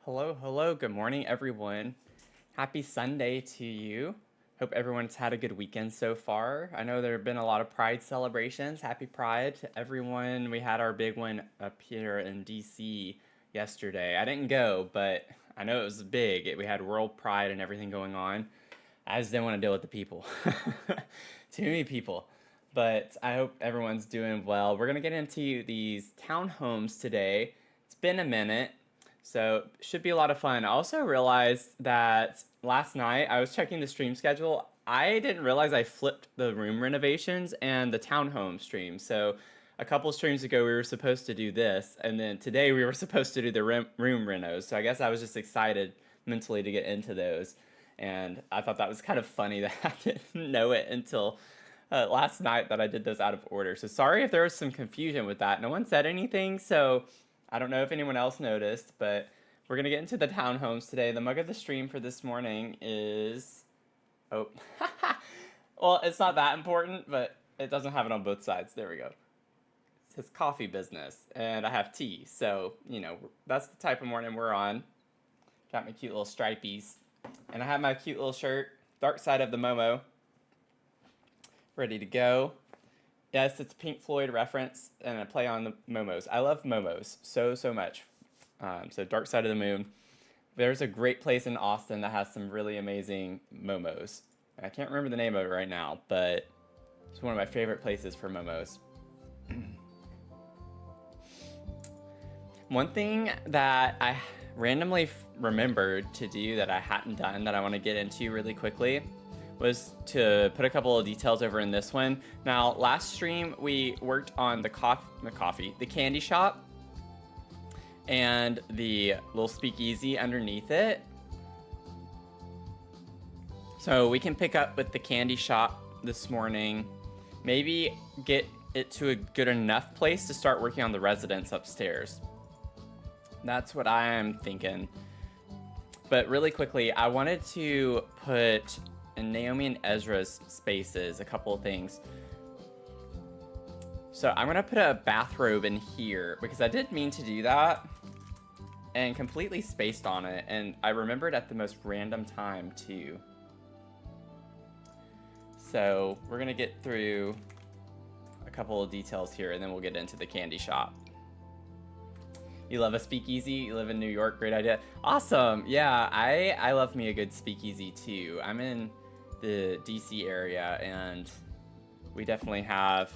Hello, hello. Good morning, everyone. Happy Sunday to you. Hope everyone's had a good weekend so far. I know there have been a lot of Pride celebrations. Happy Pride to everyone. We had our big one up here in DC yesterday. I didn't go, but I know it was big. We had World Pride and everything going on. I just didn't want to deal with the people. Too many people. But I hope everyone's doing well. We're going to get into these townhomes today. It's been a minute, so should be a lot of fun. I also realized that last night I was checking the stream schedule. I didn't realize I flipped the room renovations and the townhome stream. So a couple streams ago we were supposed to do this, and then today we were supposed to do the room renos. So I guess I was just excited mentally to get into those, and I thought that was kind of funny that I didn't know it until last night that I did those out of order. So sorry if there was some confusion with that. No one said anything, so I don't know if anyone else noticed, but we're gonna get into the townhomes today. The mug of the stream for this morning is, oh, well, it's not that important, but it doesn't have it on both sides. There we go. It says coffee business, and I have tea, so that's the type of morning we're on. Got my cute little stripies, and I have my cute little shirt, Dark Side of the Momo, ready to go. Yes, it's a Pink Floyd reference and a play on the Momos. I love Momos so much. So Dark Side of the Moon. There's a great place in Austin that has some really amazing Momos. I can't remember the name of it right now, but it's one of my favorite places for Momos. One thing that I randomly remembered to do that I hadn't done that I want to get into really quickly was to put a couple of details over in this one. Now, last stream we worked on the candy shop, and the little speakeasy underneath it. So we can pick up with the candy shop this morning, maybe get it to a good enough place to start working on the residence upstairs. That's what I am thinking. But really quickly, I wanted to put in Naomi and Ezra's spaces a couple of things. So I'm gonna put a bathrobe in here because I did mean to do that and completely spaced on it, and I remembered at the most random time too. So we're gonna get through a couple of details here and then we'll get into the candy shop. You love a speakeasy? You live in New York? Great idea. Awesome. Yeah, I love me a good speakeasy too. I'm in the DC area and we definitely have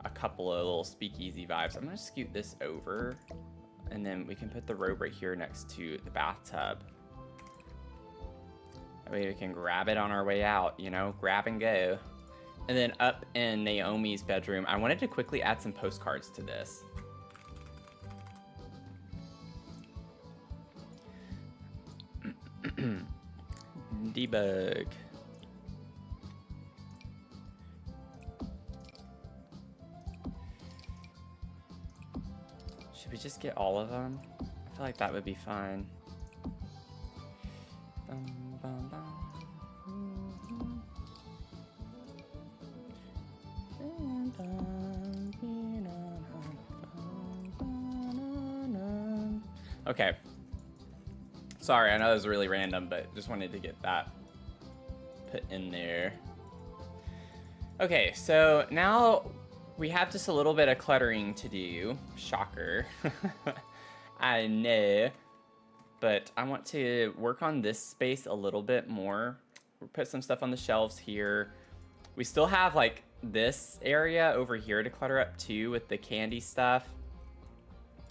a couple of little speakeasy vibes. I'm gonna scoot this over and then we can put the robe right here next to the bathtub. That way we can grab it on our way out, grab and go. And then up in Naomi's bedroom, I wanted to quickly add some postcards to this. Debug. Should we just get all of them? I feel like that would be fine. Okay. Sorry, I know that was really random, but just wanted to get that put in there. Okay, so now we have just a little bit of cluttering to do. Shocker. I know. But I want to work on this space a little bit more. We'll put some stuff on the shelves here. We still have like this area over here to clutter up too with the candy stuff.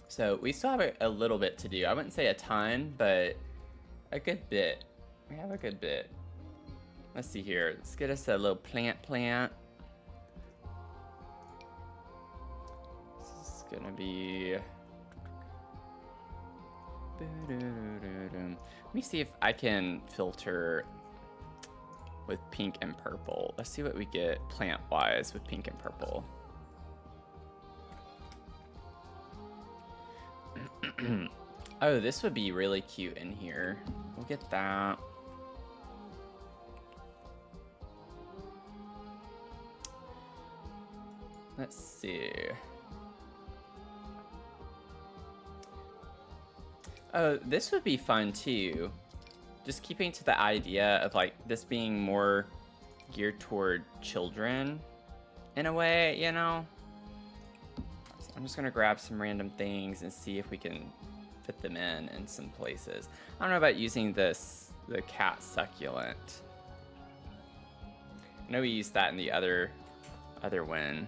So we still have a little bit to do. I wouldn't say a ton, but a good bit. We have a good bit. Let's see here. Let's get us a little plant. This is gonna be... Let me see if I can filter with pink and purple. Let's see what we get plant-wise with pink and purple. Oh, this would be really cute in here. We'll get that. Let's see. Oh, this would be fun too. Just keeping to the idea of like this being more geared toward children in a way, you know? So I'm just gonna grab some random things and see if we can fit them in some places. I don't know about using the cat succulent. I know we used that in the other one.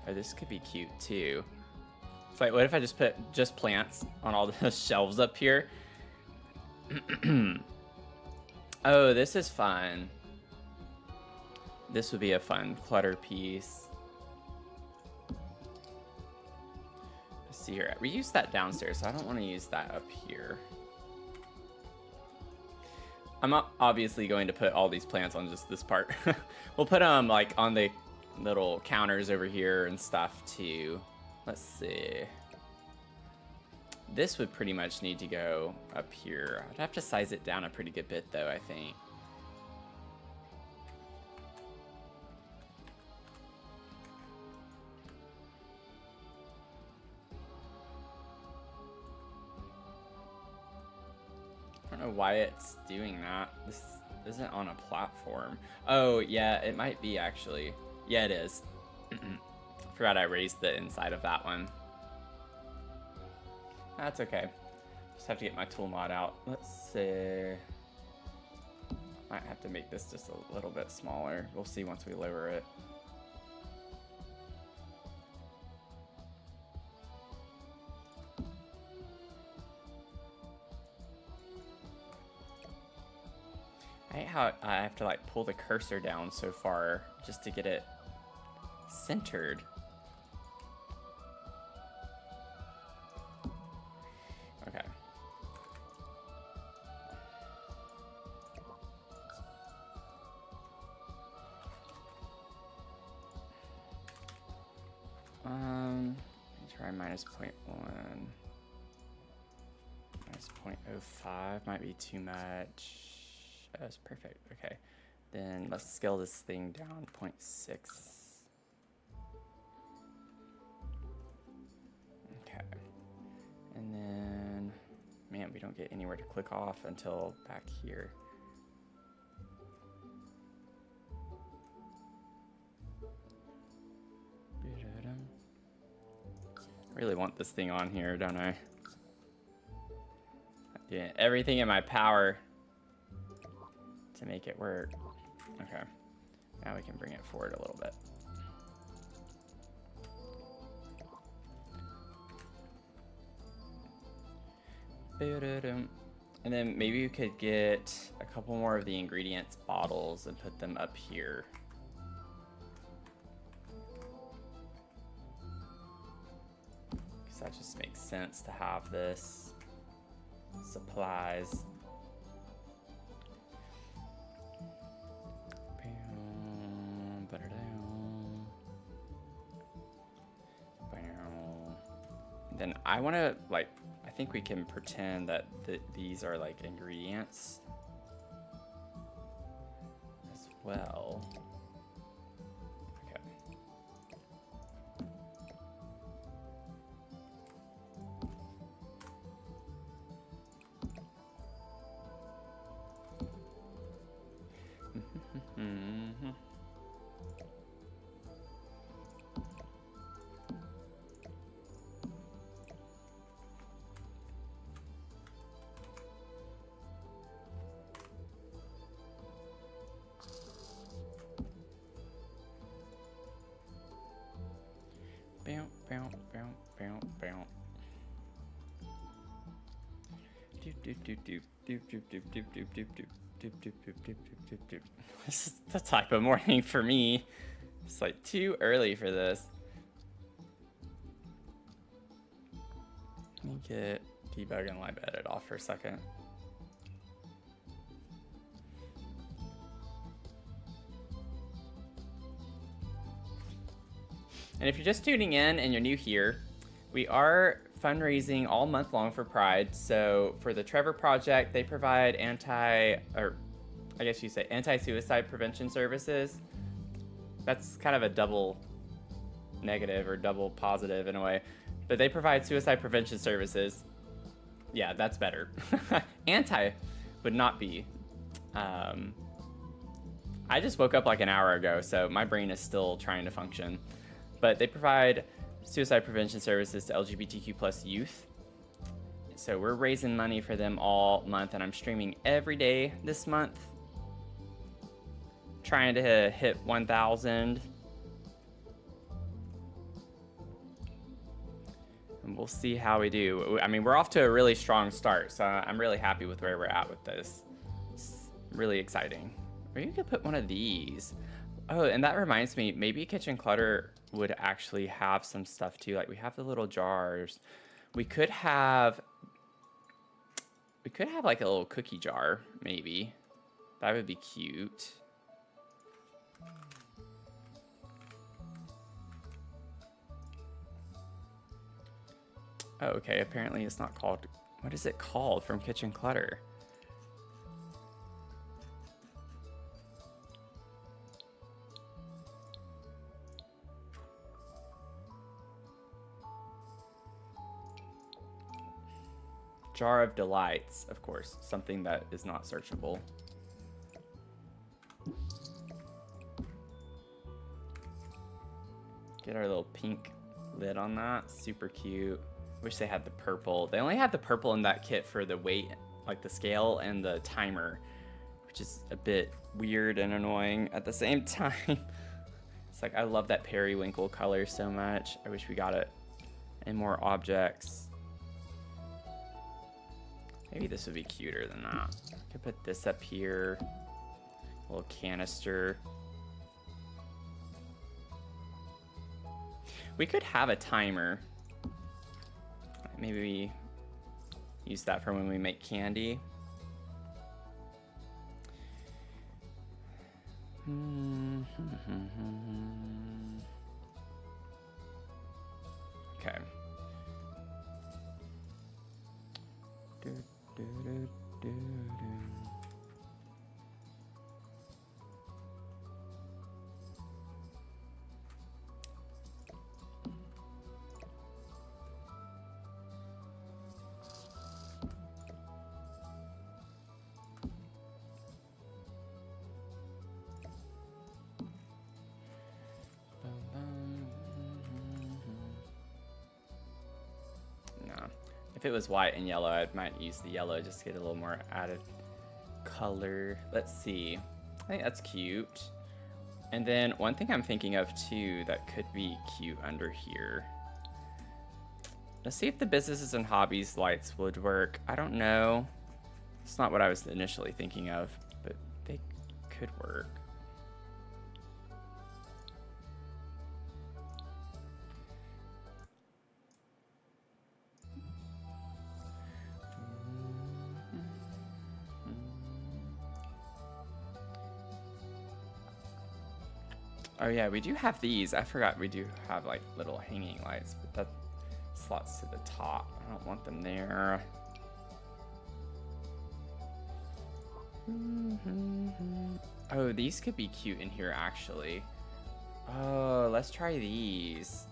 Oh, this could be cute too. It's like, what if I just put just plants on all the shelves up here? Oh, this is fun. This would be a fun clutter piece. Let's see here. We used that downstairs, so I don't want to use that up here. I'm obviously going to put all these plants on just this part. We'll put them like on the little counters over here and stuff too. Let's see. This would pretty much need to go up here. I'd have to size it down a pretty good bit though, I think. I don't know why it's doing that. This isn't on a platform. Oh, yeah, it might be actually. Yeah, it is. Forgot I raised the inside of that one. That's okay. Just have to get my tool mod out. Let's see. Might have to make this just a little bit smaller. We'll see once we lower it. I hate how I have to like pull the cursor down so far just to get it centered. Okay. Let me try -0.1. -0.05 might be too much. That's perfect. Okay. Then let's scale this thing down 0.6. Okay. And then, man, we don't get anywhere to click off until back here. I really want this thing on here, don't I? Yeah, everything in my power to make it work. Okay. Now we can bring it forward a little bit. And then maybe we could get a couple more of the ingredients bottles and put them up here. Because that just makes sense to have this. Supplies. Then I want to, like, I think we can pretend that these are like ingredients as well. Okay. This is the type of morning for me. It's like too early for this. Let me get debug and live edit off for a second. And if you're just tuning in and you're new here, we are fundraising all month long for Pride. So for the Trevor Project, they provide anti-suicide prevention services. That's kind of a double negative or double positive in a way. But they provide suicide prevention services. Yeah, that's better. Anti would not be. I just woke up like an hour ago, so my brain is still trying to function. But they provide suicide prevention services to LGBTQ plus youth. So we're raising money for them all month, and I'm streaming every day this month. Trying to hit 1,000. And we'll see how we do. I mean, we're off to a really strong start, so I'm really happy with where we're at with this. It's really exciting. Or you could put one of these. Oh, and that reminds me, maybe Kitchen Clutter would actually have some stuff too. Like we have the little jars. We could have like a little cookie jar, maybe. That would be cute. Oh, okay, apparently it's not called, what is it called from Kitchen Clutter? Jar of Delights, of course, something that is not searchable. Get our little pink lid on that, super cute. Wish they had the purple. They only have the purple in that kit for the weight, like the scale and the timer, which is a bit weird and annoying at the same time. It's like, I love that periwinkle color so much. I wish we got it in more objects. Maybe this would be cuter than that. I could put this up here. A little canister. We could have a timer. Maybe we use that for when we make candy. Okay. If it was white and yellow, I might use the yellow just to get a little more added color. Let's see. I think that's cute. And then one thing I'm thinking of too that could be cute under here. Let's see if the businesses and hobbies lights would work. I don't know. It's not what I was initially thinking of, but they could work. Oh yeah, we do have these. I forgot we do have like little hanging lights, but that slots to the top. I don't want them there. Oh, these could be cute in here actually. Oh, let's try these.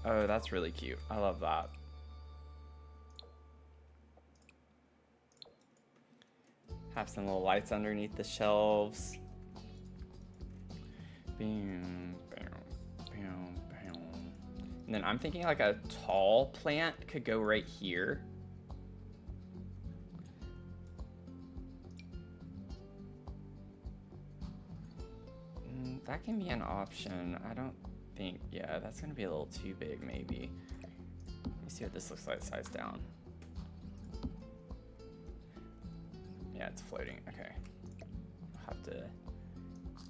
Oh, that's really cute. I love that. Have some little lights underneath the shelves. Bam, bam, bam, bam. And then I'm thinking like a tall plant could go right here. That can be an option. I don't think, yeah, that's gonna be a little too big maybe. Let me see what this looks like size down. Yeah, it's floating. Okay. I'll have to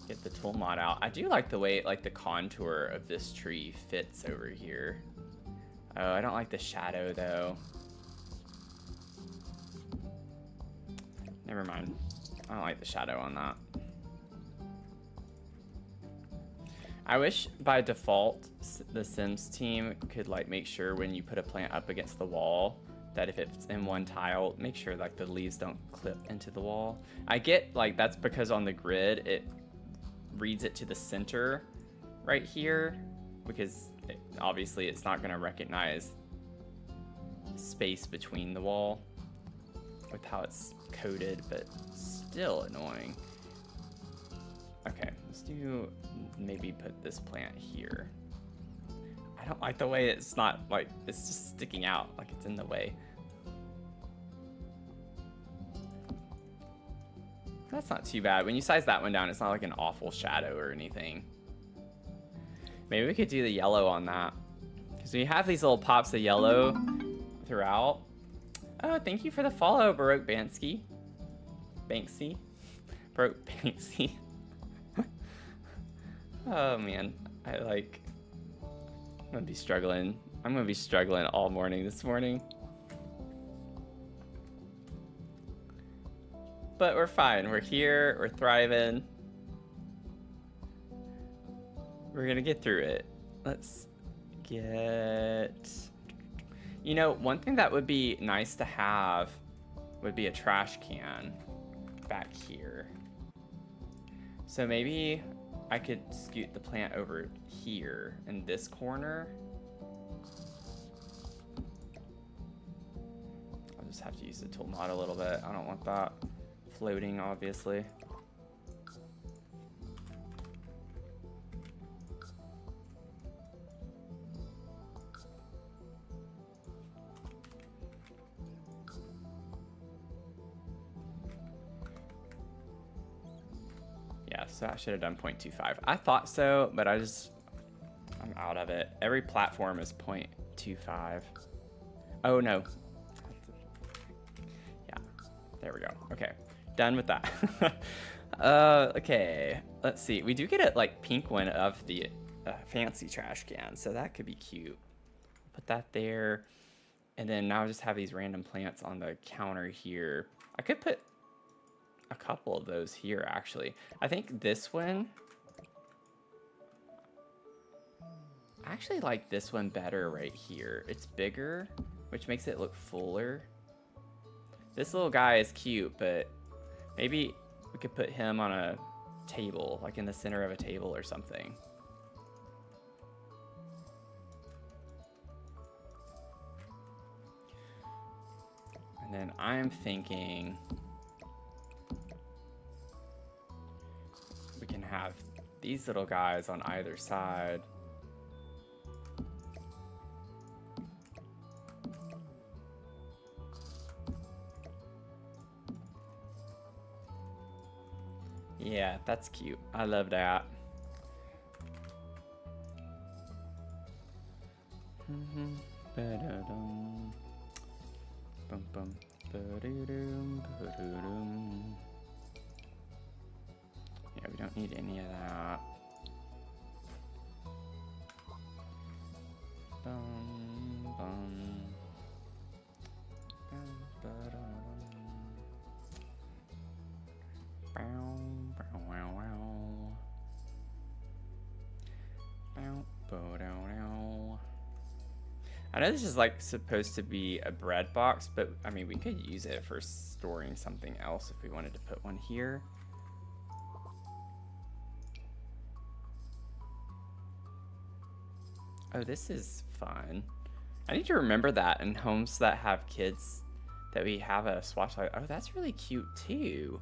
get the tool mod out. I do like the way like the contour of this tree fits over here. Oh, I don't like the shadow though. Never mind. I don't like the shadow on that. I wish by default the Sims team could like make sure when you put a plant up against the wall that if it's in one tile, make sure like the leaves don't clip into the wall. I get like that's because on the grid it reads it to the center right here because obviously it's not going to recognize space between the wall with how it's coded, but still annoying. Okay, let's do, maybe put this plant here. I don't like the way it's not, like, it's just sticking out, like it's in the way. That's not too bad. When you size that one down, it's not like an awful shadow or anything. Maybe we could do the yellow on that, because we have these little pops of yellow throughout. Oh, thank you for the follow, Baroque Banksy. Baroque Banksy. Oh man, I'm gonna be struggling. I'm gonna be struggling all morning this morning. But we're fine. We're here. We're thriving. We're gonna get through it. Let's get... You know, one thing that would be nice to have would be a trash can back here. So maybe I could scoot the plant over here in this corner. I'll just have to use the tool mod a little bit. I don't want that floating, obviously. Yeah, so I should have done 0.25. I thought so, but I'm out of it. Every platform is 0.25. Oh no. Yeah, there we go. Okay, done with that. Okay, let's see. We do get a like pink one of the fancy trash can, so that could be cute. Put that there, and then now I just have these random plants on the counter here. I could put a couple of those here, actually. I think this one, I actually like this one better right here. It's bigger, which makes it look fuller. This little guy is cute, but maybe we could put him on a table, like in the center of a table or something. And then I'm thinking we can have these little guys on either side. Yeah, that's cute. I love that. Yeah, we don't need any of that. I know this is like supposed to be a bread box, but I mean, we could use it for storing something else if we wanted to put one here. Oh, this is fun. I need to remember that in homes that have kids, that we have a swatch light. Oh, that's really cute too.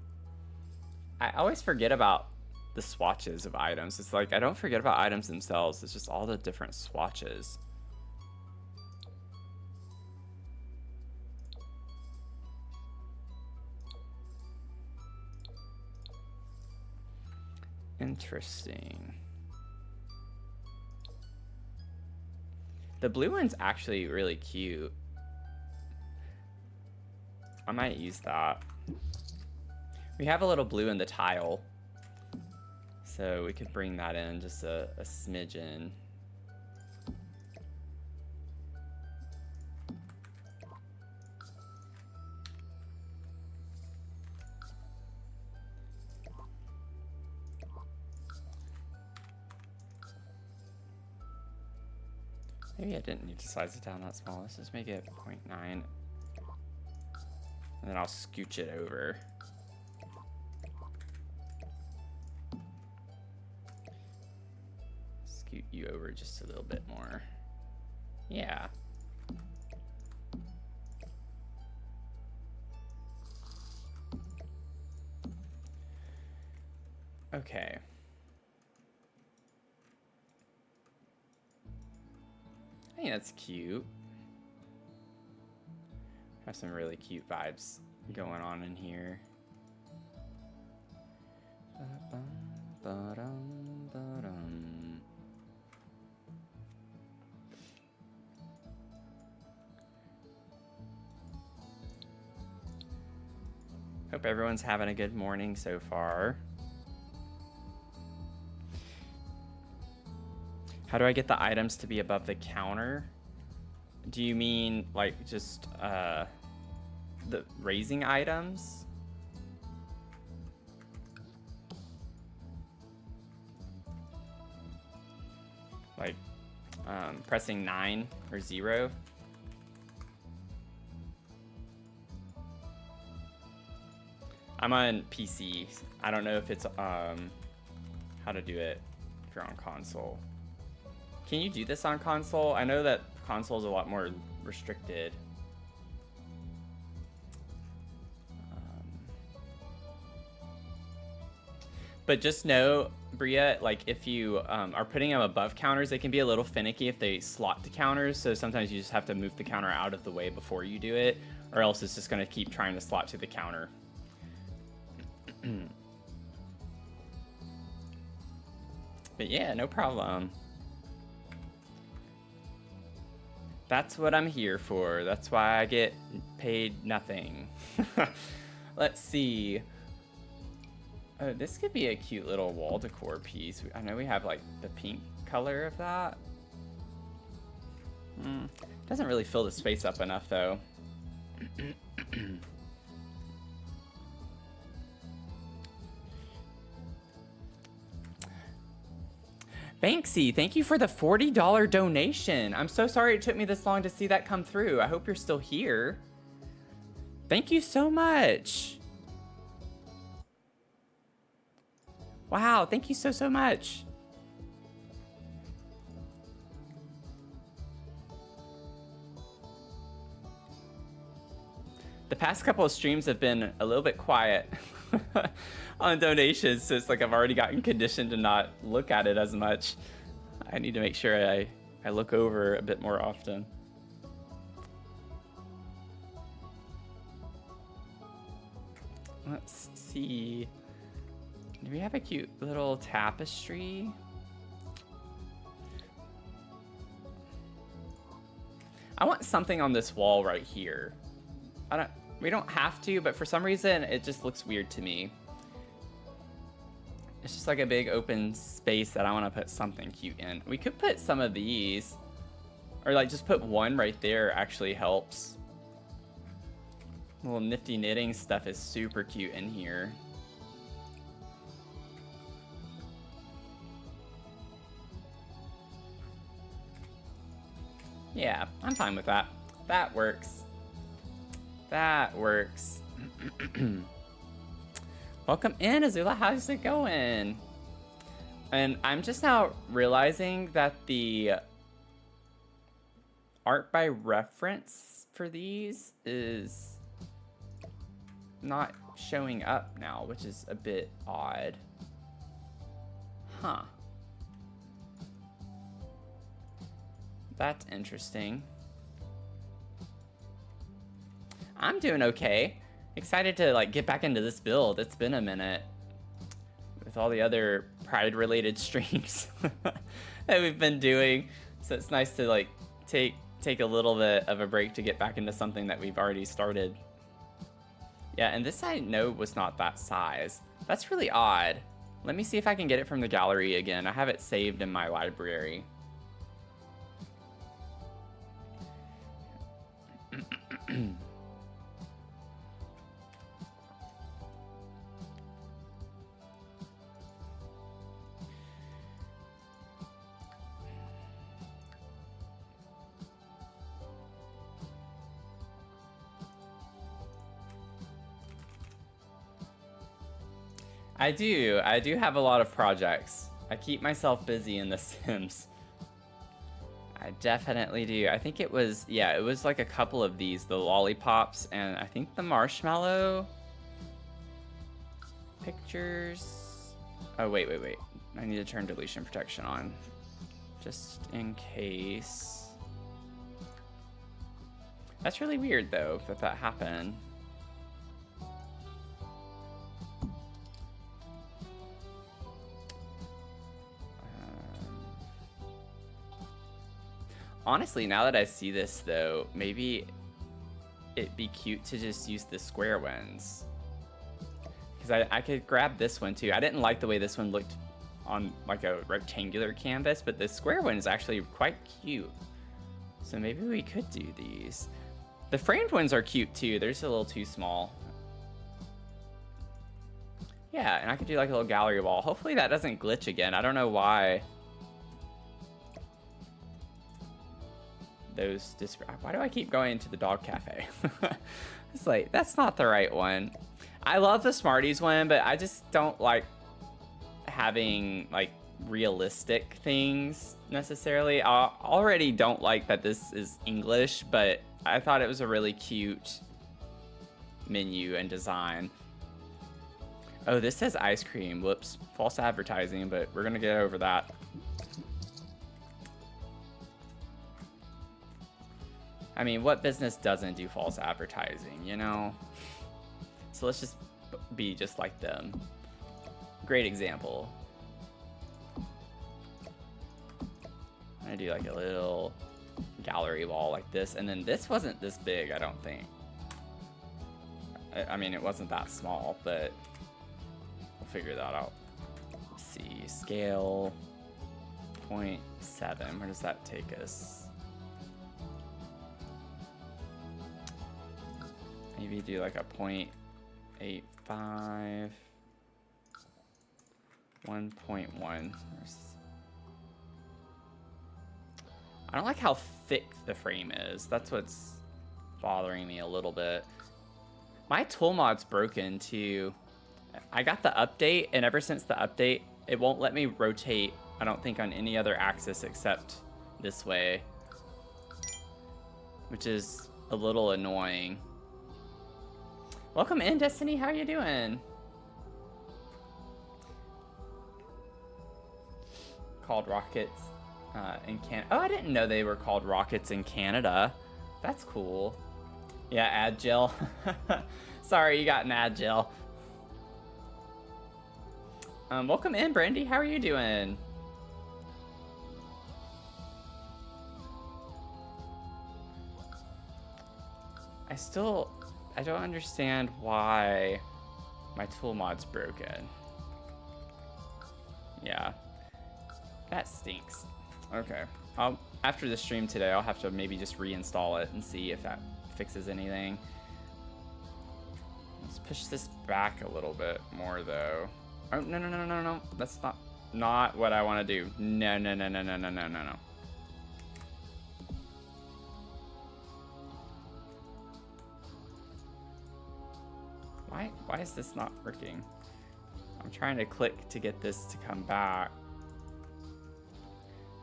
I always forget about the swatches of items. It's like, I don't forget about items themselves. It's just all the different swatches. Interesting. The blue one's actually really cute. I might use that. We have a little blue in the tile, so we could bring that in just a smidgen. Maybe I didn't need to size it down that small. Let's just make it 0.9. And then I'll scooch it over. scoot you over just a little bit more. Yeah. Okay. I think that's cute. Have some really cute vibes going on in here. Hope everyone's having a good morning so far. How do I get the items to be above the counter? Do you mean like just the raising items? Like pressing 9 or 0? I'm on PC. I don't know if it's how to do it if you're on console. Can you do this on console? I know that console is a lot more restricted. But just know, Bria, like if you are putting them above counters, they can be a little finicky if they slot to counters. So sometimes you just have to move the counter out of the way before you do it, or else it's just going to keep trying to slot to the counter. But yeah, no problem. That's what I'm here for. That's why I get paid nothing. Let's see. Oh, this could be a cute little wall decor piece. I know we have like the pink color of that. Doesn't really fill the space up enough though. Banksy, thank you for the $40 donation. I'm so sorry it took me this long to see that come through. I hope you're still here. Thank you so much. Wow, thank you so much. The past couple of streams have been a little bit quiet on donations, so it's like I've already gotten conditioned to not look at it as much. I need to make sure I look over a bit more often. Let's see. Do we have a cute little tapestry? I want something on this wall right here. We don't have to, but for some reason it just looks weird to me. It's just like a big open space that I want to put something cute in. We could put some of these, or like just put one right there actually helps. Little nifty knitting stuff is super cute in here. Yeah, I'm fine with that. That works. That works. Welcome in, Azula. How's it going? And I'm just now realizing that the art by reference for these is not showing up now, which is a bit odd. Huh. That's interesting. I'm doing okay. Excited to like get back into this build. It's been a minute with all the other Pride related streams that we've been doing. So it's nice to like take a little bit of a break to get back into something that we've already started. Yeah, and this I know was not that size. That's really odd. Let me see if I can get it from the gallery again. I have it saved in my library. I do have a lot of projects. I keep myself busy in The Sims. I definitely do. I think it was, yeah, it was like a couple of these, the lollipops, and I think the marshmallow pictures. Oh, wait. I need to turn deletion protection on, just in case. That's really weird, though, that happened. Honestly, now that I see this, though, maybe it'd be cute to just use the square ones. Because I could grab this one, too. I didn't like the way this one looked on, like, a rectangular canvas, but the square one is actually quite cute. So maybe we could do these. The framed ones are cute, too. They're just a little too small. Yeah, and I could do, like, a little gallery wall. Hopefully that doesn't glitch again. I don't know why. Why do I keep going to the dog cafe? It's like, that's not the right one. I love the Smarties one, but I just don't like having like realistic things necessarily. I already don't like that this is English, but I thought it was a really cute menu and design. Oh, this says ice cream. Whoops, false advertising, but we're gonna get over that. I mean, what business doesn't do false advertising, you know? So let's just be just like them. Great example. I'm gonna do like a little gallery wall like this, and then this wasn't this big, I don't think. I mean, it wasn't that small, but we'll figure that out. Let's see, scale 0.7, where does that take us? Maybe do like a 0.85, 1.1. I don't like how thick the frame is. That's what's bothering me a little bit. My tool mod's broken too. I got the update, and ever since the update, it won't let me rotate, I don't think, on any other axis except this way, which is a little annoying. Welcome in, Destiny. How you doing? Called rockets in Canada. Oh, I didn't know they were called rockets in Canada. That's cool. Yeah, ad gel. Sorry, you got an ad gel. Welcome in, Brandy. How are you doing? I don't understand why my tool mod's broken. Yeah, that stinks. Okay, after the stream today, I'll have to maybe just reinstall it and see if that fixes anything. Let's push this back a little bit more, though. Oh, no. That's not what I want to do. No. Why is this not working? I'm trying to click to get this to come back.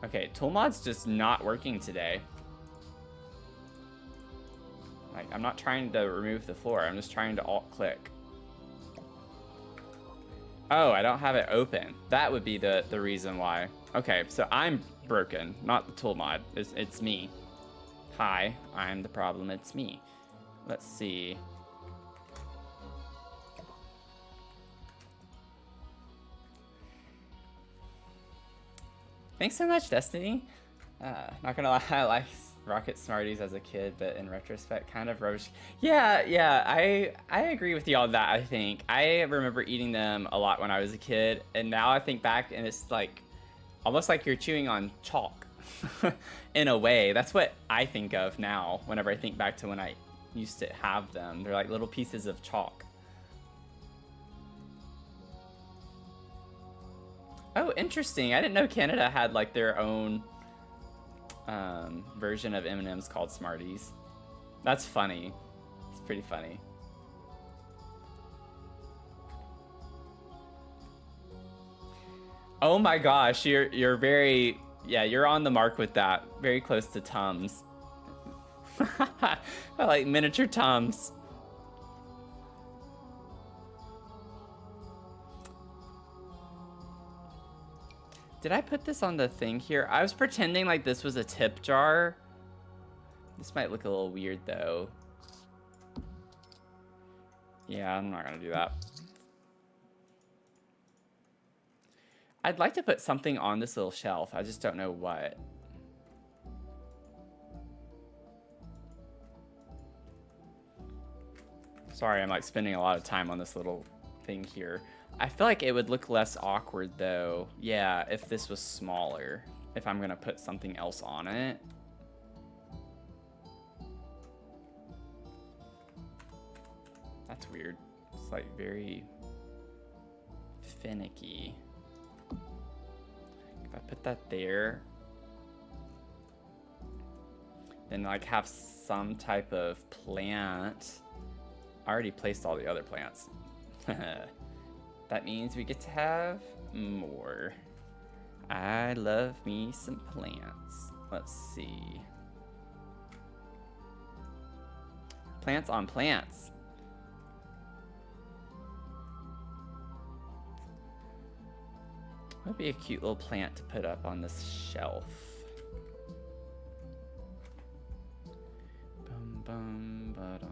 Okay, tool mod's just not working today. Like, I'm not trying to remove the floor. I'm just trying to alt click. Oh, I don't have it open. That would be the reason why. Okay, so I'm broken, not the tool mod. It's me. Hi, I'm the problem. It's me. Let's see. Thanks so much, Destiny. Not gonna lie, I liked Rocket Smarties as a kid, but in retrospect, kind of rubbish. Yeah, I agree with you on that, I think. I remember eating them a lot when I was a kid, and now I think back, and it's like, almost like you're chewing on chalk, in a way. That's what I think of now, whenever I think back to when I used to have them. They're like little pieces of chalk. Oh, interesting. I didn't know Canada had like their own version of M&Ms called Smarties. That's funny. It's pretty funny. Oh my gosh, you're very, yeah, you're on the mark with that. Very close to Tums. I like miniature Tums. Did I put this on the thing here? I was pretending like this was a tip jar. This might look a little weird though. Yeah, I'm not gonna do that. I'd like to put something on this little shelf. I just don't know what. Sorry, I'm like spending a lot of time on this little thing here. I feel like it would look less awkward though. Yeah, if this was smaller. If I'm gonna put something else on it. That's weird. It's like very finicky. If I put that there, then like have some type of plant. I already placed all the other plants. That means we get to have more. I love me some plants. Let's see. Plants on plants. What would be a cute little plant to put up on this shelf? Bum bum ba-dum.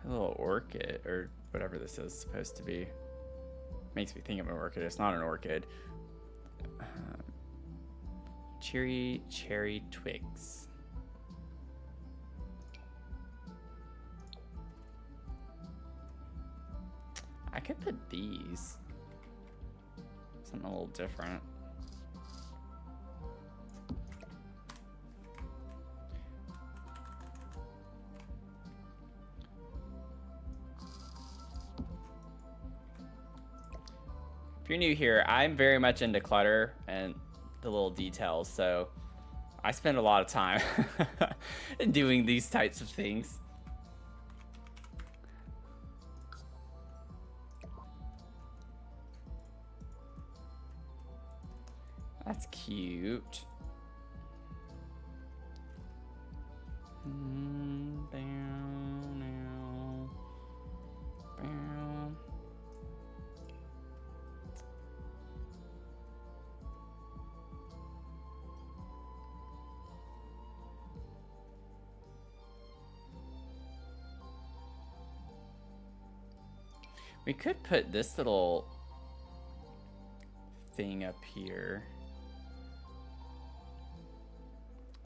A little orchid, or whatever this is supposed to be. Makes me think of an orchid. It's not an orchid. Cherry twigs. I could put these. Something a little different. If you're new here, I'm very much into clutter and the little details, so I spend a lot of time doing these types of things. That's cute. We could put this little thing up here.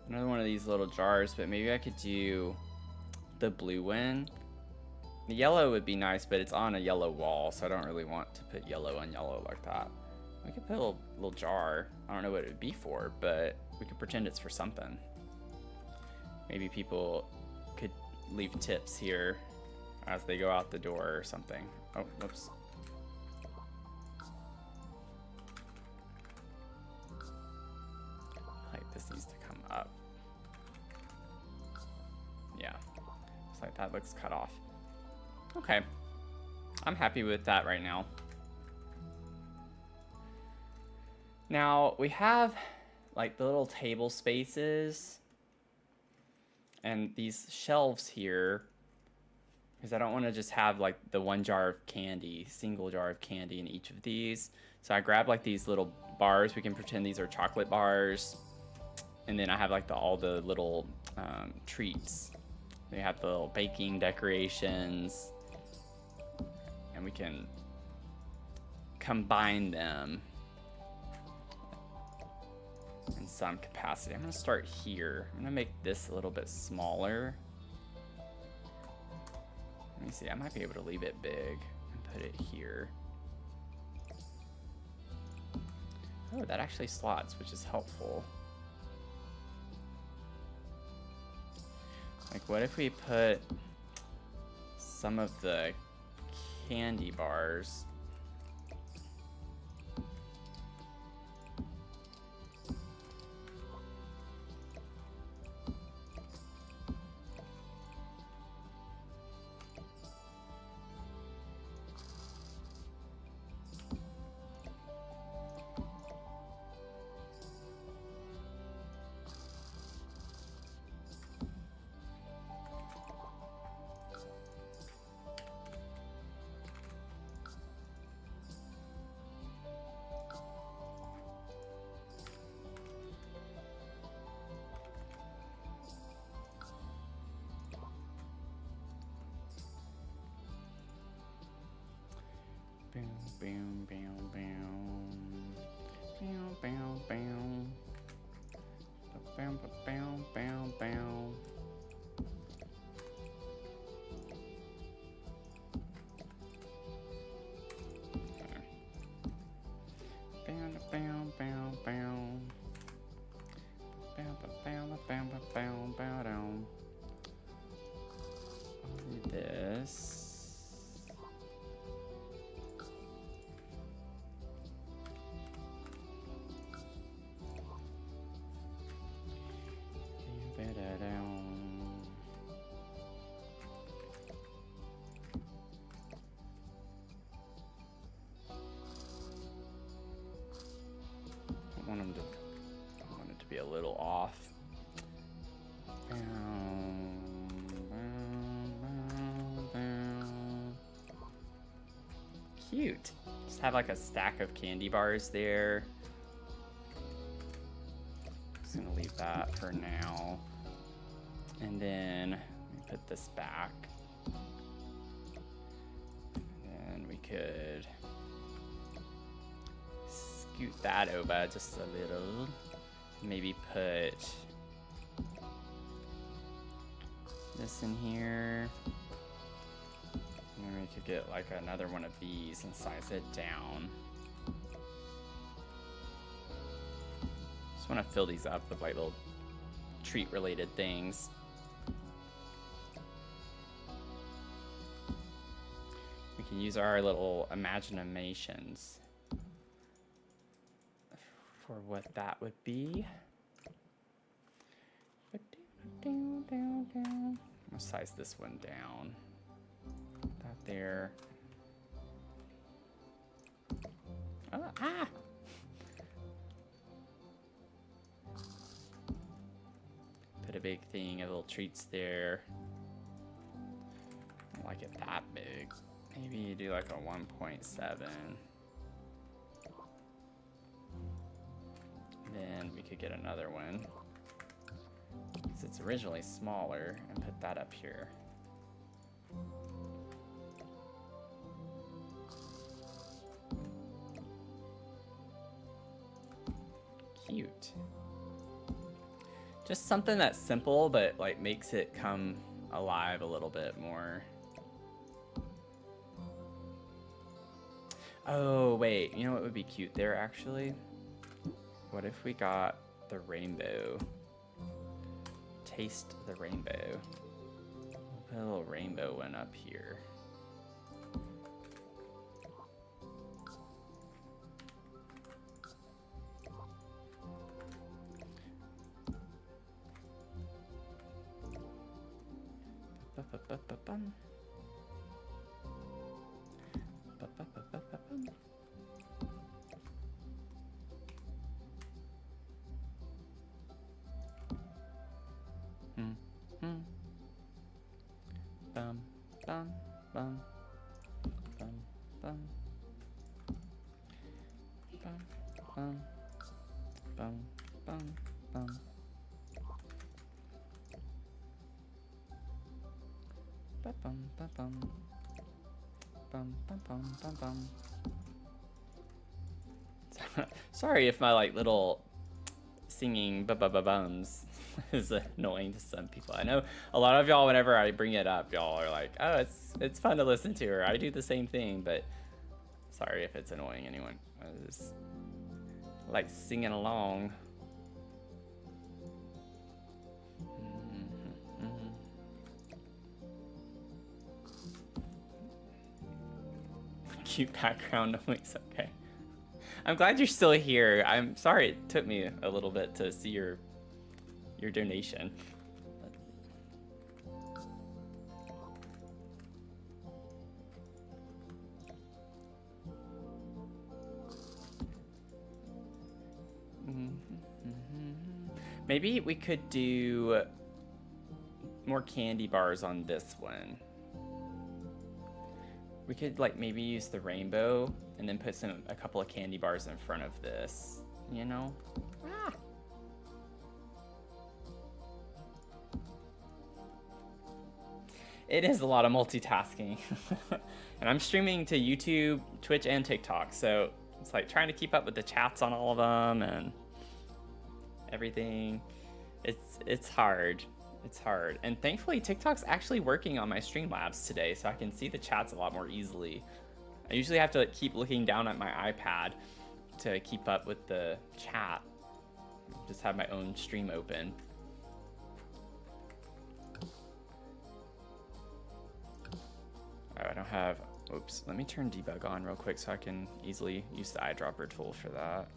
Another one of these little jars, but maybe I could do the blue one. The yellow would be nice, but it's on a yellow wall, so I don't really want to put yellow on yellow like that. We could put a little jar. I don't know what it would be for, but we could pretend it's for something. Maybe people could leave tips here as they go out the door or something. Oh, whoops. Like this needs to come up. Yeah, looks like that looks cut off. Okay, I'm happy with that right now. Now we have like the little table spaces and these shelves here, because I don't want to just have like the one jar of candy, single jar of candy in each of these. So I grab like these little bars. We can pretend these are chocolate bars. And then I have like all the little treats. They have the little baking decorations. And we can combine them in some capacity. I'm gonna start here. I'm gonna make this a little bit smaller. Let me see, I might be able to leave it big and put it here. Oh, that actually slots, which is helpful. Like, what if we put some of the candy bars Boom, boom, boom, boom. Boom, boom, boom. Boom, boom, boom, boom. Bam, bam, bam, bam. Bam, bam, bam, bam, bam, bam. I'll do this. I want it to be a little off. Cute. Just have like a stack of candy bars there. Just gonna leave that for now. And then let me put this back. And we could scoot that over just a little. Maybe put this in here. And then we could get like another one of these and size it down. Just want to fill these up with like little treat related things. We can use our little imaginations for what that would be. I'm gonna size this one down. That there. Oh, ah! Put a big thing of little treats there. I don't like it that big. Maybe you do like a 1.7. Then we could get another one, because it's originally smaller, and put that up here. Cute. Just something that's simple, but like makes it come alive a little bit more. Oh, wait, you know what would be cute there actually? What if we got the rainbow? Taste the rainbow. We'll put a little rainbow one up here. Ba-ba-ba-ba-bum. Ba-ba-ba-ba-ba-bum. Bum, bum, bum, bum, bum, bum, bum, bum, bum, bum. Ba-bum, ba-bum. Bum, bum, bum, bum, bum. Sorry if my like little singing ba-ba-ba-bums is annoying to some people. I know a lot of y'all, whenever I bring it up, y'all are like, oh, it's fun to listen to, or I do the same thing, but sorry if it's annoying anyone. I just like singing along. Cute background noise, okay. I'm glad you're still here. I'm sorry it took me a little bit to see your donation. Maybe we could do more candy bars on this one. We could like maybe use the rainbow and then put a couple of candy bars in front of this, you know? Ah. It is a lot of multitasking. And I'm streaming to YouTube, Twitch, and TikTok, so it's like trying to keep up with the chats on all of them and everything. It's hard. It's hard. And thankfully TikTok's actually working on my Streamlabs today, so I can see the chats a lot more easily. I usually have to like, keep looking down at my iPad to keep up with the chat. Just have my own stream open. Oh, I don't have, oops, let me turn debug on real quick so I can easily use the eyedropper tool for that.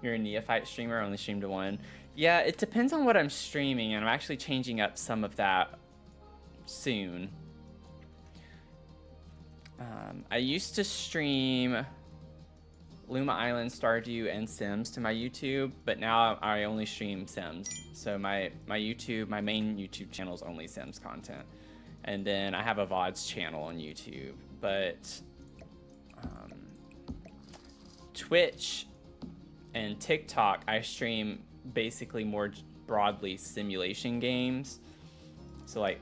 You're a neophyte streamer, only stream to one. Yeah, it depends on what I'm streaming, and I'm actually changing up some of that soon. I used to stream Luma Island, Stardew, and Sims to my YouTube, but now I only stream Sims. So my YouTube, my main YouTube channel is only Sims content. And then I have a VODs channel on YouTube, but Twitch and TikTok, I stream basically more broadly simulation games. So like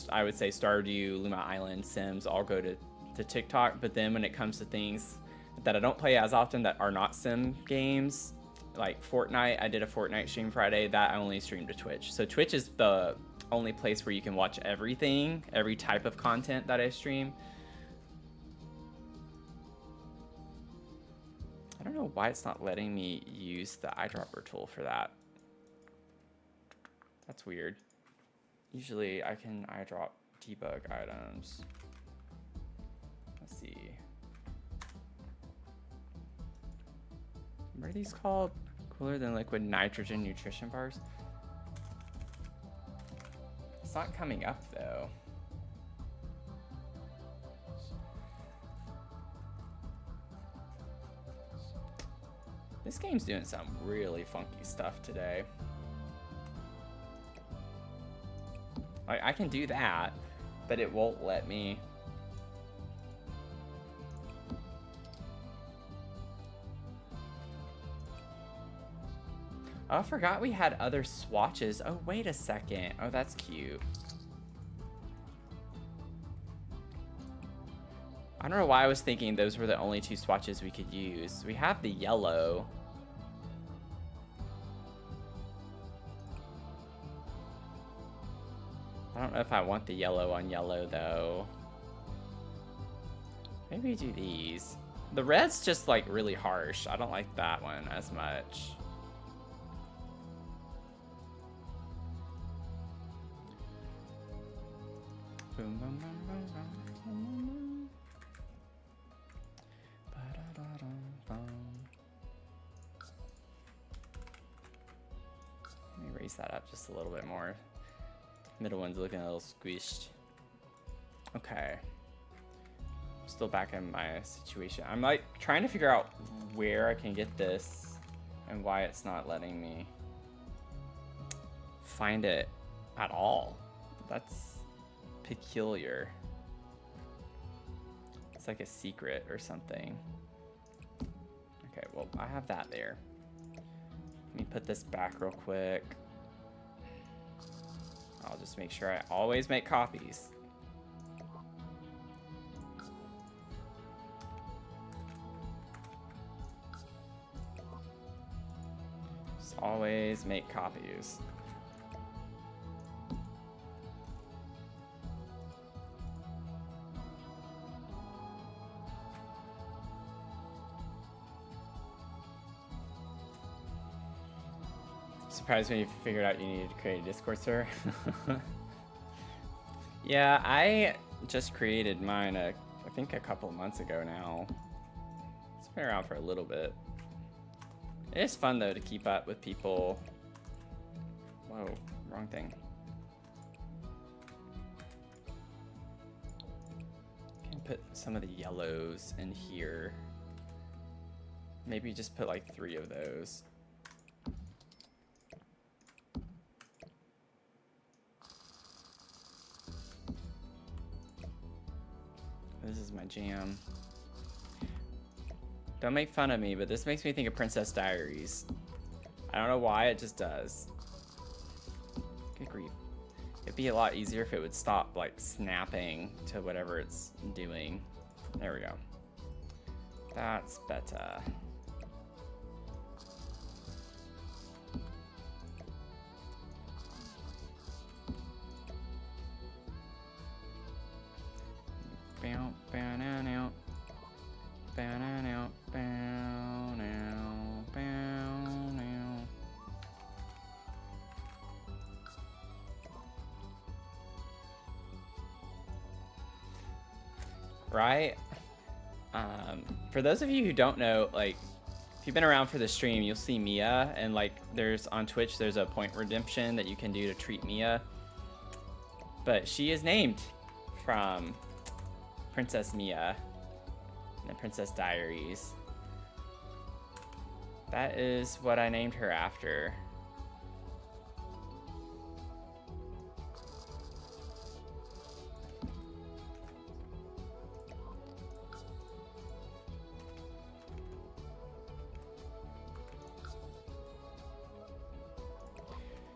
I would say Stardew, Luma Island, Sims all go to TikTok, but then when it comes to things that I don't play as often that are not sim games, like Fortnite, I did a Fortnite stream Friday, that I only stream to Twitch. So Twitch is the only place where you can watch everything, every type of content that I stream. I don't know why it's not letting me use the eyedropper tool for that. That's weird. Usually I can eyedrop debug items. Let's see. What are these called? Cooler than liquid nitrogen nutrition bars? It's not coming up though. This game's doing some really funky stuff today. Like, I can do that, but it won't let me. Oh, I forgot we had other swatches. Oh, wait a second. Oh, that's cute. I don't know why I was thinking those were the only two swatches we could use. We have the yellow. I don't know if I want the yellow on yellow though. Maybe do these. The red's just like really harsh. I don't like that one as much. Boom, boom, boom, boom, boom, boom, boom. Let me raise that up just a little bit more. Middle one's looking a little squished. Okay. Still back in my situation. I'm like trying to figure out where I can get this and why it's not letting me find it at all. That's peculiar. It's like a secret or something. Okay, well, I have that there. Let me put this back real quick. I'll just make sure I always make copies. Just always make copies. Surprised when you figured out you needed to create a Discord server. Yeah, I just created mine, I think a couple of months ago now. It's been around for a little bit. It is fun though to keep up with people. Whoa, wrong thing. Can put some of the yellows in here. Maybe just put like 3 of those. This is my jam. Don't make fun of me, but this makes me think of Princess Diaries. I don't know why, it just does. Good grief. It'd be a lot easier if it would stop, like, snapping to whatever it's doing. There we go. That's better. Bow, bow, now, now. Bow, now, now. Bow, now. Bow, now. Right? For those of you who don't know, like, if you've been around for the stream, you'll see Mia, and like, there's on Twitch, there's a point redemption that you can do to treat Mia. But she is named from Princess Mia in the Princess Diaries. That is what I named her after.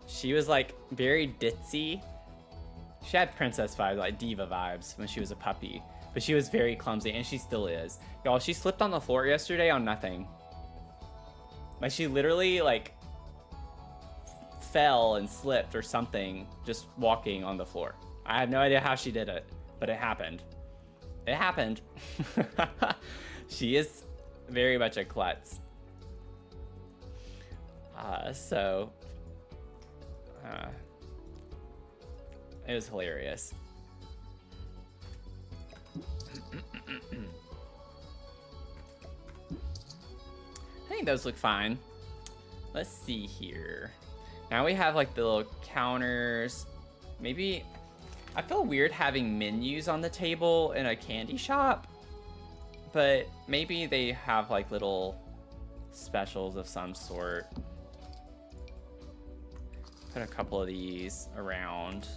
She was like very ditzy. She had princess vibes, like diva vibes when she was a puppy. But she was very clumsy, and she still is. Y'all, she slipped on the floor yesterday on nothing. Like, she literally, like, fell and slipped or something just walking on the floor. I have no idea how she did it, but it happened. It happened. She is very much a klutz. It was hilarious. I think those look fine. Let's see here. Now we have like the little counters. Maybe, I feel weird having menus on the table in a candy shop, but maybe they have like little specials of some sort. Put a couple of these around.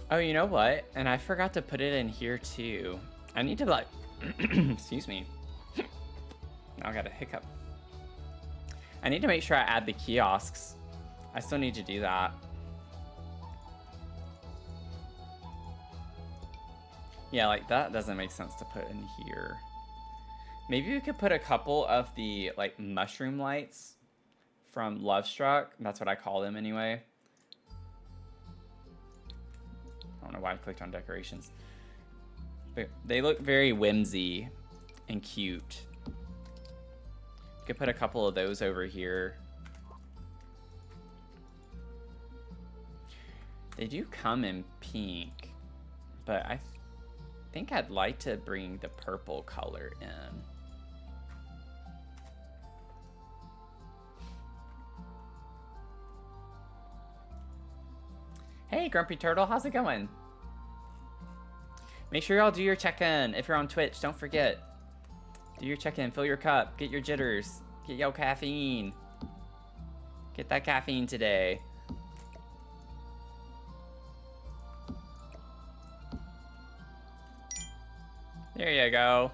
Oh, you know what? And I forgot to put it in here too. I need to like, excuse me. Now I got a hiccup. I need to make sure I add the kiosks. I still need to do that. Yeah, like that doesn't make sense to put in here. Maybe we could put a couple of the like mushroom lights from Love Struck. That's what I call them anyway. I don't know why I clicked on decorations. But they look very whimsy and cute. You could put a couple of those over here. They do come in pink, but I think I'd like to bring the purple color in. Hey, Grumpy Turtle, how's it going? Make sure y'all do your check-in. If you're on Twitch, don't forget. Do your check-in, fill your cup, get your jitters, get your caffeine. Get that caffeine today. There you go.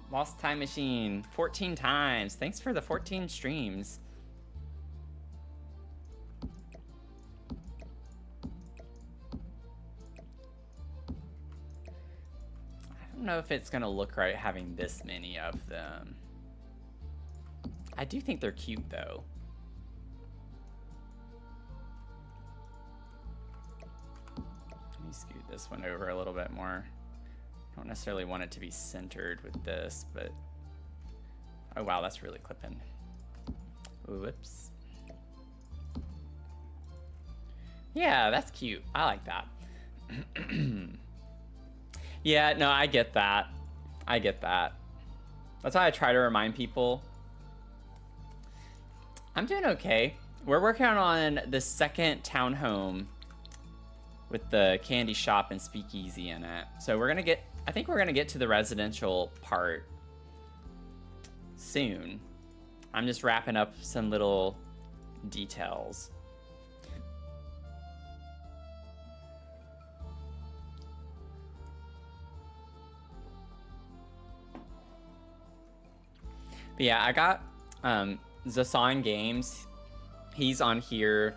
Lost Time Machine, 14 times. Thanks for the 14 streams. I don't know if it's gonna look right having this many of them. I do think they're cute though. Let me scoot this one over a little bit more. I don't necessarily want it to be centered with this, but oh wow, that's really clipping. Whoops. Yeah, that's cute. I like that. Yeah, no, I get that. I get that. That's why I try to remind people. I'm doing okay. We're working on the second townhome with the candy shop and speakeasy in it. So we're gonna get I think we're gonna get to the residential part soon. I'm just wrapping up some little details. But yeah, I got Zasan Games. He's on here,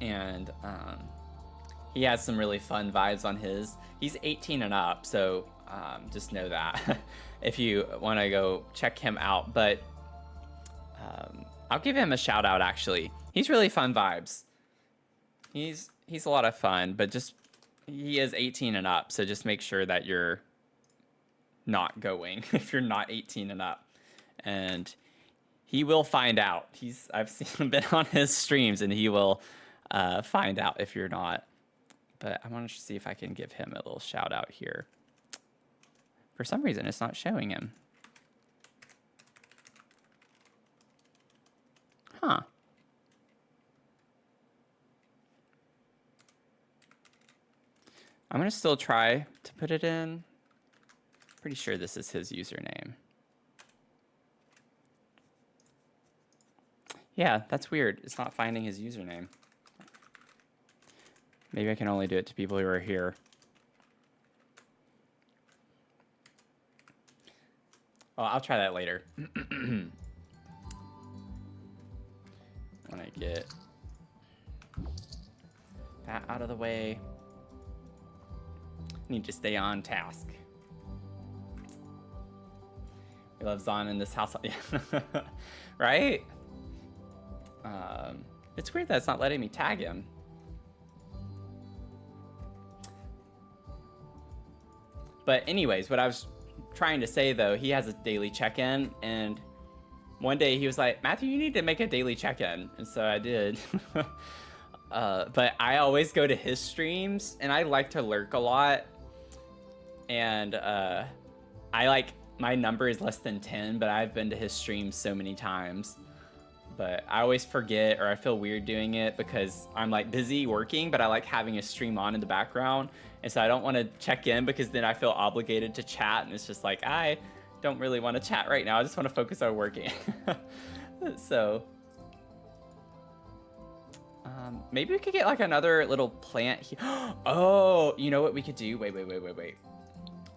and he has some really fun vibes on his. He's 18 and up, so just know that if you want to go check him out. But I'll give him a shout out, actually. He's really fun vibes. He's a lot of fun, but just he is 18 and up, so just make sure that you're not going if you're not 18 and up. And he will find out. I've seen him been on his streams, and he will find out if you're not. But I want to see if I can give him a little shout out here. For some reason, it's not showing him. Huh. I'm going to still try to put it in. Pretty sure this is his username. Yeah, that's weird. It's not finding his username. Maybe I can only do it to people who are here. Oh, I'll try that later. When I get that out of the way. Need to stay on task. We love Zon in this house. Right? It's weird that it's not letting me tag him. But anyways, what I was trying to say, though, he has a daily check-in, and one day he was like, Matthew, you need to make a daily check-in. And so I did. But I always go to his streams, and I like to lurk a lot. And my number is less than 10, but I've been to his streams so many times. But I always forget, or I feel weird doing it because I'm like busy working, but I like having a stream on in the background. And so I don't want to check in because then I feel obligated to chat. And it's just like, I don't really want to chat right now. I just want to focus on working. So maybe we could get like another little plant here. Oh, you know what we could do? Wait.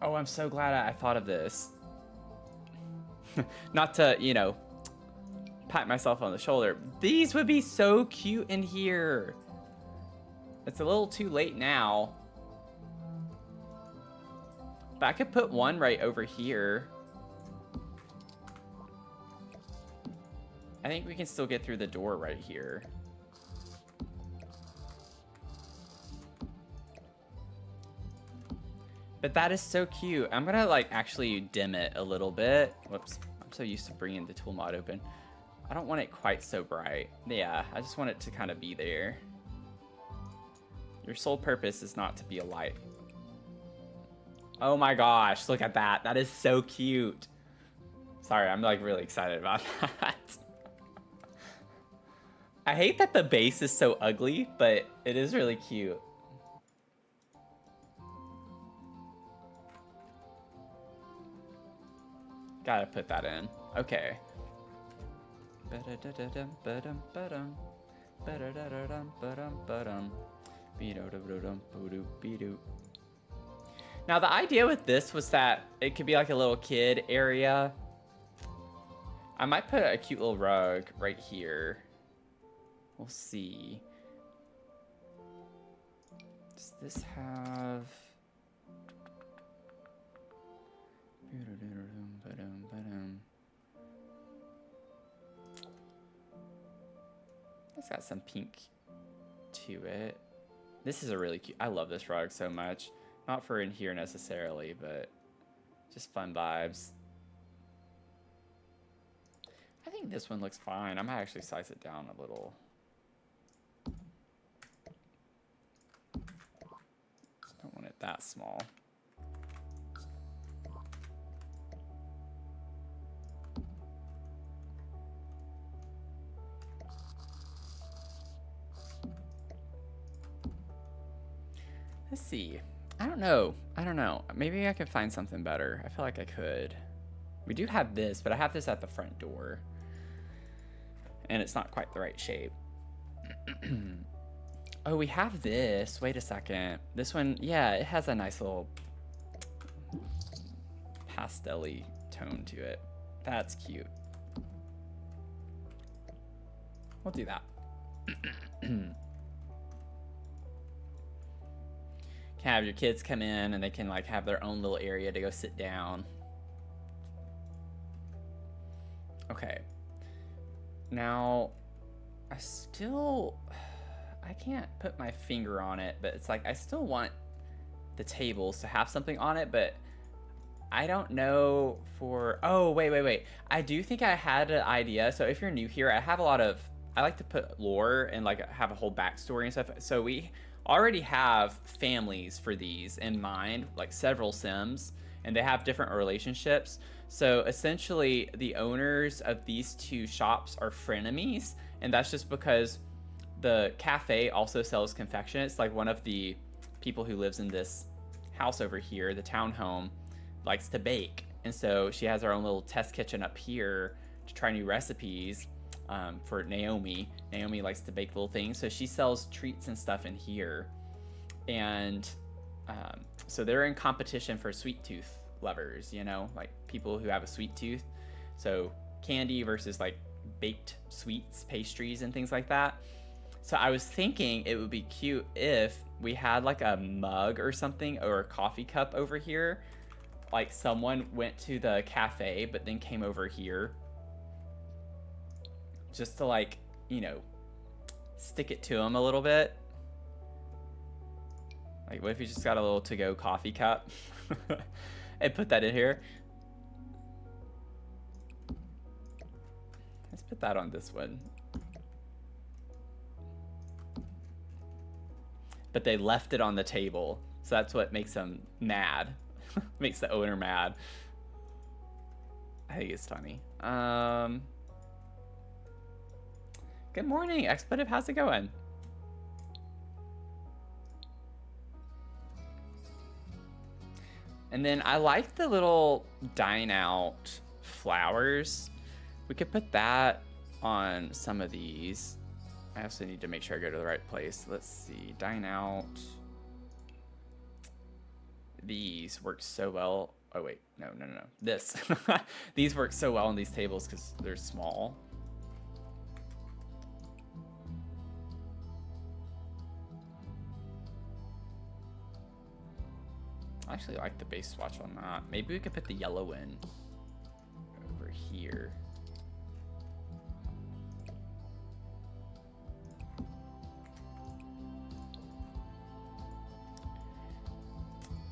Oh, I'm so glad I thought of this. Not to, you know, pat myself on the shoulder. These would be so cute in here. It's a little too late now. But I could put one right over here. I think we can still get through the door right here. But that is so cute. I'm gonna like actually dim it a little bit. Whoops, I'm so used to bringing the tool mod open. I don't want it quite so bright. Yeah, I just want it to kind of be there. Your sole purpose is not to be a light. Oh my gosh, look at that. That is so cute. Sorry, I'm like really excited about that. I hate that the base is so ugly, but it is really cute. Gotta put that in. Okay. Now the idea with this was that it could be like a little kid area. I might put a cute little rug right here. We'll see. Does this have... It's got some pink to it. This is a really cute... I love this rug so much. Not for in here necessarily, but just fun vibes. I think this one looks fine. I might actually size it down a little. Don't want it that small. Let's see. I don't know. I don't know. Maybe I could find something better. I feel like I could. We do have this, but I have this at the front door. And it's not quite the right shape. Oh, we have this. Wait a second. This one, yeah, it has a nice little pastel-y tone to it. That's cute. We'll do that. Can have your kids come in and they can like have their own little area to go sit down. Okay. Now, I can't put my finger on it, but it's like I still want the tables to have something on it, but I don't know for... Oh, wait. I do think I had an idea. So if you're new here, I like to put lore and like have a whole backstory and stuff. So we already have families for these in mind, like several Sims, and they have different relationships. So essentially the owners of these two shops are frenemies, and that's just because the cafe also sells confection. It's like one of the people who lives in this house over here, the townhome, likes to bake. And so she has her own little test kitchen up here to try new recipes for Naomi. Naomi likes to bake little things. So she sells treats and stuff in here. And so they're in competition for sweet tooth lovers, you know, like people who have a sweet tooth. So candy versus like baked sweets, pastries, and things like that. So I was thinking it would be cute if we had like a mug or something, or a coffee cup over here. Like someone went to the cafe, but then came over here. Just to like, you know, stick it to them a little bit. Like what if you just got a little to-go coffee cup and put that in here? Let's put that on this one. But they left it on the table, so that's what makes them mad. Makes the owner mad. I think it's funny. Good morning, Expletive. How's it going? And then I like the little dine out flowers. We could put that on some of these. I also need to make sure I go to the right place. Let's see, dine out. These work so well. Oh wait, no. This. These work so well on these tables because they're small. I actually like the base swatch on that. Maybe we could put the yellow one over here.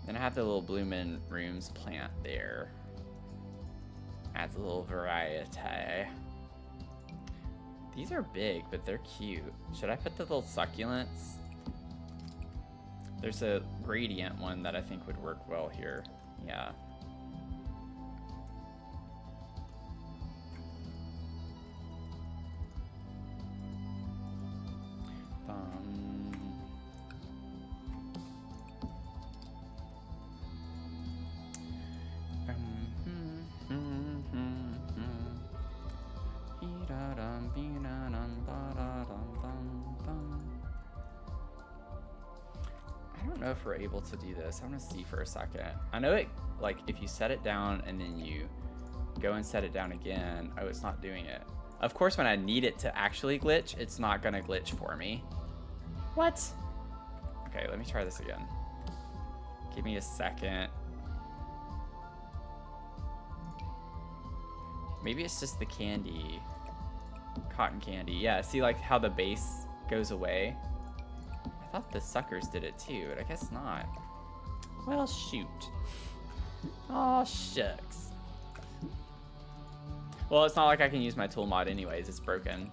Then I have the little Bloomin' Rooms plant there. Adds a little variety. These are big, but they're cute. Should I put the little succulents? There's a gradient one that I think would work well here. Yeah. I don't know if we're able to do this. I'm gonna see for a second. I know it, like, if you set it down and then you go and set it down again, oh, it's not doing it. Of course, when I need it to actually glitch, it's not gonna glitch for me. What? Okay, let me try this again. Give me a second. Maybe it's just the candy. Cotton candy. Yeah, see like how the base goes away? I thought the suckers did it too, but I guess not. Well, shoot. Aw, shucks. Well, it's not like I can use my tool mod anyways. It's broken.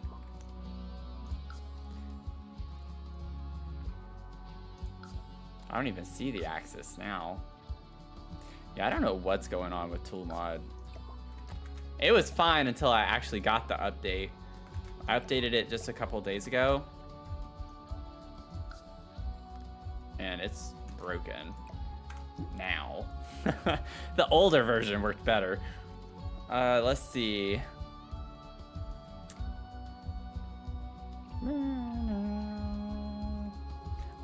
I don't even see the axis now. Yeah, I don't know what's going on with tool mod. It was fine until I actually got the update. I updated it just a couple days ago. And it's broken. now. The older version worked better. Let's see.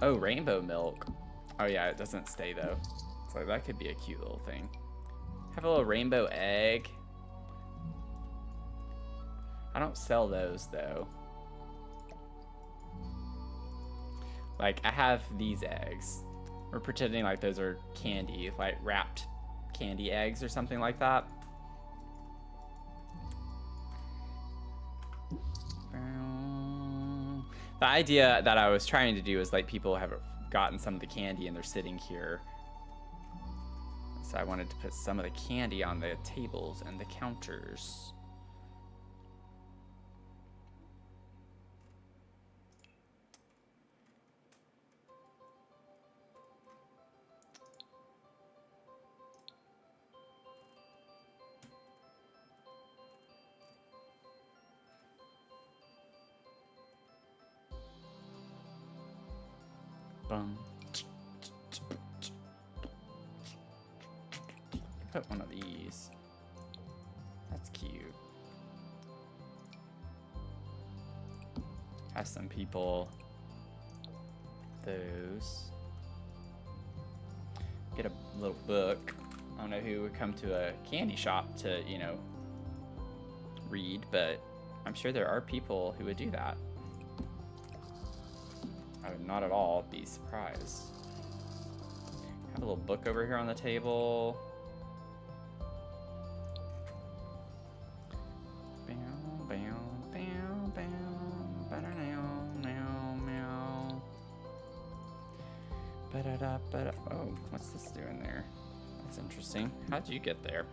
Oh, rainbow milk. Oh yeah, it doesn't stay though. So that could be a cute little thing. Have a little rainbow egg. I don't sell those though. Like, I have these eggs. We're pretending like those are candy, like wrapped candy eggs or something like that. The idea that I was trying to do is like people have gotten some of the candy and they're sitting here. So I wanted to put some of the candy on the tables and the counters. Put one of these. That's cute. Have some people. Those. Get a little book. I don't know who would come to a candy shop to, you know, read, but I'm sure there are people who would do that. I would not at all be surprised. Have a little book over here on the table. Oh, what's this doing there? That's interesting. How'd you get there?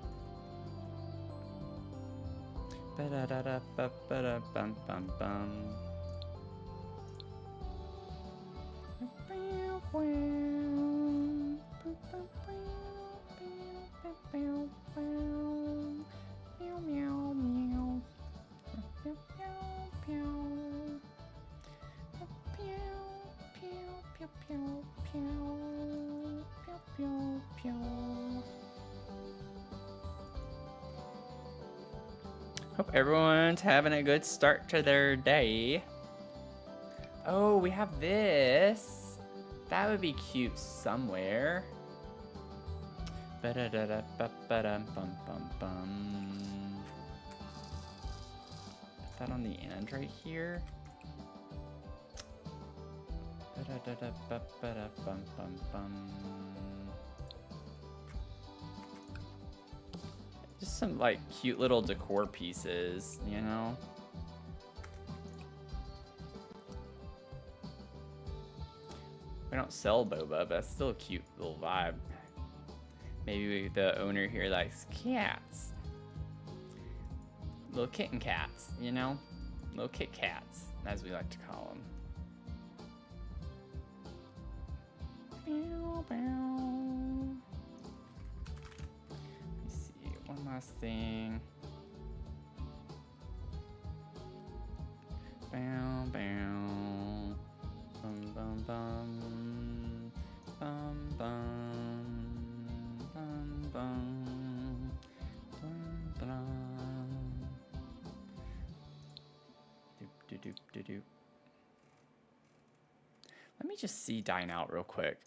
Hope everyone's having a good start to their day. Oh, we have this. That would be cute somewhere. Put that on the end right here. Just some like cute little decor pieces, you know? We don't sell boba, but that's still a cute little vibe. Maybe the owner here likes cats. Little kitten cats, you know? Little Kit Kats, as we like to call them. Let's see, one last thing. Bow, bow. Bum, bum, bum. Bum, bum. Bum, bum. Bum, bum. Doop, doop, doop, doop, doop. Let me just see Dine Out real quick.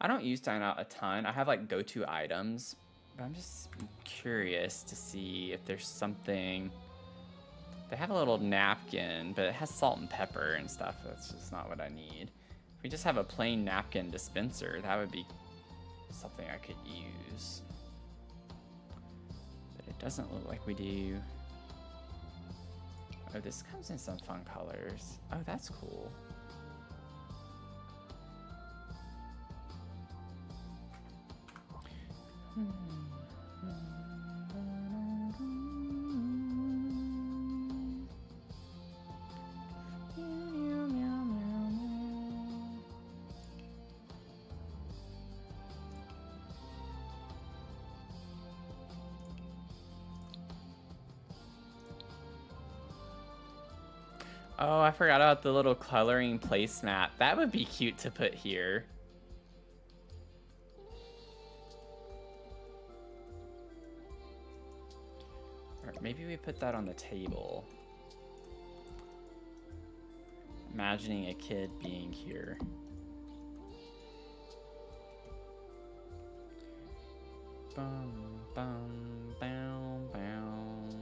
I don't use Dine Out a ton. I have like go-to items, but I'm just curious to see if there's something. They have a little napkin, but it has salt and pepper and stuff. That's just not what I need. If we just have a plain napkin dispenser, that would be something I could use. But it doesn't look like we do. Oh, this comes in some fun colors. Oh, that's cool. Oh, I forgot about the little coloring placemat. That would be cute to put here. Maybe we put that on the table. Imagining a kid being here. Bum, bum, bam, bam.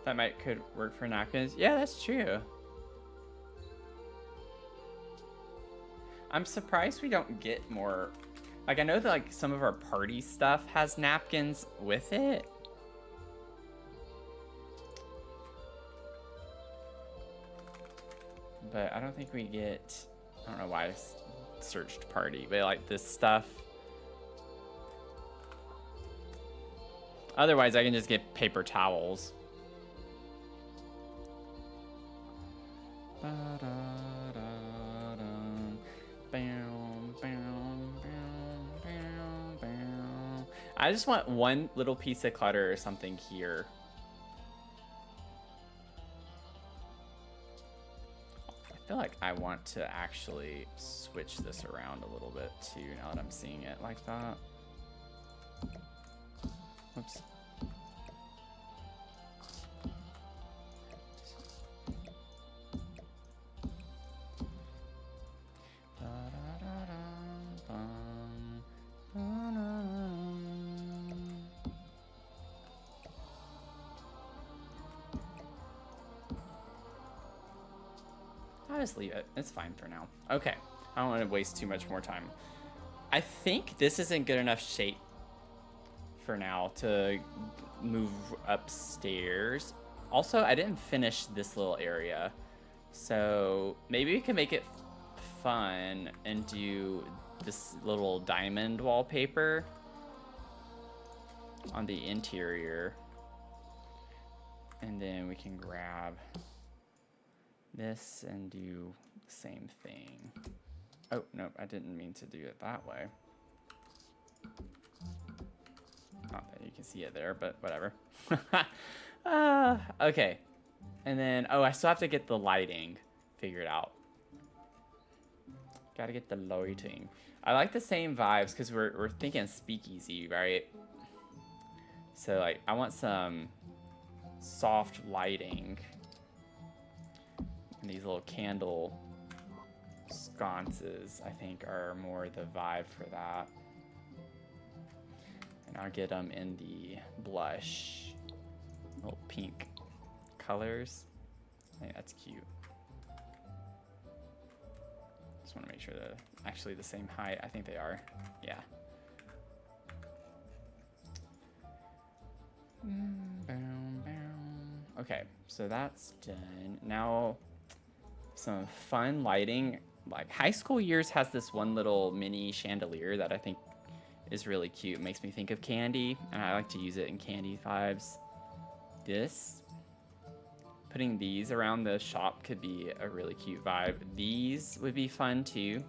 That could work for napkins. Yeah, that's true. I'm surprised we don't get more. Like, I know that like some of our party stuff has napkins with it. But I don't think we get, I don't know why I searched party, but like this stuff. Otherwise, I can just get paper towels. I just want one little piece of clutter or something here. I feel like I want to actually switch this around a little bit too now that I'm seeing it like that. Oops. I'll just leave it. It's fine for now. Okay. I don't want to waste too much more time. I think this isn't good enough shape for now to move upstairs. Also, I didn't finish this little area. So maybe we can make it fun and do this little diamond wallpaper on the interior. And then we can grab this and do the same thing. Oh, no, I didn't mean to do it that way. Not that you can see it there, but whatever. Okay. And then, oh, I still have to get the lighting figured out. Gotta get the lighting. I like the same vibes because we're thinking speakeasy, right? So, like, I want some soft lighting. And these little candle sconces, I think, are more the vibe for that. And I'll get them in the blush, little pink colors. I think that's cute. Just want to make sure they're actually the same height. I think they are. Yeah. Okay, so that's done. Now, some fun lighting. Like, high school years has this one little mini chandelier that I think is really cute. It makes me think of candy, and I like to use it in candy vibes. Putting these around the shop could be a really cute vibe. These would be fun too.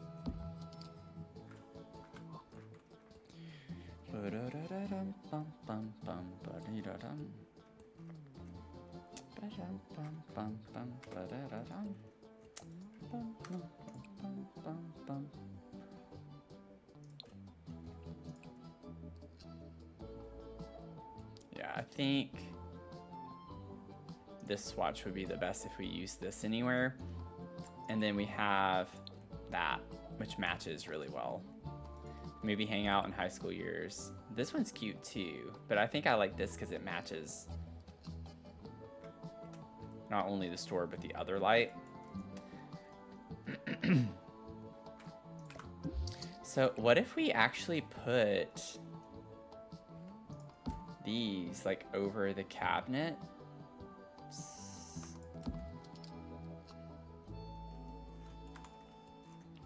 Yeah, I think this swatch would be the best if we use this anywhere. And then we have that, which matches really well. Maybe hang out in high school years. This one's cute too, but I think I like this because it matches not only the store, but the other light. So what if we actually put these like over the cabinet?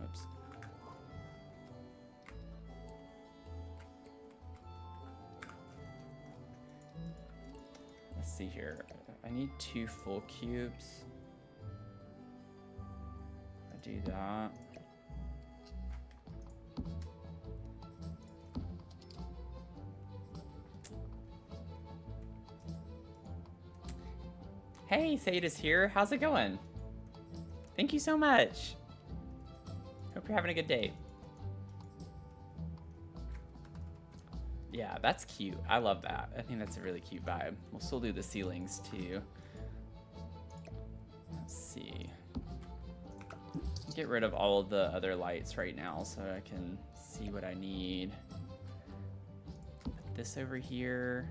Oops. Let's see here. I need 2 full cubes. I do that. Hey, Sada's here. How's it going? Thank you so much. Hope you're having a good day. Yeah, that's cute. I love that. I think that's a really cute vibe. We'll still do the ceilings too. Let's see. Get rid of all of the other lights right now so I can see what I need. Put this over here.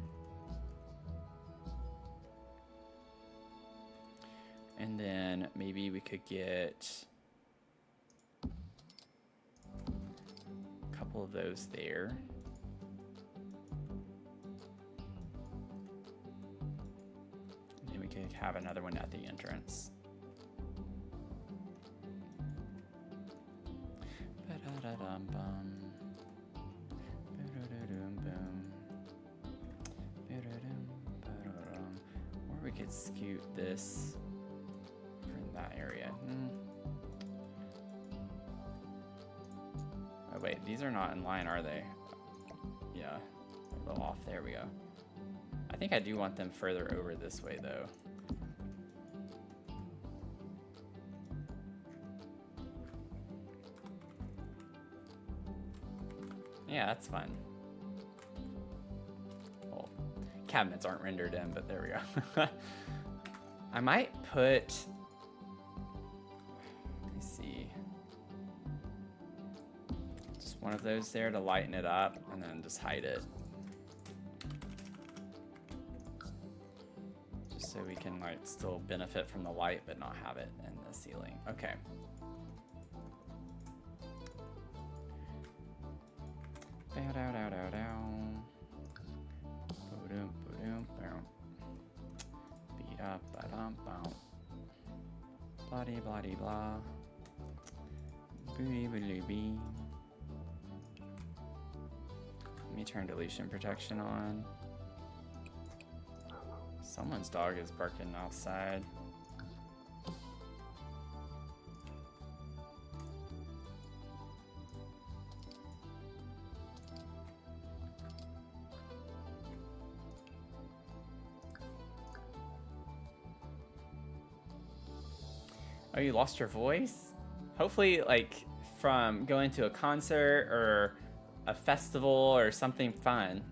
And then maybe we could get a couple of those there. And then we could have another one at the entrance. Or we could scoot this from that area. Oh wait, these are not in line, are they? Yeah, a little off. There we go. I think I do want them further over this way though. Yeah, that's fine. Well, cabinets aren't rendered in, but there we go. I might put, let me see, just one of those there to lighten it up and then just hide it. Just so we can like still benefit from the light but not have it in the ceiling. Okay. Beat up, blah blah blah. Booty booty bee. Let me turn deletion protection on. Someone's dog is barking outside. Oh, you lost your voice? Hopefully, like, from going to a concert or a festival or something fun.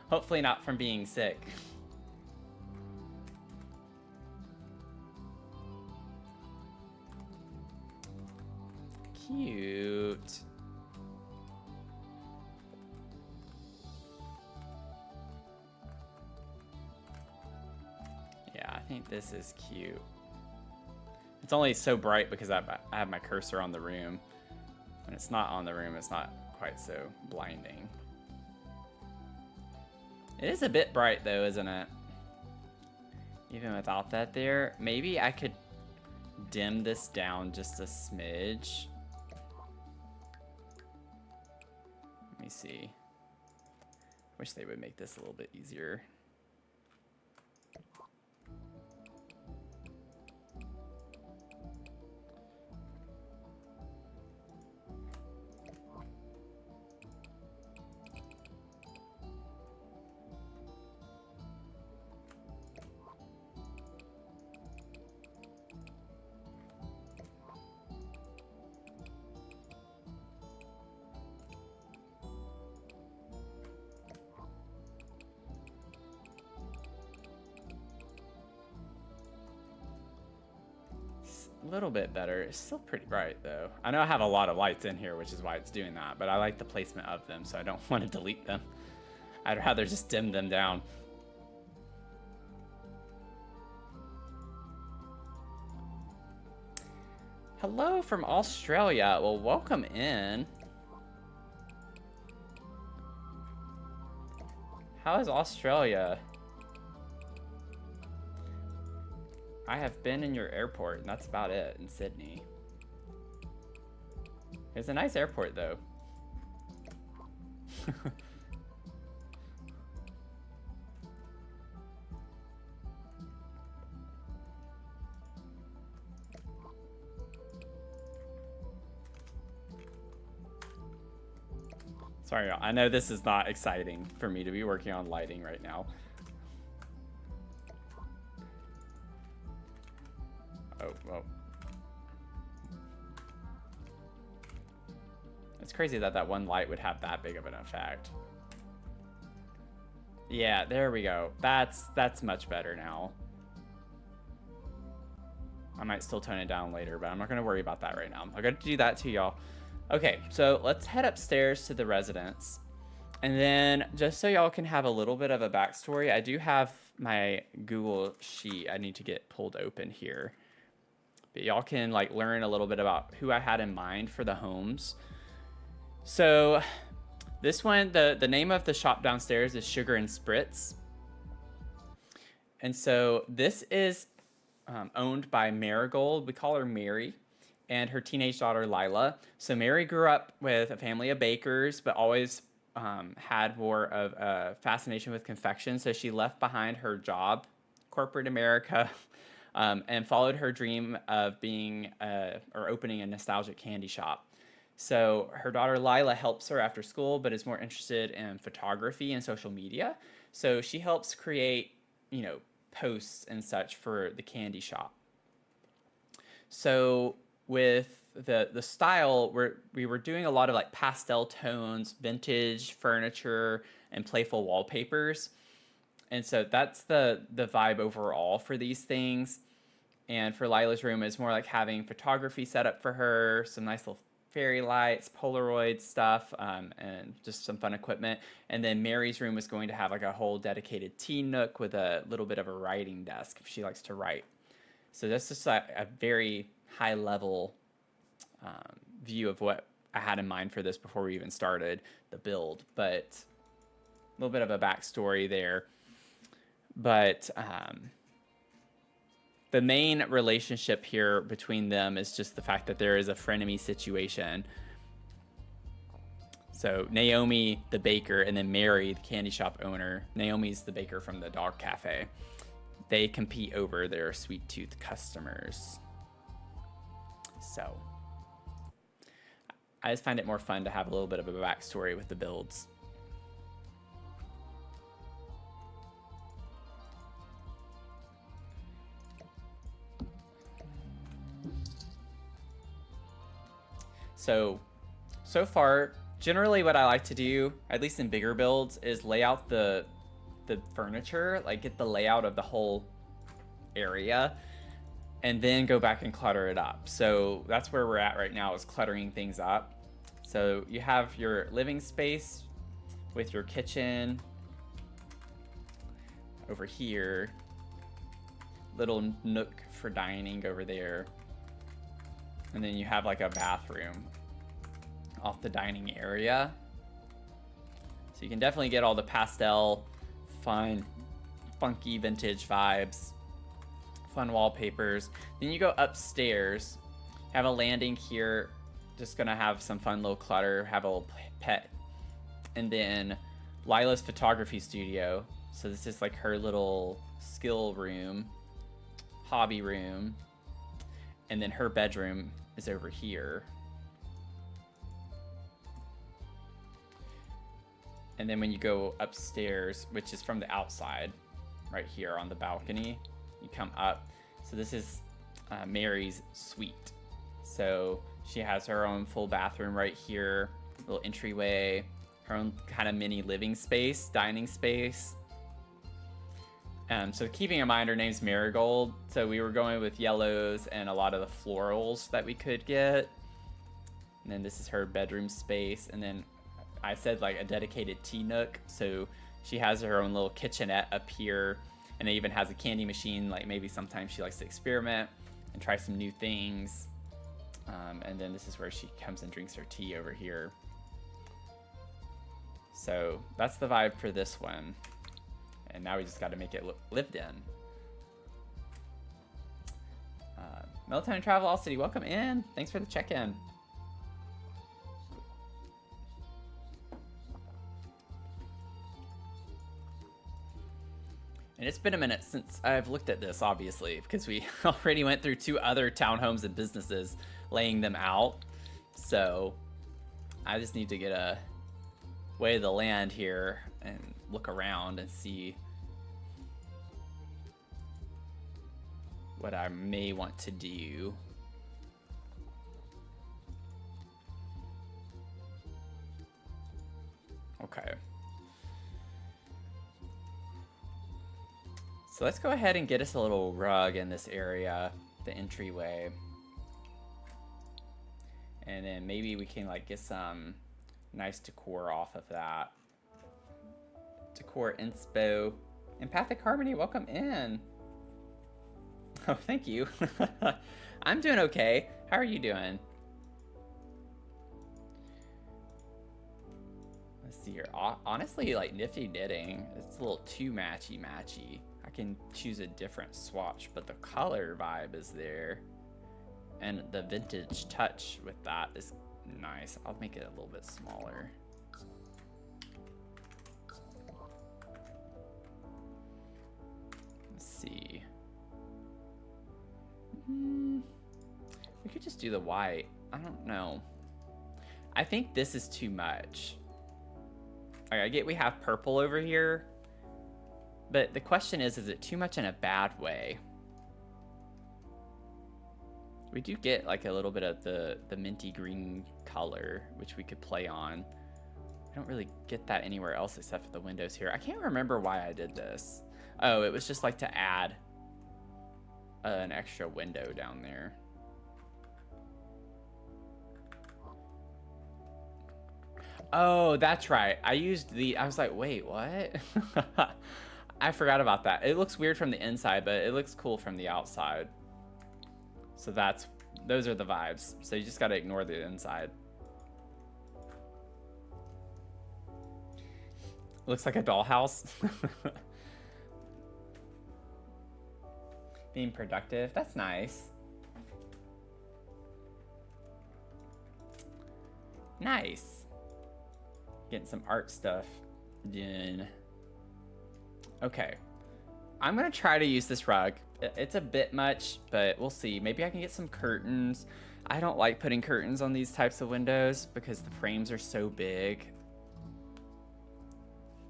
Hopefully not from being sick. Cute. Yeah, I think this is cute. It's only so bright because I have my cursor on the room. When it's not on the room, it's not quite so blinding. It is a bit bright though, isn't it? Even without that there. Maybe I could dim this down just a smidge. Let me see. Wish they would make this a little bit easier. A little bit better. It's still pretty bright though. I know I have a lot of lights in here, which is why it's doing that, but I like the placement of them, so I don't want to delete them. I'd rather just dim them down. Hello from Australia. Well, welcome in. How is Australia? I have been in your airport, and that's about it, in Sydney. It's a nice airport, though. Sorry, I know this is not exciting for me to be working on lighting right now. Oh, well. It's crazy that that one light would have that big of an effect. Yeah, there we go. That's much better now. I might still tone it down later, but I'm not going to worry about that right now. I'm going to do that to y'all. Okay, so let's head upstairs to the residence. And then just so y'all can have a little bit of a backstory, I do have my Google sheet I need to get pulled open here. But y'all can like learn a little bit about who I had in mind for the homes. So this one, the name of the shop downstairs is Sugar and Spritz. And so this is owned by Marigold. We call her Mary, and her teenage daughter Lila. So Mary grew up with a family of bakers, but always had more of a fascination with confection. So she left behind her job, corporate America, and followed her dream of being or opening a nostalgic candy shop. So her daughter Lila helps her after school, but is more interested in photography and social media. So she helps create, posts and such for the candy shop. So with the style, we were doing a lot of like pastel tones, vintage furniture, and playful wallpapers. And so that's the vibe overall for these things. And for Lila's room, it's more like having photography set up for her, some nice little fairy lights, Polaroid stuff, and just some fun equipment. And then Mary's room is going to have like a whole dedicated tea nook with a little bit of a writing desk if she likes to write. So that's just a very high level view of what I had in mind for this before we even started the build. But a little bit of a backstory there. But the main relationship here between them is just the fact that there is a frenemy situation. So Naomi, the baker, and then Mary, the candy shop owner. Naomi's the baker from the dog cafe. They compete over their sweet tooth customers. So I just find it more fun to have a little bit of a backstory with the builds. So far, generally what I like to do, at least in bigger builds, is lay out the furniture, like get the layout of the whole area, and then go back and clutter it up. So that's where we're at right now, is cluttering things up. So you have your living space with your kitchen over here, little nook for dining over there, and then you have like a bathroom off the dining area. So you can definitely get all the pastel, fun, funky vintage vibes, fun wallpapers. Then you go upstairs, have a landing here, just gonna have some fun little clutter, have a little pet. And then Lila's photography studio. So this is like her little skill room, hobby room. And then her bedroom is over here. And then when you go upstairs, which is from the outside, right here on the balcony, you come up. So this is Mary's suite. So she has her own full bathroom right here, little entryway, her own kind of mini living space, dining space. So keeping in mind her name's Marigold, so we were going with yellows and a lot of the florals that we could get. And then this is her bedroom space, and then I said like a dedicated tea nook, so she has her own little kitchenette up here, and it even has a candy machine. Like maybe sometimes she likes to experiment and try some new things. And then this is where she comes and drinks her tea over here. So that's the vibe for this one. And now we just got to make it lived in. Melatonin Travelocity, welcome in. Thanks for the check-in. And it's been a minute since I've looked at this, obviously, because we already went through 2 other townhomes and businesses laying them out. So I just need to get a way of the land here and look around and see what I may want to do. Okay. So let's go ahead and get us a little rug in this area, the entryway. And then maybe we can like get some nice decor off of that. Decor inspo. Empathic Harmony, welcome in. Oh, thank you. I'm doing okay. How are you doing? Let's see here. Honestly, like Nifty Knitting, it's a little too matchy-matchy. I can choose a different swatch, but the color vibe is there. And the vintage touch with that is nice. I'll make it a little bit smaller. Let's see. We could just do the white. I don't know. I think this is too much. I get we have purple over here, but the question is it too much in a bad way? We do get like a little bit of the minty green color, which we could play on. I don't really get that anywhere else except for the windows here. I can't remember why I did this. Oh, it was just like to add an extra window down there. Oh, that's right. I was like, wait, what? I forgot about that. It looks weird from the inside, but it looks cool from the outside. So those are the vibes. So you just got to ignore the inside. Looks like a dollhouse. Being productive, that's nice. Nice. Getting some art stuff done. Okay. I'm gonna try to use this rug. It's a bit much, but we'll see. Maybe I can get some curtains. I don't like putting curtains on these types of windows because the frames are so big.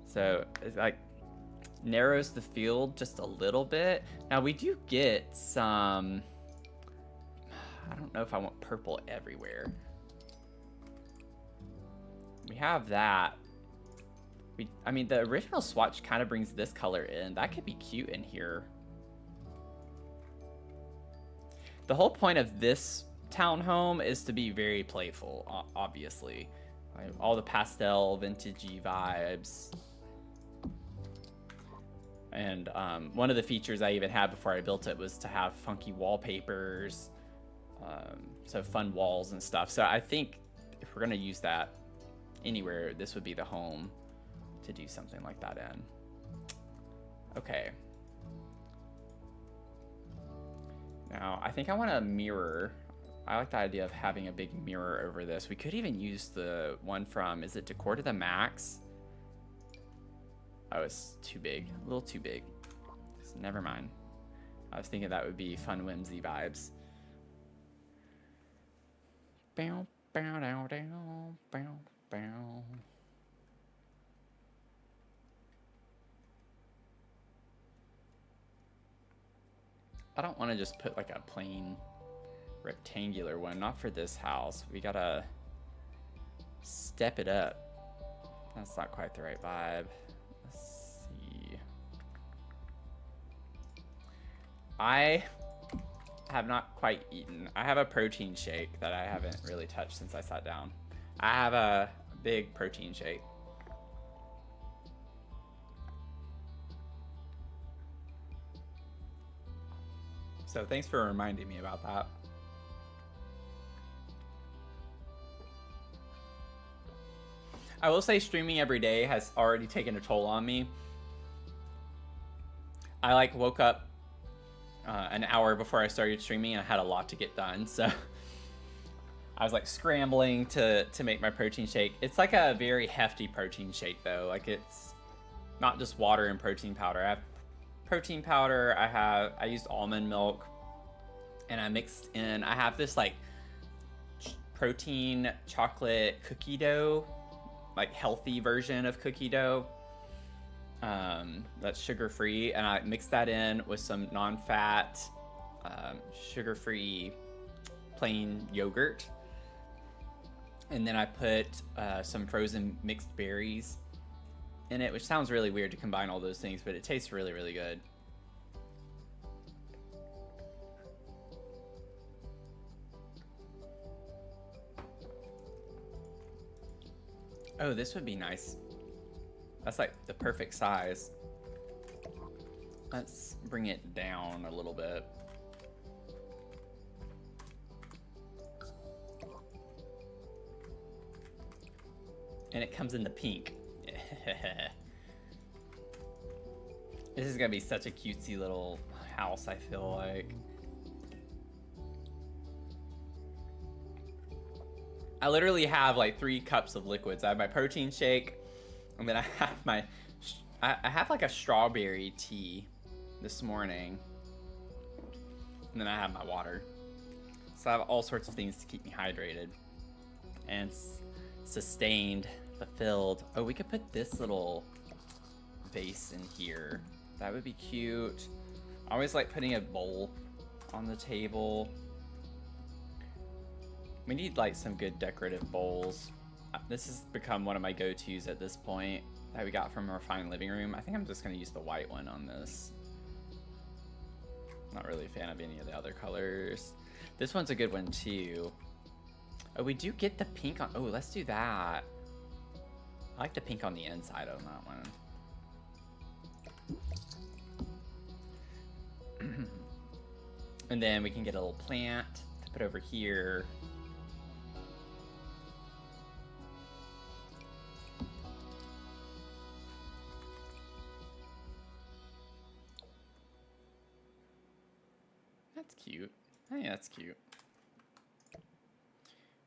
So it's like narrows the field just a little bit. Now we do get some, I don't know if I want purple everywhere. We have that. I mean, the original swatch kind of brings this color in. That could be cute in here. The whole point of this townhome is to be very playful, obviously. All the pastel, vintagey vibes. And one of the features I even had before I built it was to have funky wallpapers. So fun walls and stuff. So I think if we're gonna use that anywhere, this would be the home to do something like that in. Okay. Now, I think I want a mirror. I like the idea of having a big mirror over this. We could even use the one from, is it Decor to the Max? Oh, it's too big. A little too big. So never mind. I was thinking that would be fun, whimsy vibes. Bow, bow, down, down, bow, bow. I don't want to just put like a plain rectangular one. Not for this house. We gotta step it up. That's not quite the right vibe. Let's see. I have not quite eaten. I have a protein shake that I haven't really touched since I sat down. I have a big protein shake. So thanks for reminding me about that. I will say streaming every day has already taken a toll on me. I like woke up an hour before I started streaming and I had a lot to get done. So I was like scrambling to make my protein shake. It's like a very hefty protein shake though. Like it's not just water and protein powder. I have protein powder. I used almond milk and I mixed in, I have this like protein chocolate cookie dough, like healthy version of cookie dough. That's sugar-free, and I mixed that in with some non-fat, sugar-free plain yogurt. And then I put some frozen mixed berries in it, which sounds really weird to combine all those things, but it tastes really, really good. Oh, this would be nice. That's like the perfect size. Let's bring it down a little bit. And it comes in the pink. This is gonna be such a cutesy little house, I feel like. I literally have like 3 cups of liquids. I have my protein shake, and then I have my, I have like a strawberry tea this morning, and then I have my water. So I have all sorts of things to keep me hydrated and sustained, fulfilled. Oh, we could put this little vase in here. That would be cute. I always like putting a bowl on the table. We need like some good decorative bowls. This has become one of my go-tos at this point that we got from our fine living room. I think I'm just gonna use the white one on this. Not really a fan of any of the other colors. This one's a good one too. Oh, we do get the pink on, oh, let's do that. I like the pink on the inside on that one. And then we can get a little plant to put over here. That's cute. I think that's cute.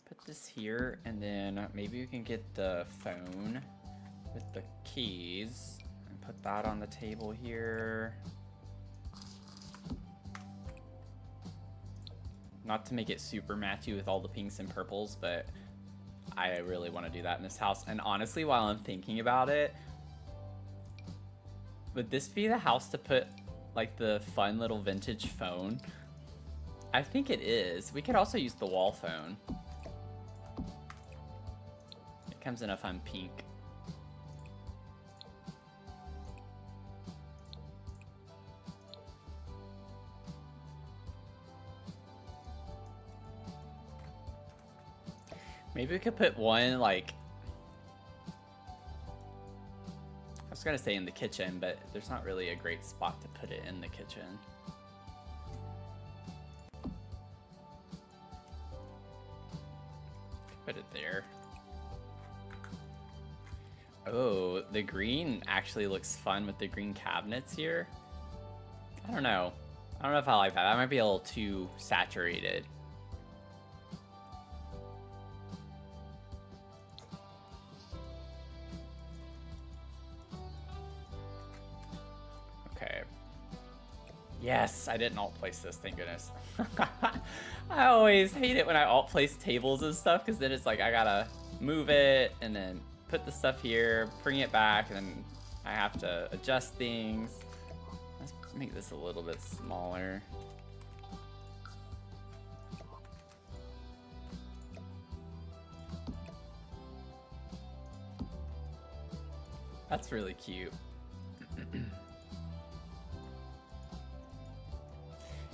Put this here, and then maybe we can get the phone with the keys and put that on the table here. Not to make it super matchy with all the pinks and purples, but I really want to do that in this house. And honestly, while I'm thinking about it, would this be the house to put like the fun little vintage phone? I think it is. We could also use the wall phone. It comes in a fun pink. Maybe we could put one, like, I was gonna say in the kitchen, but there's not really a great spot to put it in the kitchen. Put it there. Oh, the green actually looks fun with the green cabinets here. I don't know. I don't know if I like that. That might be a little too saturated. Okay. Yes, I didn't alt place this, thank goodness. I always hate it when I alt place tables and stuff, because then it's like I gotta move it and then put the stuff here, bring it back, and then I have to adjust things. Let's make this a little bit smaller. That's really cute.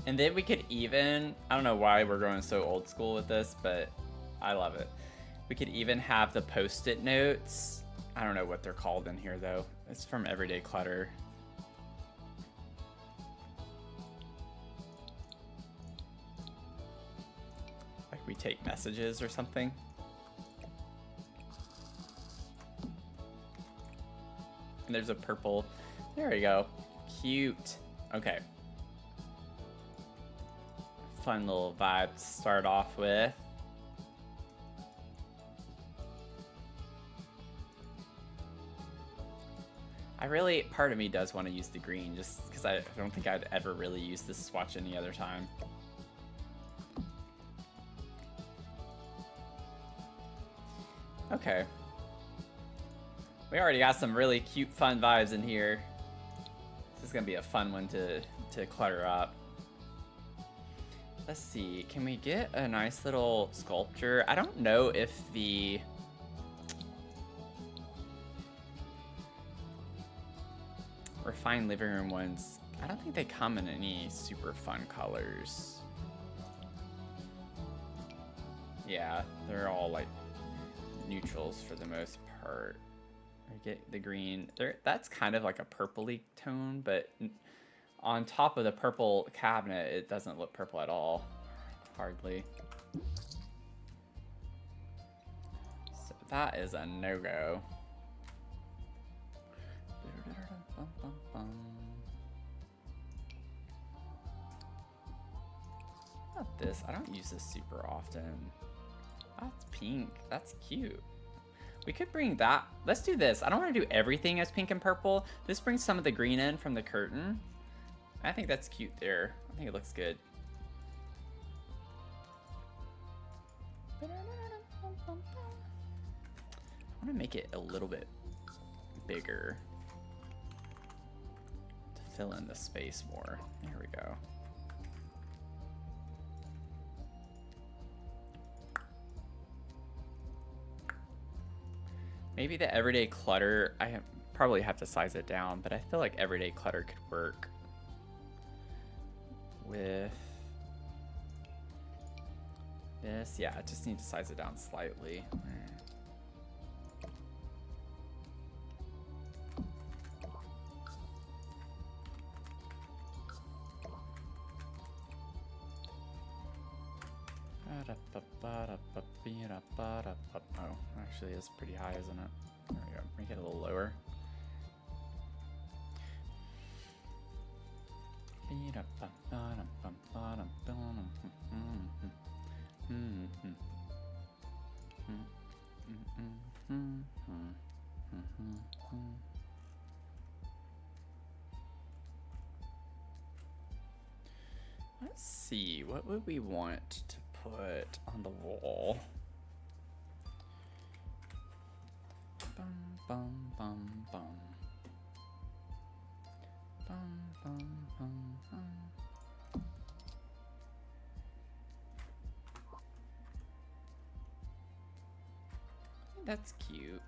And then we could even, I don't know why we're going so old school with this, but I love it. We could even have the post-it notes. I don't know what they're called in here though. It's from Everyday Clutter. Like we take messages or something. And there's a purple, there we go. Cute, okay. Fun little vibe to start off with. I really, part of me does want to use the green just because I don't think I'd ever really use this swatch any other time. Okay. We already got some really cute, fun vibes in here. This is gonna be a fun one to clutter up. Let's see, can we get a nice little sculpture? I don't know if the refined living room ones, I don't think they come in any super fun colors. Yeah, they're all like neutrals for the most part. I get the green. There, that's kind of like a purpley tone, but on top of the purple cabinet, it doesn't look purple at all. Hardly. So that is a no-go. Not this. I don't use this super often. That's pink. That's cute. We could bring that. Let's do this. I don't want to do everything as pink and purple. This brings some of the green in from the curtain. I think that's cute there. I think it looks good. I want to make it a little bit bigger to fill in the space more. There we go. Maybe the everyday clutter, probably have to size it down, but I feel like everyday clutter could work with this. Yeah, I just need to size it down slightly. Oh, actually it's pretty high, isn't it? There we go. Make it a little lower. Let's see, what would we want to put on the wall? Bum, bum, bum, bum. Bum, bum, bum, bum. That's cute.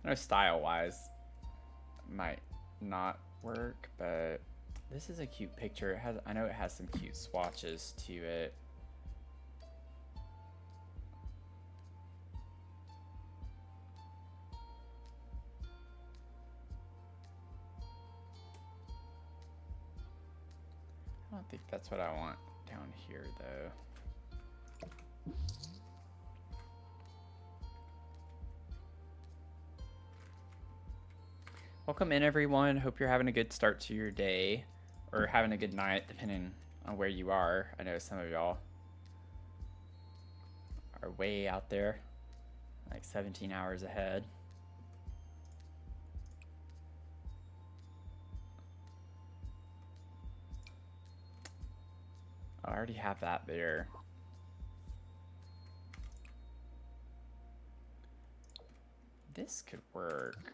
I know style-wise might not work, but this is a cute picture. It has, I know it has some cute swatches to it. I don't think that's what I want down here, though. Welcome in, everyone. Hope you're having a good start to your day, or having a good night, depending on where you are. I know some of y'all are way out there, like 17 hours ahead. I already have that there. This could work.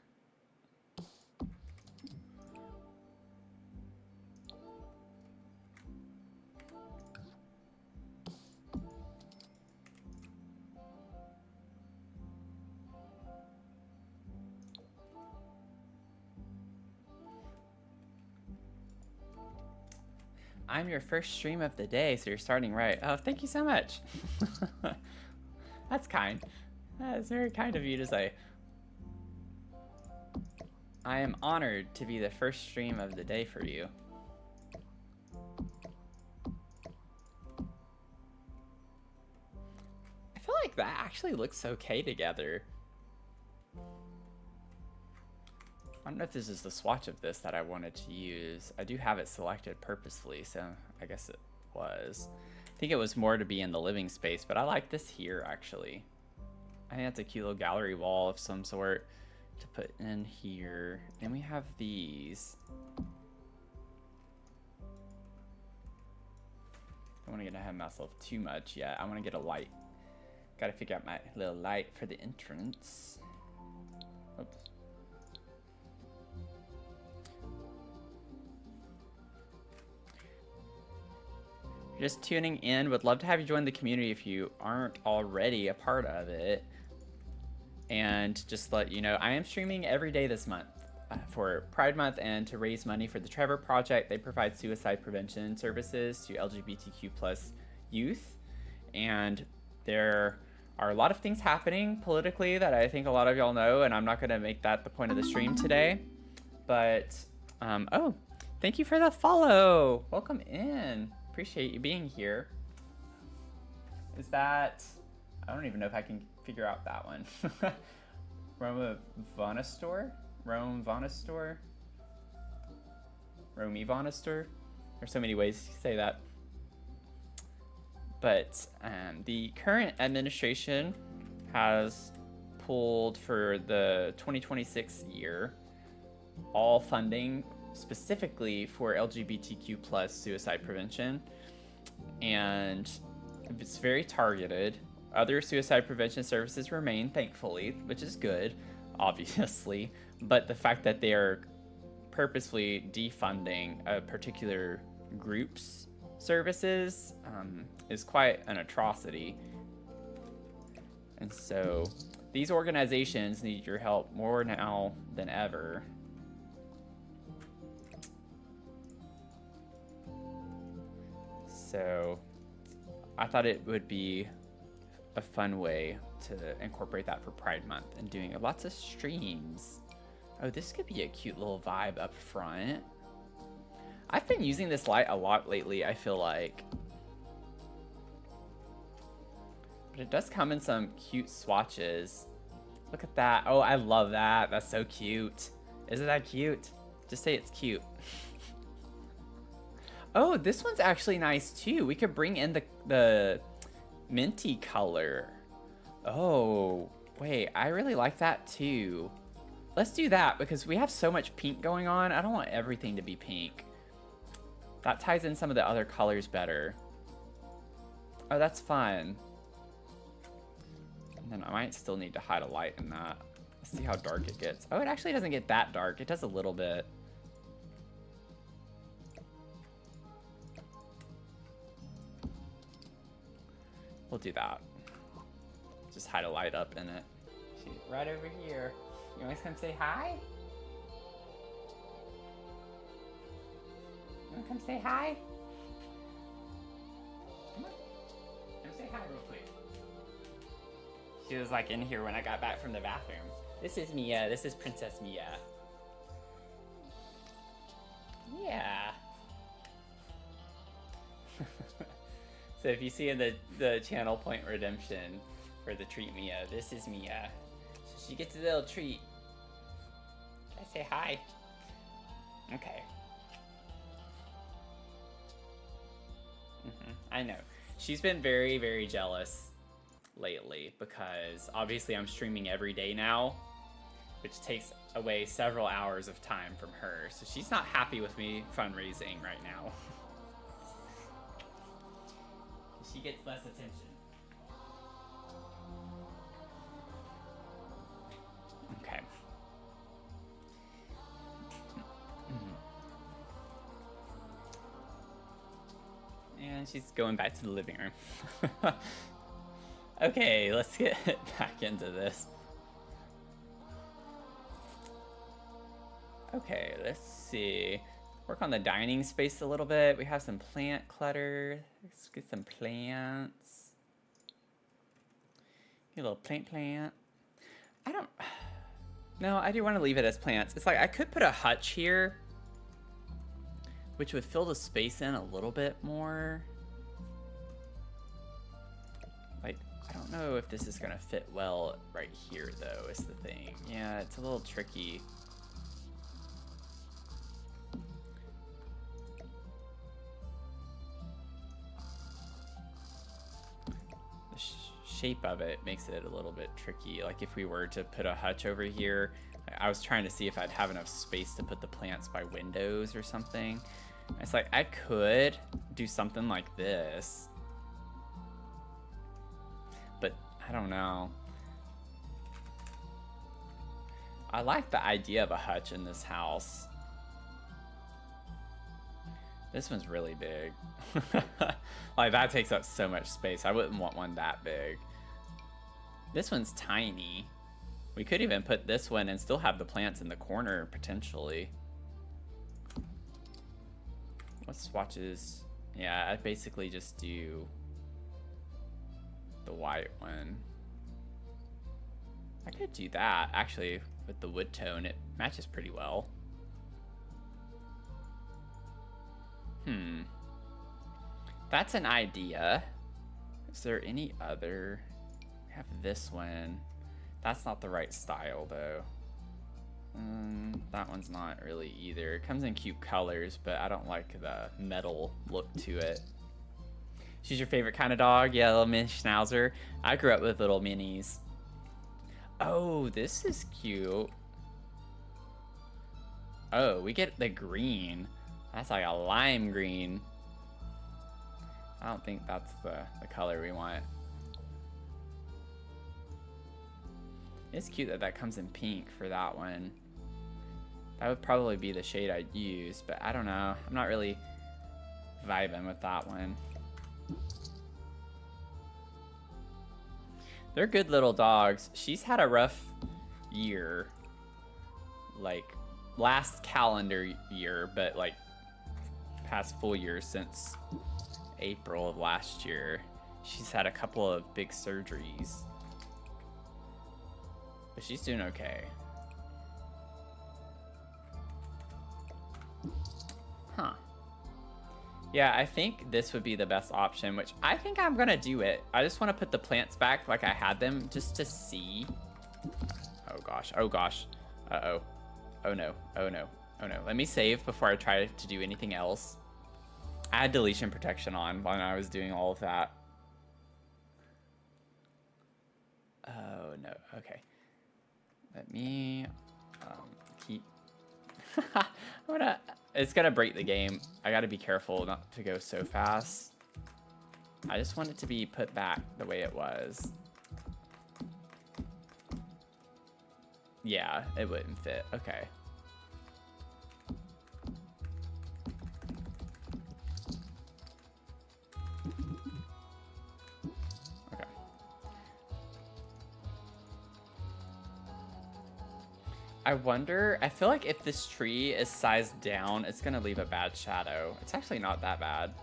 I'm your first stream of the day, so you're starting right. Oh, thank you so much. That's kind. That's very kind of you to say. I am honored to be the first stream of the day for you. I feel like that actually looks okay together. I don't know if this is the swatch of this that I wanted to use. I do have it selected purposefully, so I guess it was. I think it was more to be in the living space, but I like this here, actually. I think that's a cute little gallery wall of some sort to put in here. Then we have these. I don't want to get ahead of myself too much yet. I want to get a light. Got to figure out my little light for the entrance. Oops. Just tuning in, would love to have you join the community if you aren't already a part of it. And just let you know, I am streaming every day this month. for Pride Month and to raise money for the Trevor Project. They provide suicide prevention services to LGBTQ plus youth, and there are a lot of things happening politically that I think a lot of y'all know, and I'm not going to make that the point of the stream today. But oh, thank you for the follow. Welcome in. Appreciate you being here. Is that, I don't even know if I can figure out that one. Rome Vonastor? Rome Vonastor? Rome Vonastor? There's so many ways to say that. But the current administration has pulled for the 2026 year all funding specifically for LGBTQ plus suicide prevention. And it's very targeted. Other suicide prevention services remain, thankfully, which is good, obviously. But the fact that they are purposefully defunding a particular group's services is quite an atrocity. And so these organizations need your help more now than ever. So I thought it would be a fun way to incorporate that for Pride Month and doing lots of streams. Oh, this could be a cute little vibe up front. I've been using this light a lot lately, I feel like. But it does come in some cute swatches. Look at that. Oh, I love that. That's so cute. Isn't that cute? Just say it's cute. Oh, this one's actually nice too. We could bring in the minty color. Oh, wait, I really like that too. Let's do that because we have so much pink going on. I don't want everything to be pink. That ties in some of the other colors better. Oh, that's fun. And then I might still need to hide a light in that. Let's see how dark it gets. Oh, it actually doesn't get that dark. It does a little bit. We'll do that. Just hide a light up in it. She's right over here. You want to come say hi? You want to come say hi? Come on. Come say hi real quick. She was like in here when I got back from the bathroom. This is Mia. This is Princess Mia. Yeah. So if you see in the channel point redemption for the treat Mia, this is Mia. So she gets a little treat. Can I say hi? Okay. I know. She's been very, very jealous lately because obviously I'm streaming every day now, which takes away several hours of time from her. So she's not happy with me fundraising right now. She gets less attention. Okay. And she's going back to the living room. Okay, let's get back into this. Okay, let's see. Work on the dining space a little bit. We have some plant clutter. Let's get some plants. Get a little plant. No, I do want to leave it as plants. It's like I could put a hutch here, which would fill the space in a little bit more. Like, I don't know if this is gonna fit well right here though, is the thing. Yeah, it's a little tricky. Shape of it makes it a little bit tricky. Like if we were to put a hutch over here, I was trying to see if I'd have enough space to put the plants by windows or something. It's like I could do something like this, but I don't know. I like the idea of a hutch in this house. This one's really big. Like that takes up so much space. I wouldn't want one that big. This one's tiny. We could even put this one and still have the plants in the corner, potentially. What swatches? Yeah, I basically just do the white one. I could do that, actually, with the wood tone. It matches pretty well. That's an idea. Is there any other? We have this one. That's not the right style, though. That one's not really either. It comes in cute colors, but I don't like the metal look to it. She's your favorite kind of dog? Yeah, little mini schnauzer. I grew up with little minis. Oh, this is cute. Oh, we get the green. That's like a lime green. I don't think that's the color we want. It's cute that that comes in pink for that one. That would probably be the shade I'd use, but I don't know. I'm not really vibing with that one. They're good little dogs. She's had a rough year. Like, last calendar year, but like past full year since April of last year. She's had a couple of big surgeries. But she's doing okay. Huh. Yeah, I think this would be the best option, which I think I'm gonna do it. I just want to put the plants back like I had them just to see. Oh gosh, oh gosh. Uh-oh. Oh no, oh no, oh no. Let me save before I try to do anything else. I had deletion protection on when I was doing all of that. Oh no, okay. Let me keep... It's gonna break the game. I gotta be careful not to go so fast. I just want it to be put back the way it was. Yeah, it wouldn't fit. Okay. Okay. I wonder, I feel like if this tree is sized down, it's gonna leave a bad shadow. It's actually not that bad.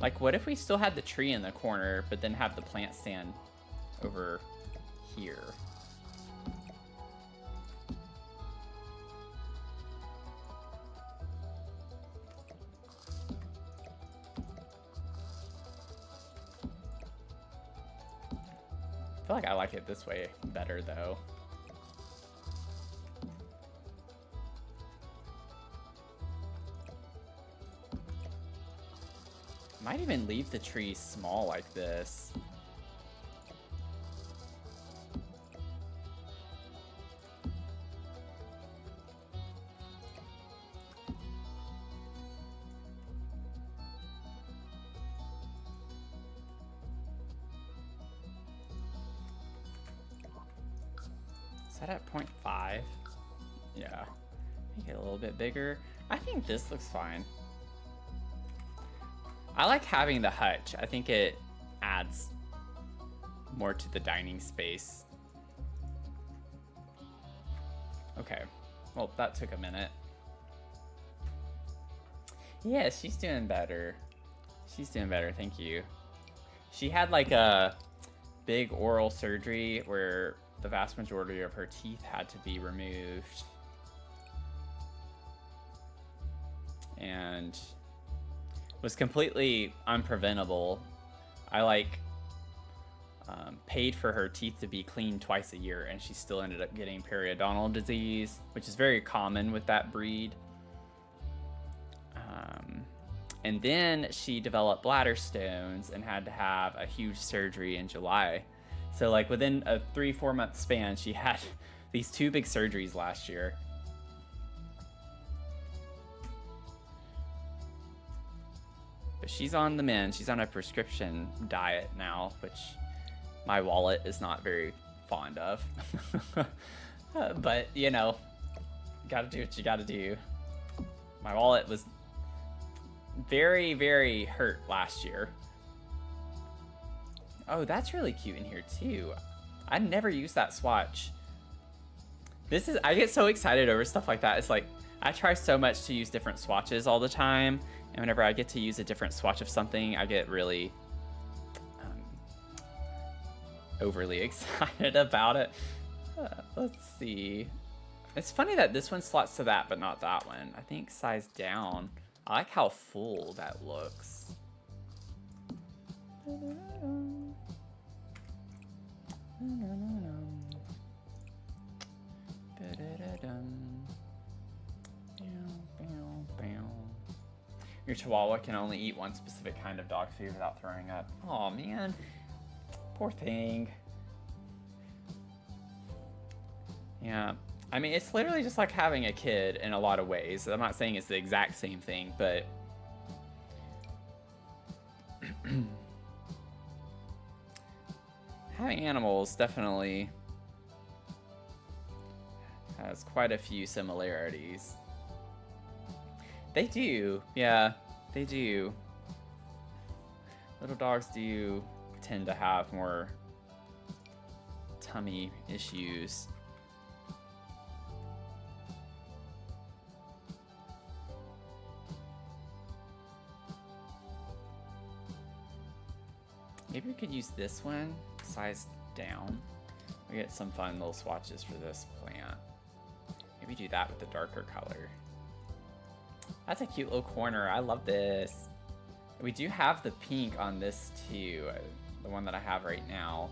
Like, what if we still had the tree in the corner, but then have the plant stand over here? I feel like I like it this way better, though. Might even leave the tree small like this. Is that at 0.5? Yeah. Make it a little bit bigger. I think this looks fine. I like having the hutch. I think it adds more to the dining space. Okay. Well, that took a minute. Yeah, she's doing better. She's doing better, thank you. She had like a big oral surgery where the vast majority of her teeth had to be removed. And was completely unpreventable. I like paid for her teeth to be cleaned twice a year, and she still ended up getting periodontal disease, which is very common with that breed. And then she developed bladder stones and had to have a huge surgery in July. So like within a 3-4 month span, she had these 2 big surgeries last year. But she's on the mend. She's on a prescription diet now, which my wallet is not very fond of. But, you know, gotta do what you gotta do. My wallet was very, very hurt last year. Oh, that's really cute in here too. I never use that swatch. I get so excited over stuff like that. It's like, I try so much to use different swatches all the time. And whenever I get to use a different swatch of something, I get really overly excited about it. Let's see. It's funny that this one slots to that, but not that one. I think size down. I like how full that looks. Your Chihuahua can only eat one specific kind of dog food without throwing up. Oh man, poor thing. Yeah, I mean, it's literally just like having a kid in a lot of ways. I'm not saying it's the exact same thing, but having animals definitely has quite a few similarities. They do, yeah, they do. Little dogs do tend to have more tummy issues. Maybe we could use this one, size down. We get some fun little swatches for this plant. Maybe do that with the darker color. That's a cute little corner. I love this. We do have the pink on this too, the one that I have right now.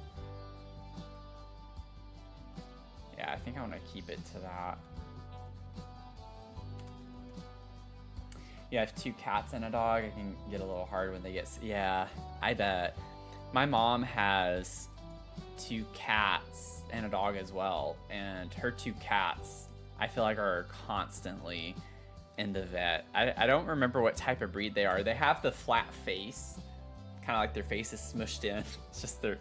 Yeah, I think I want to keep it to that. Yeah, I have 2 cats and a dog. It can get a little hard when they get... Yeah, I bet. My mom has 2 cats and a dog as well, and her 2 cats, I feel like, are constantly in the vet. I don't remember what type of breed they are. They have the flat face, kind of like their face is smushed in. It's just their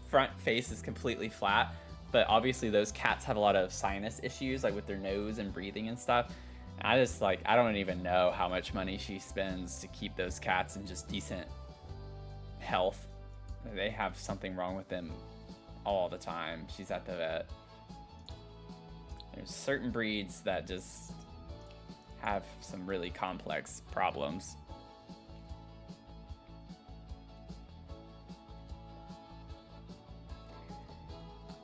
front face is completely flat, but obviously those cats have a lot of sinus issues, like with their nose and breathing and stuff. And I just, like, I don't even know how much money she spends to keep those cats in just decent health. They have something wrong with them all the time. She's at the vet. There's certain breeds that just have some really complex problems.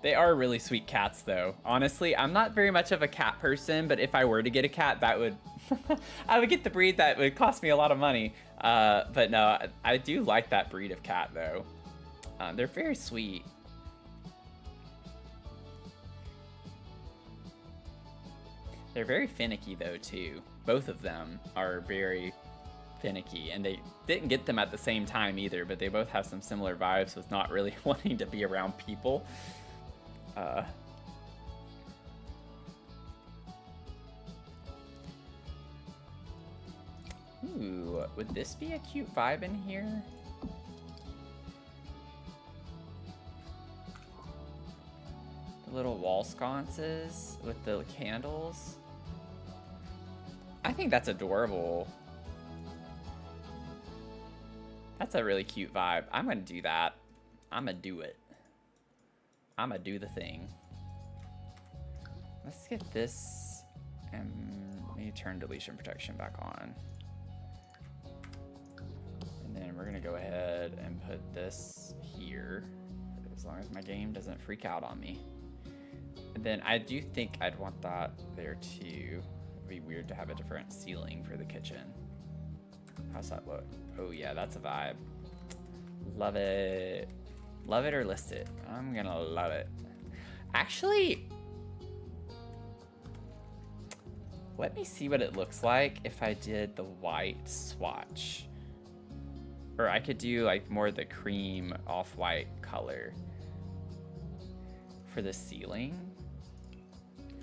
They are really sweet cats though. Honestly, I'm not very much of a cat person, but if I were to get a cat, that would I would get the breed that would cost me a lot of money. But no, I do like that breed of cat though. They're very sweet. They're very finicky though too. Both of them are very finicky, and they didn't get them at the same time either, but they both have some similar vibes with not really wanting to be around people. Ooh, would this be a cute vibe in here? The little wall sconces with the candles. I think that's adorable. That's a really cute vibe. I'm gonna do that. I'm gonna do it. I'm gonna do the thing. Let's get this and maybe turn deletion protection back on. And then we're gonna go ahead and put this here, as long as my game doesn't freak out on me. And then I do think I'd want that there too. It'd be weird to have a different ceiling for the kitchen. How's that look? Oh yeah, that's a vibe. Love it. Love it or list it. I'm gonna love it. Actually, let me see what it looks like if I did the white swatch. Or I could do like more the cream off-white color for the ceiling.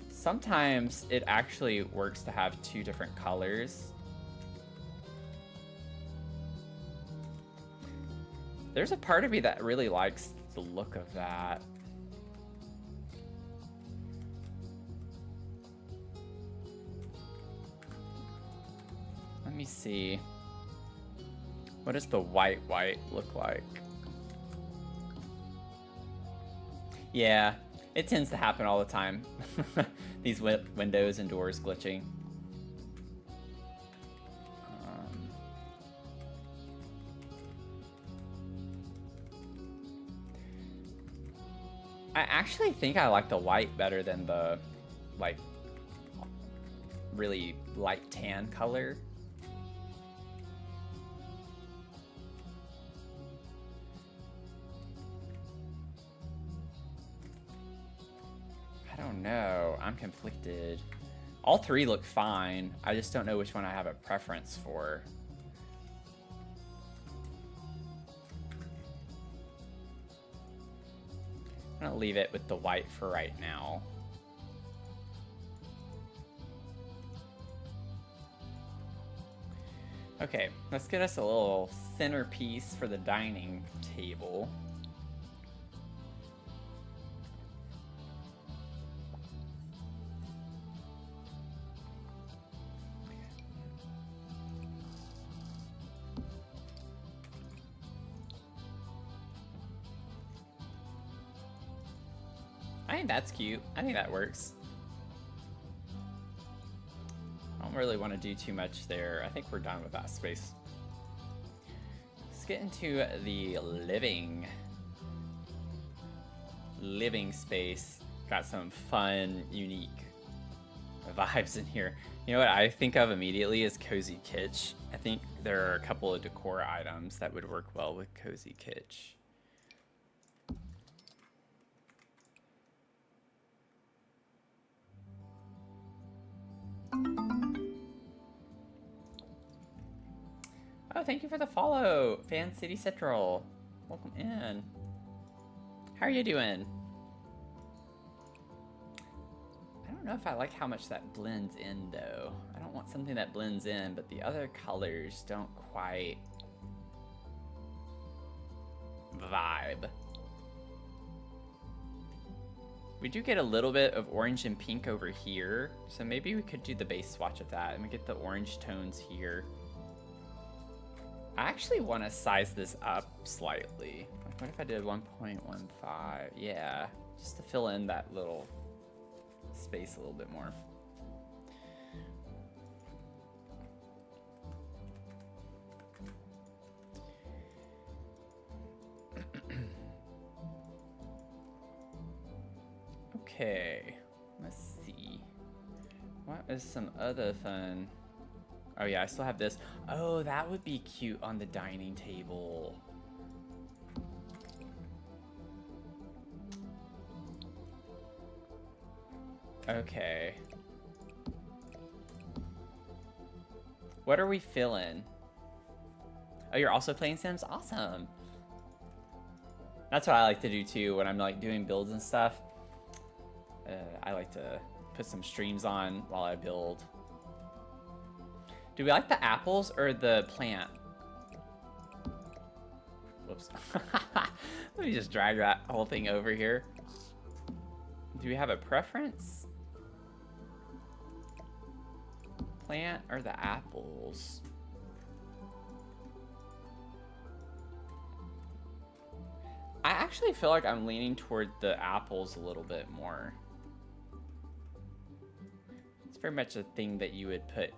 Sometimes it actually works to have 2 different colors. There's a part of me that really likes the look of that. Let me see. What does the white look like? Yeah, it tends to happen all the time. These windows and doors glitching. I actually think I like the white better than the, like, really light tan color. I don't know. I'm conflicted. All three look fine. I just don't know which one I have a preference for. I'm gonna leave it with the white for right now. Okay, let's get us a little centerpiece for the dining table. I think that's cute. I think that works. I don't really want to do too much there. I think we're done with that space. Let's get into the living space. Got some fun, unique vibes in here. You know what I think of immediately is Cozy Kitsch. I think there are a couple of decor items that would work well with Cozy Kitsch. Oh, thank you for the follow, Fan City Central. Welcome in. How are you doing? I don't know if I like how much that blends in, though. I don't want something that blends in, but the other colors don't quite vibe. We do get a little bit of orange and pink over here, so maybe we could do the base swatch of that, and we get the orange tones here. I actually want to size this up slightly. Like, what if I did 1.15? Yeah, just to fill in that little space a little bit more. Okay, let's see. What is some other fun? Oh yeah, I still have this. Oh, that would be cute on the dining table. Okay. What are we feeling? Oh, you're also playing Sims? Awesome. That's what I like to do too when I'm like doing builds and stuff. I like to put some streams on while I build. Do we like the apples or the plant? Whoops. Let me just drag that whole thing over here. Do we have a preference? Plant or the apples? I actually feel like I'm leaning toward the apples a little bit more. It's very much a thing that you would put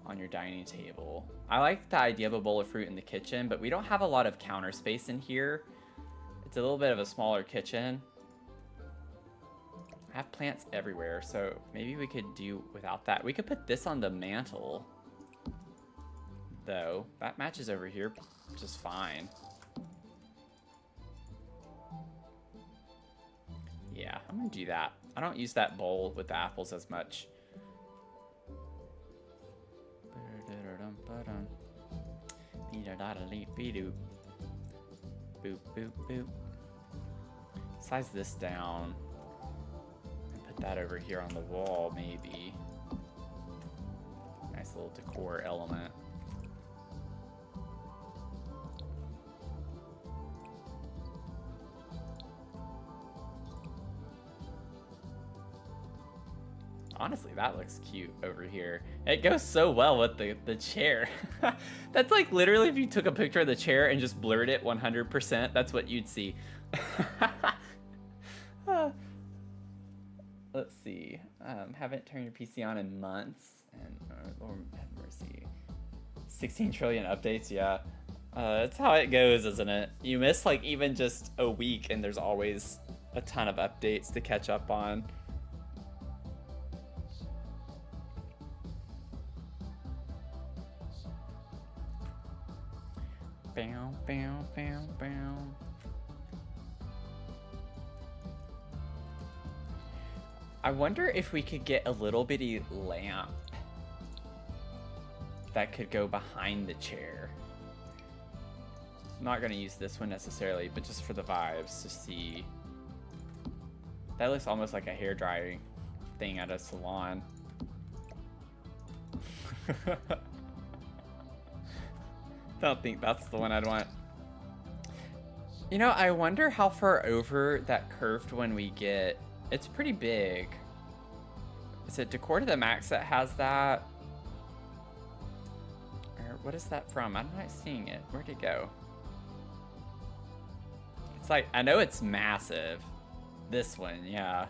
on your dining table. I like the idea of a bowl of fruit in the kitchen, but we don't have a lot of counter space in here. It's a little bit of a smaller kitchen. I have plants everywhere, so maybe we could do without that. We could put this on the mantle, though. That matches over here just fine. Yeah, I'm gonna do that. I don't use that bowl with the apples as much. Boop, boop, boop. Size this down and put that over here on the wall, maybe. Nice little decor element. Honestly, that looks cute over here. It goes so well with the chair. That's like literally if you took a picture of the chair and just blurred it 100%, that's what you'd see. Let's see. Haven't turned your PC on in months, and Lord have mercy. 16 trillion updates, yeah. That's how it goes, isn't it? You miss like even just a week, and there's always a ton of updates to catch up on. Bow, bow, bow, bow. I wonder if we could get a little bitty lamp that could go behind the chair. I'm not gonna use this one necessarily, but just for the vibes to see. That looks almost like a hair drying thing at a salon. Don't think that's the one I'd want. You know, I wonder how far over that curved one we get. It's pretty big. Is it Decor to the Max that has that? Or what is that from? I'm not seeing it. Where'd it go? It's like, I know it's massive. This one, yeah.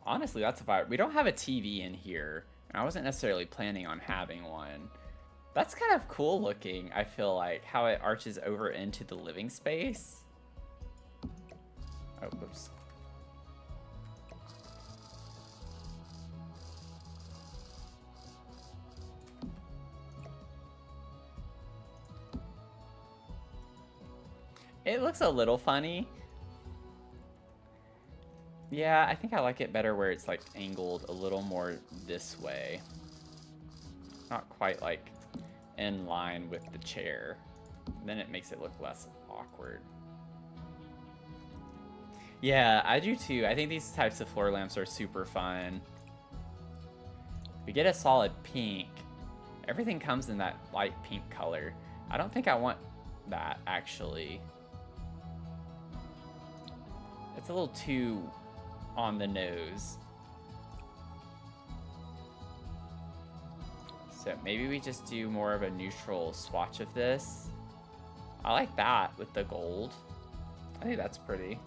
Honestly, that's a vibe. We don't have a TV in here. I wasn't necessarily planning on having one. That's kind of cool looking, I feel like, how it arches over into the living space. Oh, whoops. It looks a little funny. Yeah, I think I like it better where it's like angled a little more this way. Not quite like in line with the chair. Then it makes it look less awkward. Yeah, I do too. I think these types of floor lamps are super fun. We get a solid pink. Everything comes in that light pink color. I don't think I want that, actually. It's a little too on the nose. So maybe we just do more of a neutral swatch of this. I like that with the gold. I think that's pretty.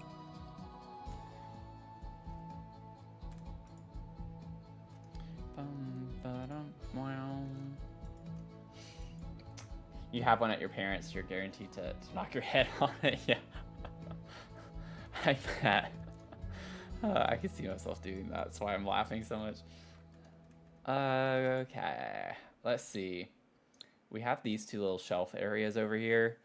You have one at your parents', you're guaranteed to knock your head on it. Yeah. I bet. I can see myself doing that. That's why I'm laughing so much. Okay. Let's see. We have these two little shelf areas over here.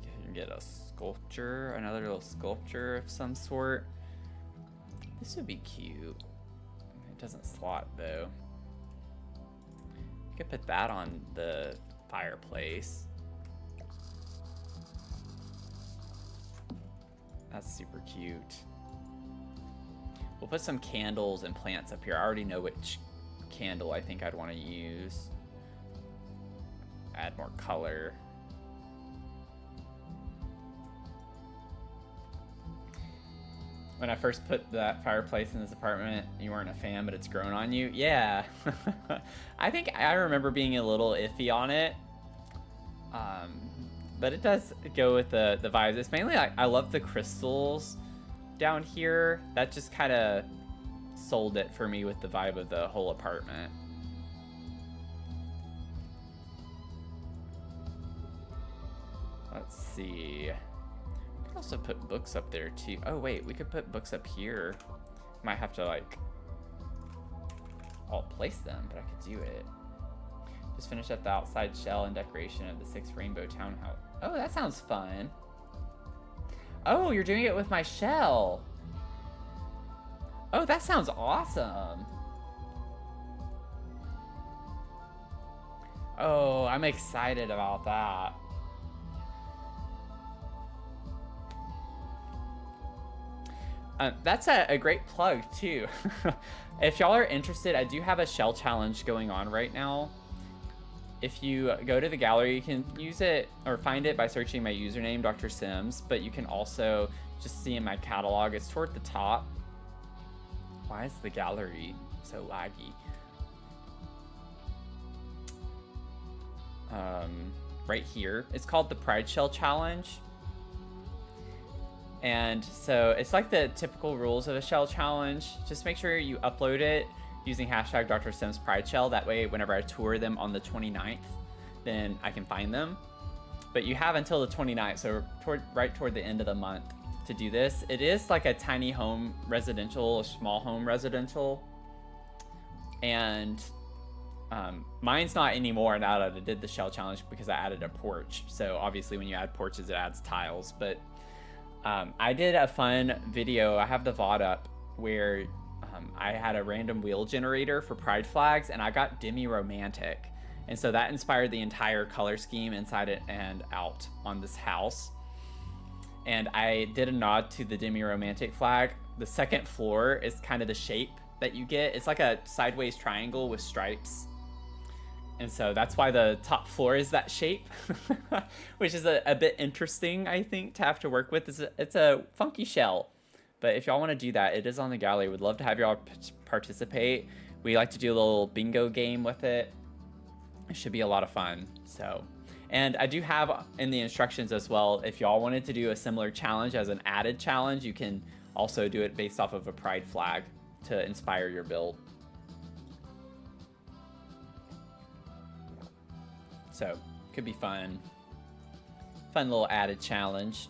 You can get a sculpture, another little sculpture of some sort. This would be cute. It doesn't slot though. You could put that on the fireplace. That's super cute. We'll put some candles and plants up here. I already know which candle I think I'd want to use. Add more color. When I first put that fireplace in this apartment, you weren't a fan, but it's grown on you. Yeah. I think I remember being a little iffy on it. But it does go with the vibes. It's mainly like, I love the crystals down here. That just kind of sold it for me with the vibe of the whole apartment. Let's see. We could also put books up there too. Oh wait, we could put books up here. Might have to like all place them, but I could do it. Just finish up the outside shell and decoration of the 6 rainbow townhouse. Oh, that sounds fun. Oh, you're doing it with my shell. Oh, that sounds awesome. Oh, I'm excited about that. That's a great plug too. If y'all are interested, I do have a shell challenge going on right now. If you go to the gallery, you can use it or find it by searching my username, Dr. Sims, but you can also just see in my catalog, it's toward the top. Why is the gallery so laggy. Right here, it's called the Pride Shell Challenge. And so it's like the typical rules of a shell challenge. Just make sure you upload it using hashtag Dr. Sims Pride Shell. That way, whenever I tour them on the 29th, then I can find them. But you have until the 29th, so right toward the end of the month to do this. It is like a tiny home residential, a small home residential. And mine's not anymore now that I did the shell challenge because I added a porch. So obviously when you add porches, it adds tiles. But I did a fun video. I have the VOD up where I had a random wheel generator for pride flags and I got demi-romantic. And so that inspired the entire color scheme inside it and out on this house. And I did a nod to the demi-romantic flag. The second floor is kind of the shape that you get. It's like a sideways triangle with stripes. And so that's why the top floor is that shape, which is a bit interesting, I think, to have to work with. It's a funky shell. But if y'all want to do that, it is on the gallery. Would love to have y'all participate. We like to do a little bingo game with it. It should be a lot of fun. So, and I do have in the instructions as well, if y'all wanted to do a similar challenge as an added challenge, you can also do it based off of a pride flag to inspire your build. So, could be fun. Fun little added challenge.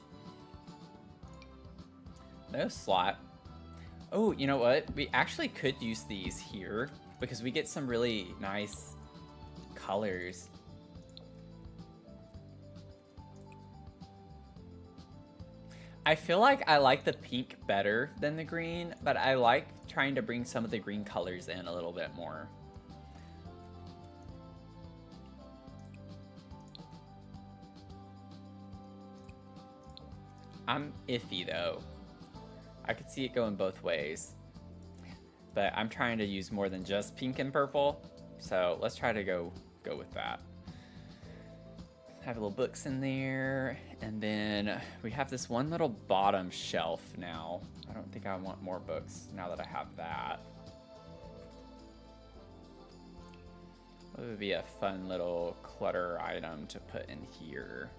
No slot. Oh, you know what? We actually could use these here because we get some really nice colors. I feel like I like the pink better than the green, but I like trying to bring some of the green colors in a little bit more. I'm iffy though. I could see it going both ways, but I'm trying to use more than just pink and purple. So let's try to go with that. Have little books in there, and then we have this one little bottom shelf now. I don't think I want more books now that I have that. What would be a fun little clutter item to put in here?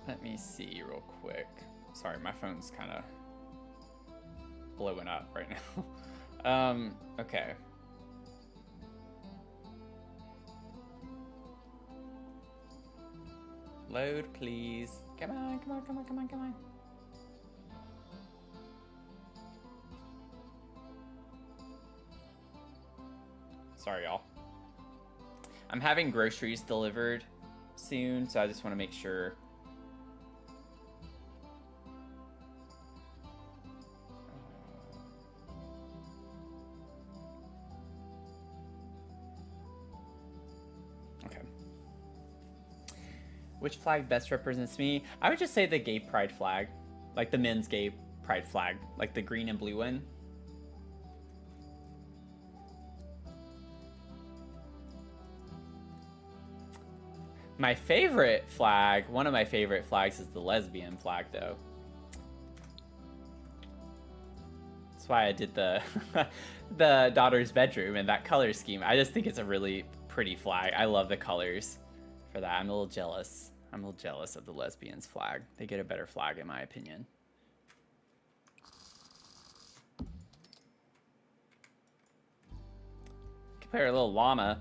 Let me see real quick. Sorry, my phone's kind of blowing up right now. Okay. Load, please. Come on, come on, come on, come on, come on. Sorry, y'all. I'm having groceries delivered soon, so I just want to make sure. Okay. Which flag best represents me? I would just say the gay pride flag, like the men's gay pride flag, like the green and blue one. My favorite flag, one of my favorite flags is the lesbian flag though. That's why I did the the daughter's bedroom and that color scheme. I just think it's a really pretty flag. I love the colors for that. I'm a little jealous. I'm a little jealous of the lesbians flag. They get a better flag in my opinion. Could play our little llama.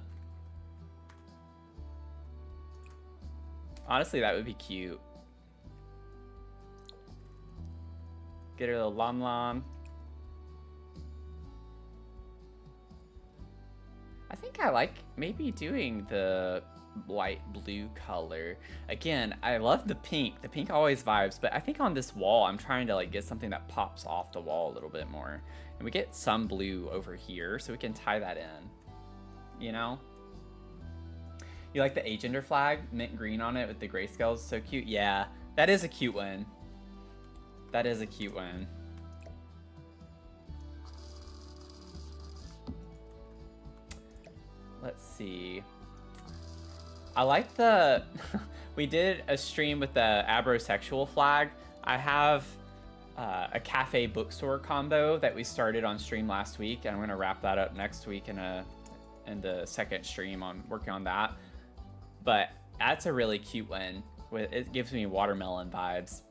Honestly, that would be cute. Get her little lom. I think I like maybe doing the light blue color. Again, I love the pink. The pink always vibes, but I think on this wall, I'm trying to like get something that pops off the wall a little bit more. And we get some blue over here, so we can tie that in, you know? You like the agender flag? Mint green on it with the grayscales. So cute. Yeah, that is a cute one. That is a cute one. Let's see. I like the... we did a stream with the abrosexual flag. I have a cafe bookstore combo that we started on stream last week, and I'm going to wrap that up next week in the second stream on working on that. But that's a really cute one. It gives me watermelon vibes.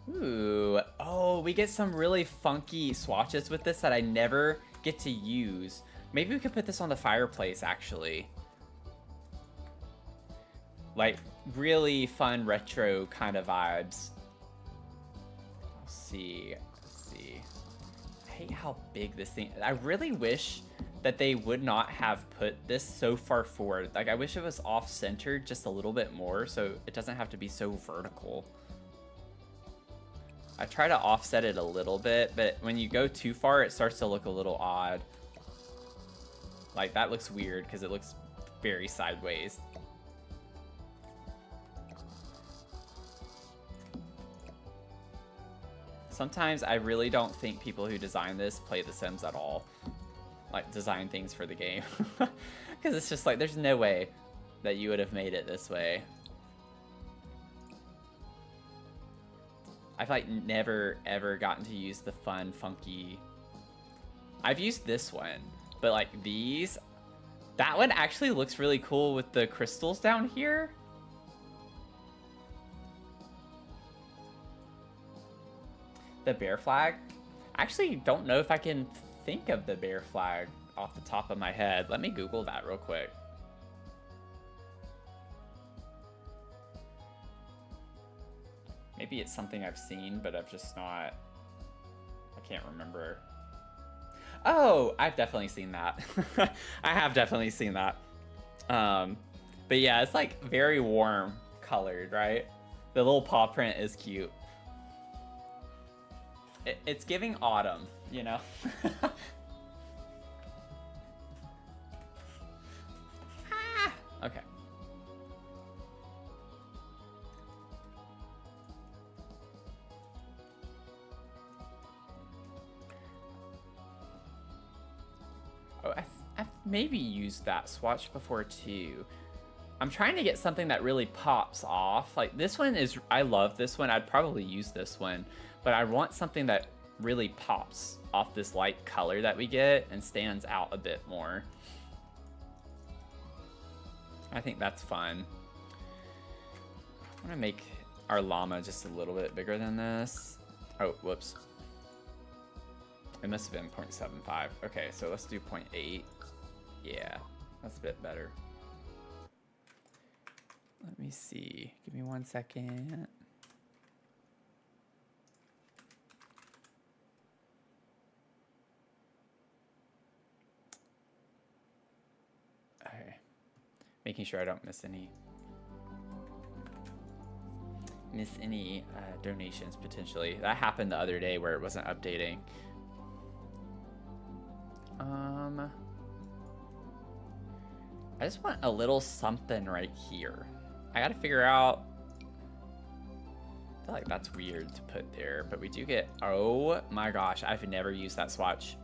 Ooh, oh, we get some really funky swatches with this that I never get to use. Maybe we could put this on the fireplace, actually. Like, really fun retro kind of vibes. Let's see. I hate how big this thing is. I really wish that they would not have put this so far forward. Like, I wish it was off-centered just a little bit more so it doesn't have to be so vertical. I try to offset it a little bit, but when you go too far, it starts to look a little odd. Like, that looks weird because it looks very sideways. Sometimes I really don't think people who design this play The Sims at all. Like, design things for the game. Because it's just like, there's no way that you would have made it this way. I've like never ever gotten to use the fun, funky... I've used this one, but like these... That one actually looks really cool with the crystals down here. The bear flag? I actually don't know if I can think of the bear flag off the top of my head. Let me Google that real quick. Maybe it's something I've seen, but I've just not... I can't remember. Oh, I've definitely seen that. I have definitely seen that. But yeah, it's like very warm colored, right? The little paw print is cute. It's giving autumn, you know? Okay. Oh, I've maybe used that swatch before too. I'm trying to get something that really pops off. Like this one is, I love this one. I'd probably use this one, but I want something that really pops off this light color that we get and stands out a bit more. I think that's fun. I'm gonna make our llama just a little bit bigger than this. Oh, whoops. It must have been 0.75. Okay, so let's do 0.8. Yeah, that's a bit better. Let me see. Give me 1 second. Okay. Making sure I don't miss any donations potentially. That happened the other day where it wasn't updating. I just want a little something right here. I gotta figure out. I feel like that's weird to put there, but we do get. Oh my gosh, I've never used that swatch.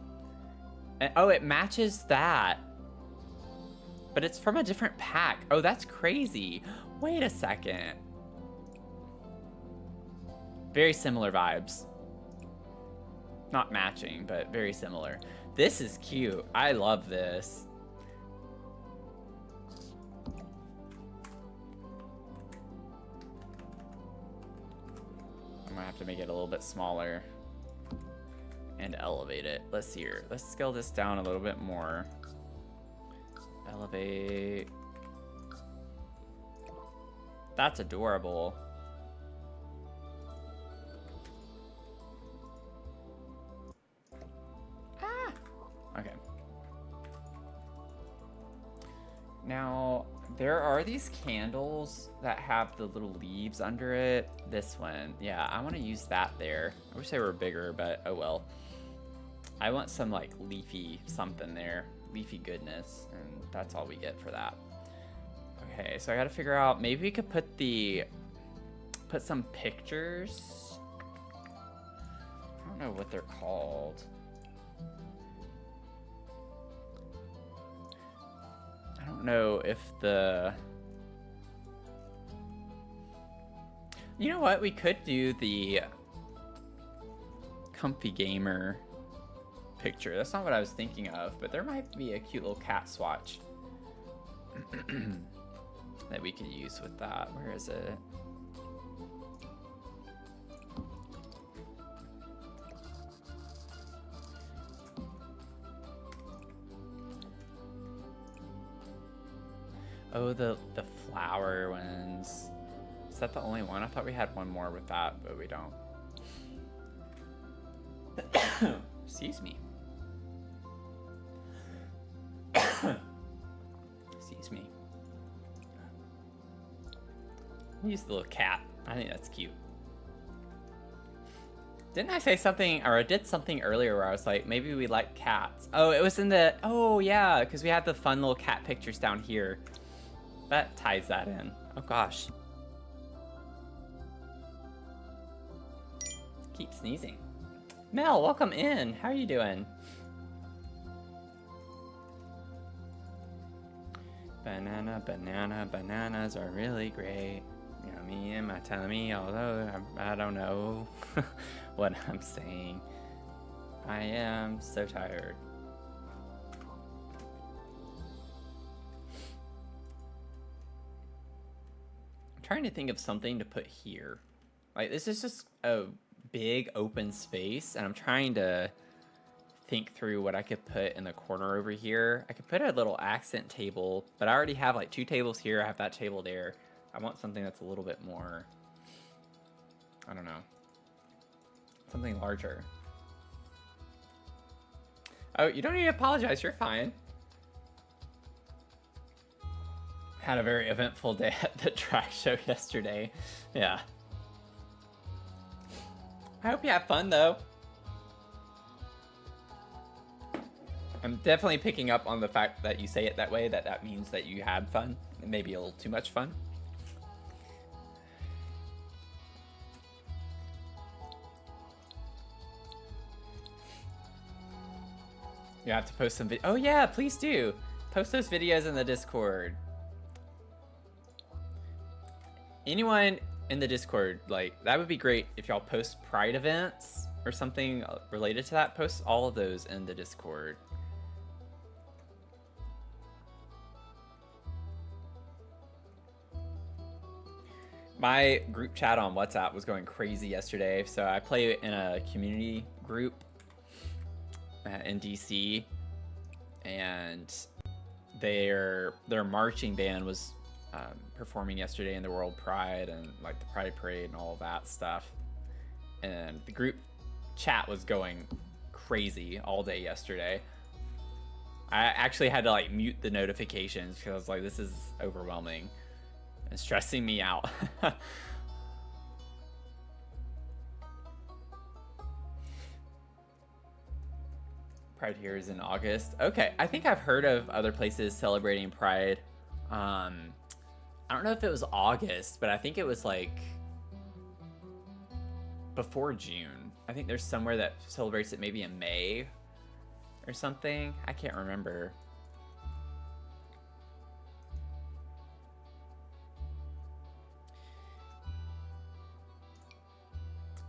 And, oh, it matches that. But it's from a different pack. Oh, that's crazy. Wait a second. Very similar vibes. Not matching, but very similar. This is cute. I love this. I'm gonna have to make it a little bit smaller and elevate it. Let's see here. Let's scale this down a little bit more. Elevate. That's adorable. Ah! Okay. Now, there are these candles that have the little leaves under it. This one. Yeah, I want to use that there. I wish they were bigger, but oh well. I want some like leafy something there. Leafy goodness, and that's all we get for that. Okay, so I gotta figure out, maybe we could put some pictures. I don't know what they're called. don't know if the... You know what? We could do the comfy gamer picture. That's not what I was thinking of, but there might be a cute little cat swatch that we could use with that. Where is it? Oh, the flower ones. Is that the only one? I thought we had one more with that, but we don't. Excuse me. Excuse me. Use the little cat. I think that's cute. Didn't I say something, or I did something earlier where I was like, maybe we like cats. Oh, it was in the, oh yeah, because we had the fun little cat pictures down here. That ties that in. Oh gosh. Keep sneezing. Mel, welcome in. How are you doing? Banana, banana, bananas are really great. Yummy in my tummy, although I don't know what I'm saying. I am so tired. I'm trying to think of something to put here. Like, this is just a big open space, and I'm trying to think through what I could put in the corner over here. I could put a little accent table, but I already have like 2 tables here. I have that table there. I want something that's a little bit more, I don't know, something larger. Oh, you don't need to apologize. You're fine. Had a very eventful day at the track show yesterday. Yeah. I hope you have fun, though. I'm definitely picking up on the fact that you say it that way, that means that you had fun. Maybe a little too much fun. You have to post some oh yeah, please do. Post those videos in the Discord. Anyone in the Discord, like, that would be great if y'all post Pride events or something related to that. Post all of those in the Discord. My group chat on WhatsApp was going crazy yesterday, so I play in a community group in DC, and their marching band was performing yesterday in the World Pride and like the Pride Parade and all of that stuff, and the group chat was going crazy all day yesterday. I actually had to like mute the notifications because I was like, this is overwhelming and stressing me out. Pride here is in August. Okay, I think I've heard of other places celebrating Pride. I don't know if it was August, but I think it was like before June. I think there's somewhere that celebrates it maybe in May or something. I can't remember.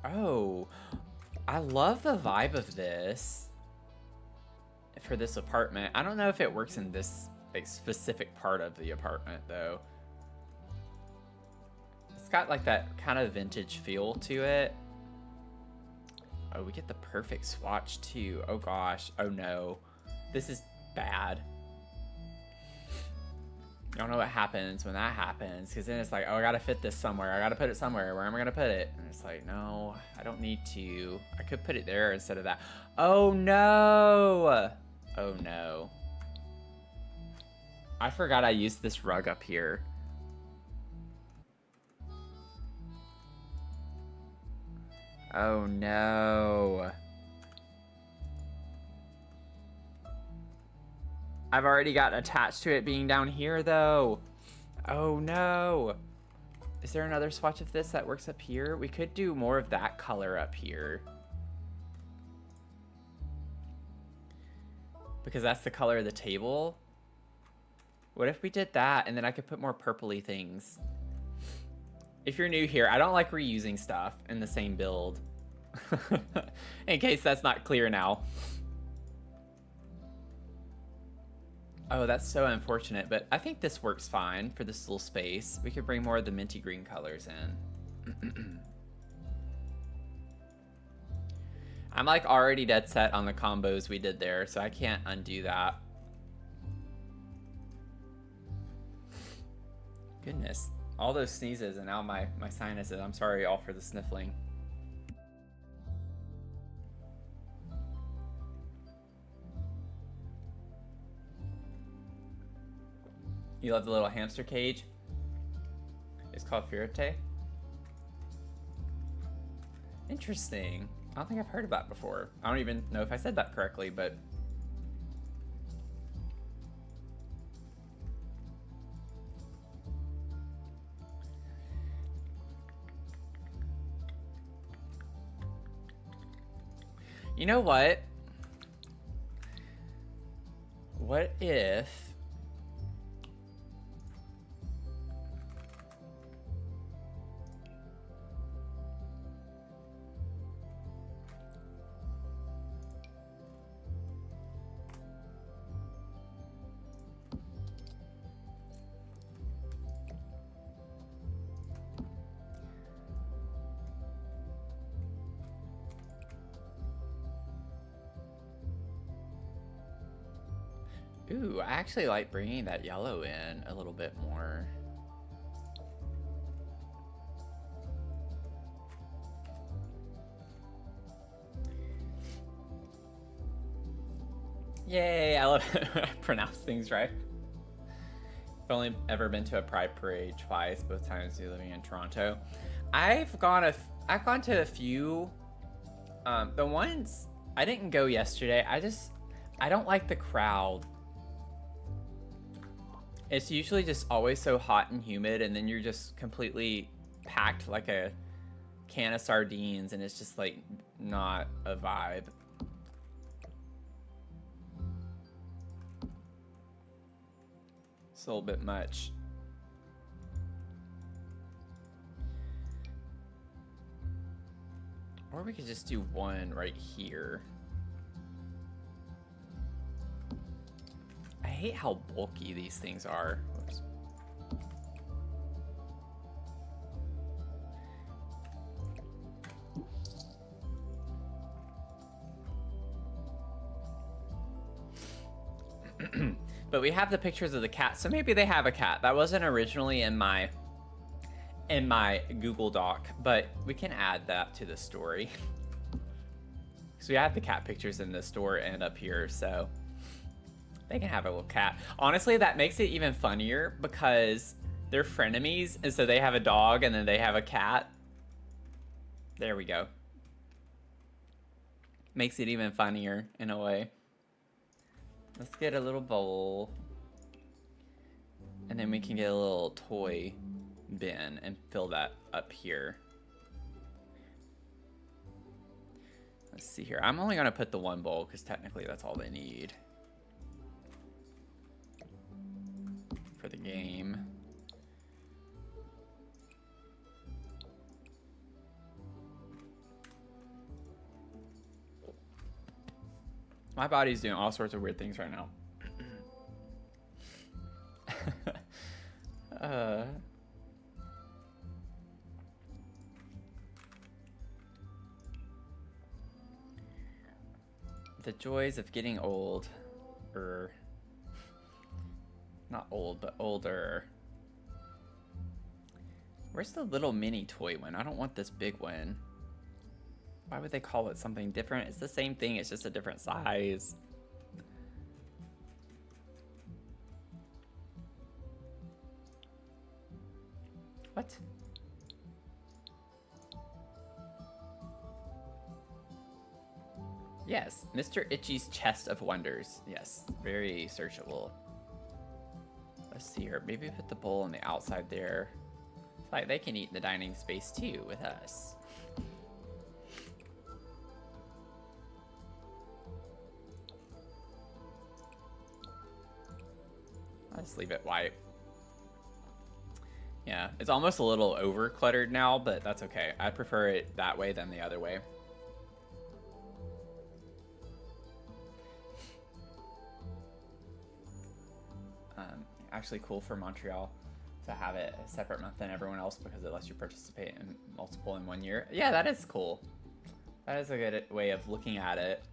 Oh, I love the vibe of this for this apartment. I don't know if it works in this like specific part of the apartment though. It's got like that kind of vintage feel to it. Oh, we get the perfect swatch too. Oh gosh. Oh no. This is bad. I don't know what happens when that happens, because then it's like, oh, I gotta fit this somewhere. I gotta put it somewhere. Where am I gonna put it? And it's like, no, I don't need to. I could put it there instead of that. Oh no! Oh no. I forgot I used this rug up here. Oh no. I've already got attached to it being down here though. Oh no. Is there another swatch of this that works up here? We could do more of that color up here, because that's the color of the table. What if we did that and then I could put more purpley things? If you're new here, I don't like reusing stuff in the same build. In case that's not clear now. Oh, that's so unfortunate, but I think this works fine for this little space. We could bring more of the minty green colors in. I'm like already dead set on the combos we did there, so I can't undo that. Goodness, all those sneezes and now my sinuses. I'm sorry all for the sniffling. You love the little hamster cage? It's called Fierté. Interesting. I don't think I've heard of that before. I don't even know if I said that correctly, but... You know what? What if... Ooh, I actually like bringing that yellow in a little bit more. Yay, I love it when I pronounce things right. I've only ever been to a Pride Parade twice, both times living in Toronto. I've gone to a few. The ones, I didn't go yesterday. I don't like the crowd. It's usually just always so hot and humid, and then you're just completely packed like a can of sardines, and it's just like not a vibe. It's a little bit much. Or we could just do one right here. I hate how bulky these things are. Oops. But we have the pictures of the cat, so maybe they have a cat. That wasn't originally in my Google Doc, but we can add that to the story. So we have the cat pictures in the store and up here, so they can have a little cat. Honestly, that makes it even funnier because they're frenemies, and so they have a dog and then they have a cat. There we go. Makes it even funnier in a way. Let's get a little bowl. And then we can get a little toy bin and fill that up here. Let's see here. I'm only gonna put the one bowl because technically that's all they need for the game. My body's doing all sorts of weird things right now. The joys of getting old. Not old, but older. Where's the little mini toy one? I don't want this big one. Why would they call it something different? It's the same thing, it's just a different size. What? Yes, Mr. Itchy's Chest of Wonders. Yes, very searchable. Let's see here. Maybe put the bowl on the outside there. It's like they can eat in the dining space too with us. I'll just leave it white. Yeah, it's almost a little over cluttered now, but that's okay. I prefer it that way than the other way. Actually cool for Montreal to have it a separate month than everyone else because it lets you participate in multiple in 1 year. Yeah, that is cool. That is a good way of looking at it.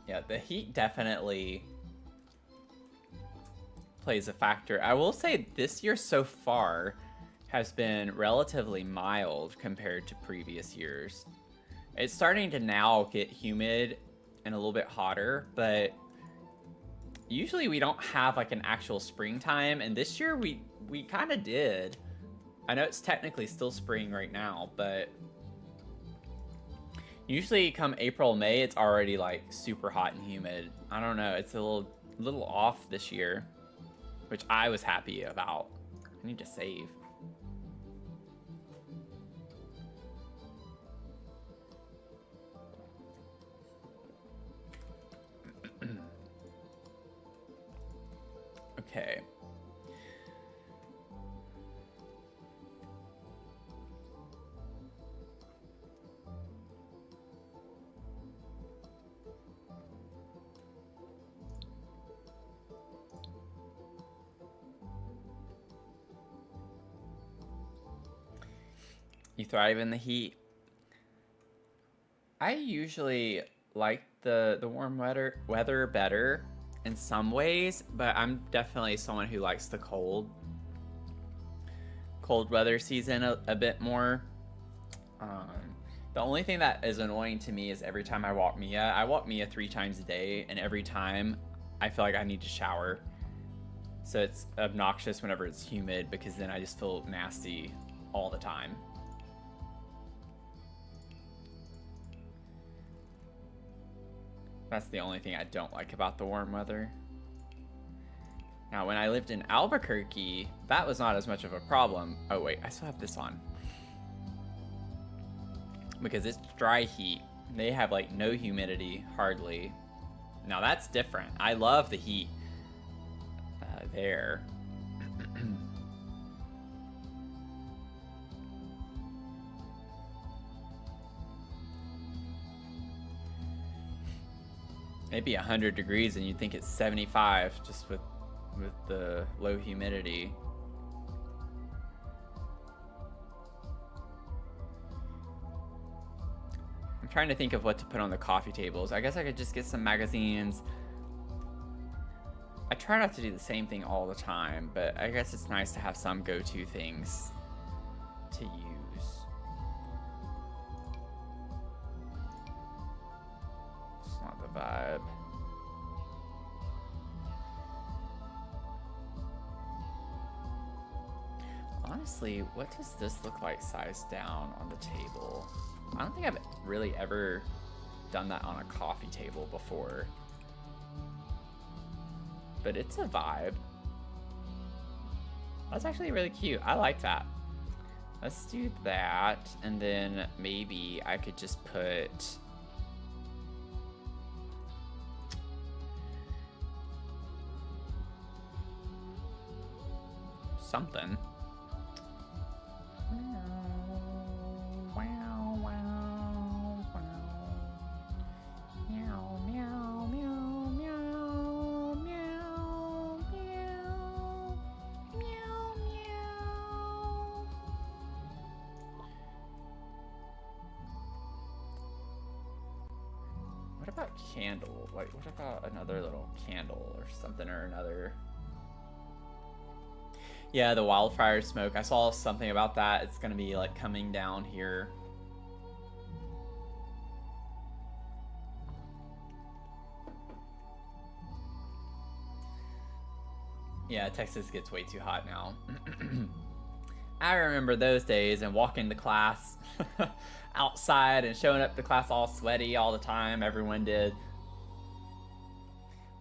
Yeah, the heat definitely plays a factor. I will say this year so far has been relatively mild compared to previous years. It's starting to now get humid and a little bit hotter, but usually we don't have like an actual springtime, and this year we kind of did. I know it's technically still spring right now, but usually come April, May, it's already like super hot and humid. I don't know, it's a little off this year, which I was happy about. I need to save. Okay. You thrive in the heat. I usually like the warm weather better in some ways, but I'm definitely someone who likes the cold weather season a bit more. The only thing that is annoying to me is every time I walk Mia 3 times a day, and every time I feel like I need to shower. So it's obnoxious whenever it's humid because then I just feel nasty all the time. That's the only thing I don't like about the warm weather. Now, when I lived in Albuquerque, that was not as much of a problem. Oh, wait, I still have this on. Because it's dry heat. They have, like, no humidity, hardly. Now, that's different. I love the heat there. Maybe 100 degrees and you'd think it's 75 just with the low humidity. I'm trying to think of what to put on the coffee tables. I guess I could just get some magazines. I try not to do the same thing all the time, but I guess it's nice to have some go-to things to use. It's not the vibe. Honestly, what does this look like sized down on the table? I don't think I've really ever done that on a coffee table before. But it's a vibe. That's actually really cute. I like that. Let's do that, and then maybe I could just put something. Candle, like what about another little candle or something or another? Yeah, the wildfire smoke, I saw something about that. It's gonna be like coming down here. Yeah, Texas gets way too hot now. I remember those days and walking to class outside and showing up to class all sweaty all the time. Everyone did.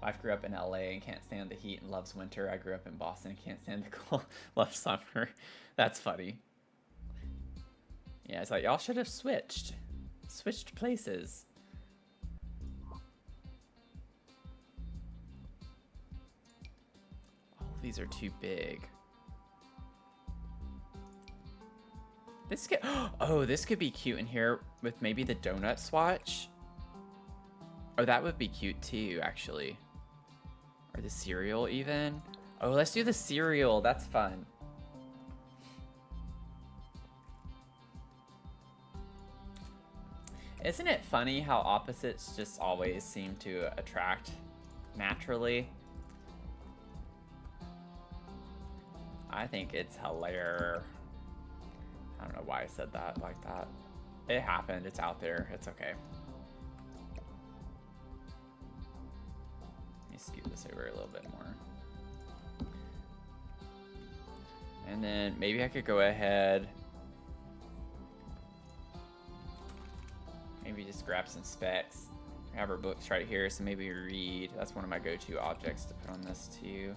Wife grew up in LA and can't stand the heat and loves winter. I grew up in Boston and can't stand the cold, loves summer. That's funny. Yeah, it's like y'all should have switched places. these are too big. This could, oh, this could be cute in here with maybe the donut swatch. Oh, that would be cute too, actually. Or the cereal even. Oh, let's do the cereal. That's fun. Isn't it funny how opposites just always seem to attract naturally? I think it's hilarious. I don't know why I said that like that. It happened. It's out there. It's okay. Let me scoot this over a little bit more. And then maybe I could go ahead. Maybe just grab some specs. I have our books right here, so maybe read. That's one of my go-to objects to put on this too.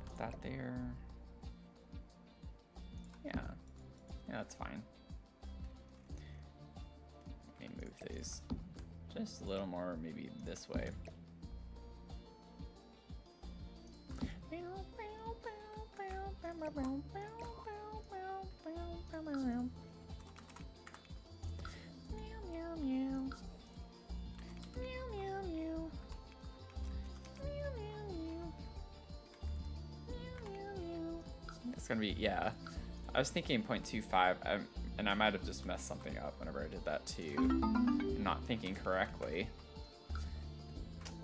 Put that there. Yeah, that's fine. Let me move these just a little more, maybe this way. It's gonna be, yeah. I was thinking 0.25, and I might have just messed something up whenever I did that too. Not thinking correctly.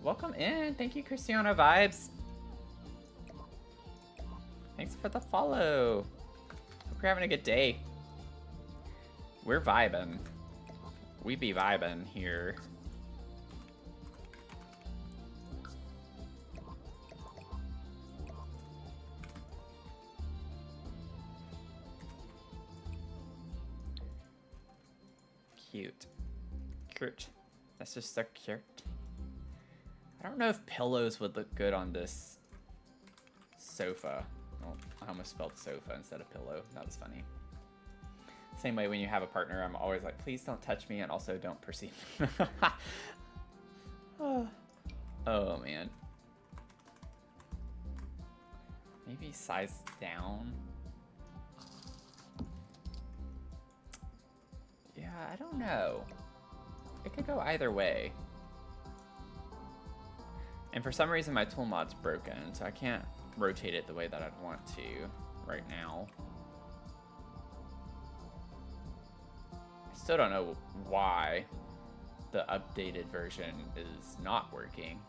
Welcome in. Thank you, Cristiano Vibes. Thanks for the follow. Hope you're having a good day. We're vibing. We be vibing here. Cute. Cute. That's just so cute. I don't know if pillows would look good on this sofa. Oh, I almost spelled sofa instead of pillow. That was funny. Same way when you have a partner, I'm always like, please don't touch me and also don't perceive me. Oh, man. Maybe size down. Yeah, I don't know. It could go either way. And for some reason my tool mod's broken, so I can't rotate it the way that I'd want to right now. I still don't know why the updated version is not working.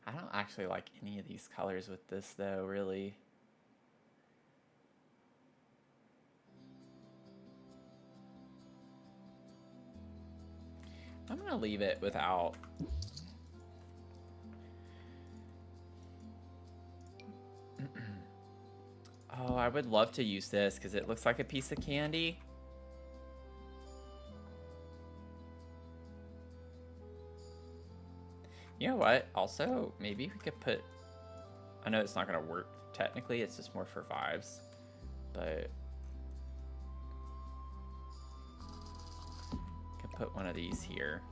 I don't actually like any of these colors with this though, really. I'm gonna leave it without. Oh, I would love to use this because it looks like a piece of candy. You know what? Also, maybe we could put... I know it's not going to work technically. It's just more for vibes. But... I could put one of these here.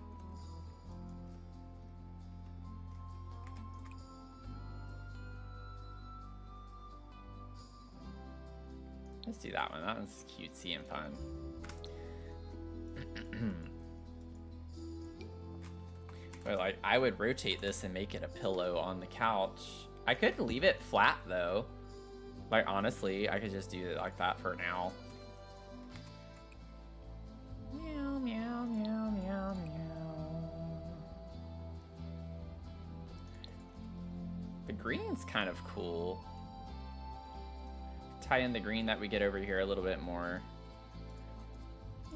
Let's do that one. That one's cutesy and fun. But like, I would rotate this and make it a pillow on the couch. I could leave it flat though. Like honestly, I could just do it like that for now. Meow, meow, meow, meow, meow. The green's kind of cool. Tie in the green that we get over here a little bit more.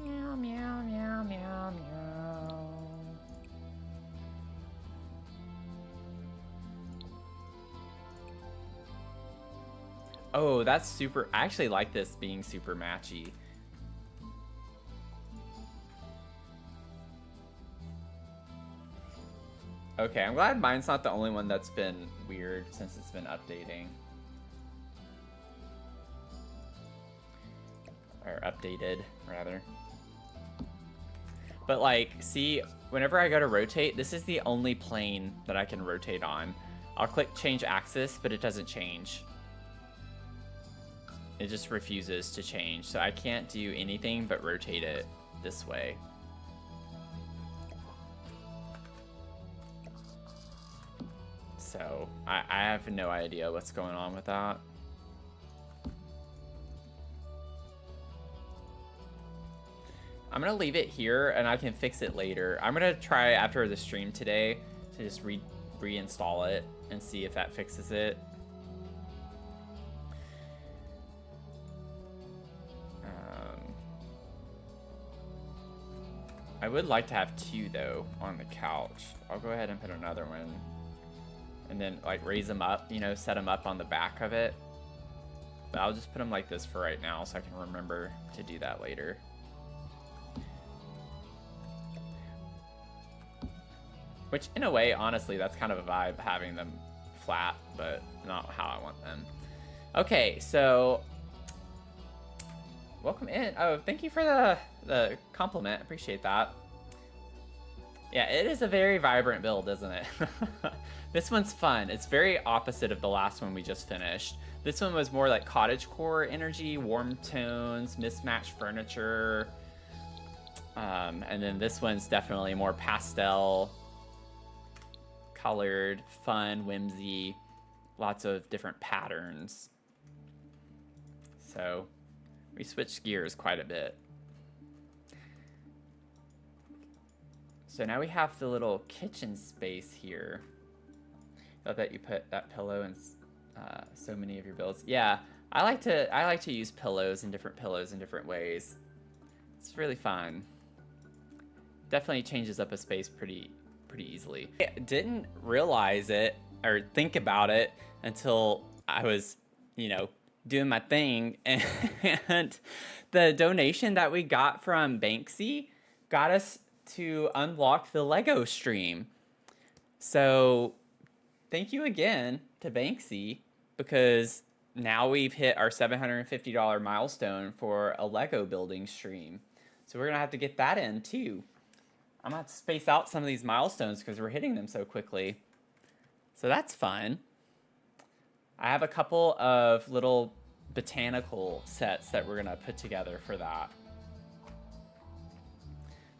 Meow, meow, meow, meow, meow. Oh, that's super. I actually like this being super matchy. Okay, I'm glad mine's not the only one that's been weird since it's been updating. Or updated, rather. But like, see, whenever I go to rotate, this is the only plane that I can rotate on. I'll click change axis, but it doesn't change. It just refuses to change. So I can't do anything but rotate it this way. So I have no idea what's going on with that. I'm gonna leave it here and I can fix it later. I'm gonna try after the stream today to just reinstall it and see if that fixes it. I would like to have two though on the couch. I'll go ahead and put another one and then like raise them up, you know, set them up on the back of it. But I'll just put them like this for right now so I can remember to do that later. Which in a way, honestly, that's kind of a vibe having them flat, but not how I want them. Okay, so welcome in. Oh, thank you for the compliment. Appreciate that. Yeah, it is a very vibrant build, isn't it? This one's fun. It's very opposite of the last one we just finished. This one was more like cottagecore energy, warm tones, mismatched furniture. And then this one's definitely more pastel, colored, fun, whimsy, lots of different patterns. So we switched gears quite a bit. So now we have the little kitchen space here. I bet you put that pillow in so many of your builds. Yeah, I like to use pillows in different ways. It's really fun. Definitely changes up a space pretty easily. I didn't realize it or think about it until I was, you know, doing my thing, and the donation that we got from Banksy got us to unlock the Lego stream. So thank you again to Banksy, because now we've hit our $750 milestone for a Lego building stream. So we're gonna have to get that in too. I'm gonna have to space out some of these milestones because we're hitting them so quickly. So that's fun. I have a couple of little botanical sets that we're gonna put together for that.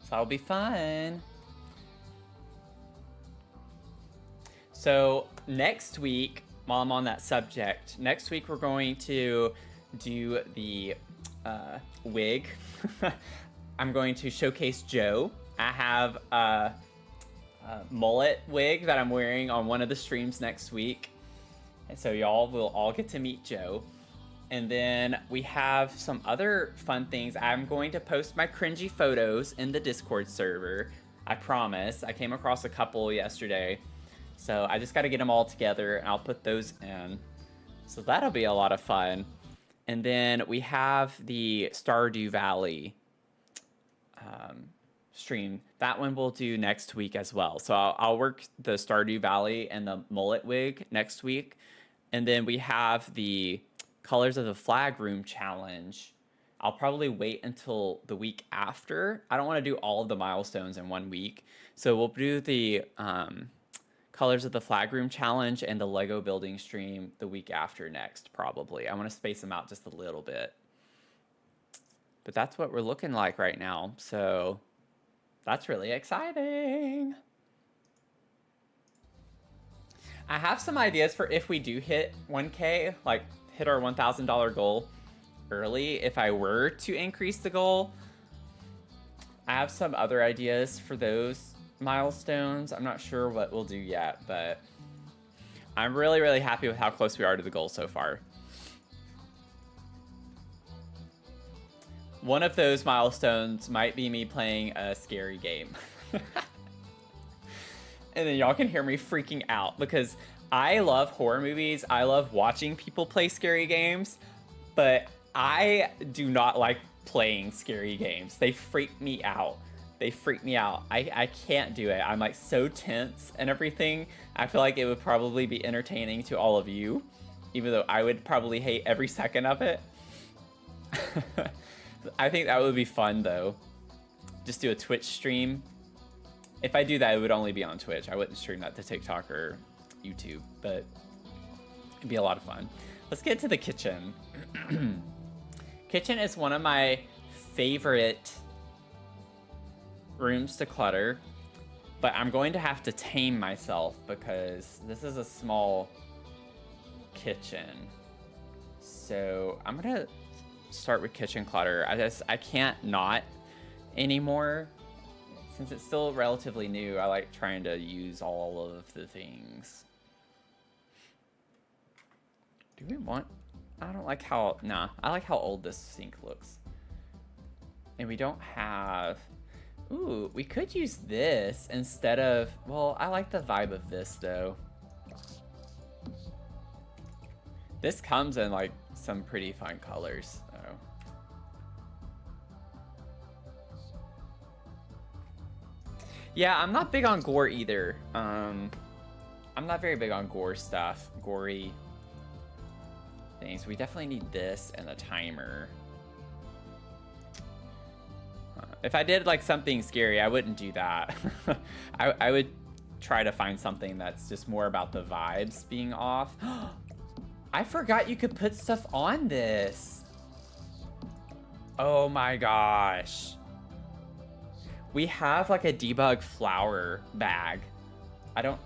So that'll be fun. So next week, while I'm on that subject, next week we're going to do the wig. I'm going to showcase Joe. I have a mullet wig that I'm wearing on one of the streams next week. And so y'all will all get to meet Joe. And then we have some other fun things. I'm going to post my cringy photos in the Discord server. I promise. I came across a couple yesterday. So I just got to get them all together and I'll put those in. So that'll be a lot of fun. And then we have the Stardew Valley stream. That one we'll do next week as well. So I'll work the Stardew Valley and the mullet wig next week. And then we have the Colors of the Flag Room challenge. I'll probably wait until the week after. I don't want to do all of the milestones in 1 week. So we'll do the Colors of the Flag Room challenge and the Lego building stream the week after next, probably. I want to space them out just a little bit. But that's what we're looking like right now. So that's really exciting. I have some ideas for if we do hit 1K, like hit our $1,000 goal early. If I were to increase the goal, I have some other ideas for those milestones. I'm not sure what we'll do yet, but I'm really, really happy with how close we are to the goal so far. One of those milestones might be me playing a scary game. And then y'all can hear me freaking out because I love horror movies. I love watching people play scary games, but I do not like playing scary games. They freak me out. They freak me out. I can't do it. I'm like so tense and everything. I feel like it would probably be entertaining to all of you, even though I would probably hate every second of it. I think that would be fun though, just do a Twitch stream. If I do that, it would only be on Twitch. I wouldn't stream that to TikTok or YouTube, but it'd be a lot of fun. Let's get to the kitchen. Kitchen is one of my favorite rooms to clutter, but I'm going to have to tame myself because this is a small kitchen. So I'm gonna start with kitchen clutter. I can't not anymore. Since it's still relatively new, I like trying to use all of the things. Do we want... I don't like how... Nah, I like how old this sink looks. And we don't have... Ooh, we could use this instead of... Well, I like the vibe of this, though. This comes in, like, some pretty fun colors. Yeah, I'm not big on gore either. I'm not very big on gore stuff, gory things. We definitely need this and a timer. If I did like something scary, I wouldn't do that. I would try to find something that's just more about the vibes being off. I forgot you could put stuff on this. Oh my gosh. We have like a debug flower bag. I don't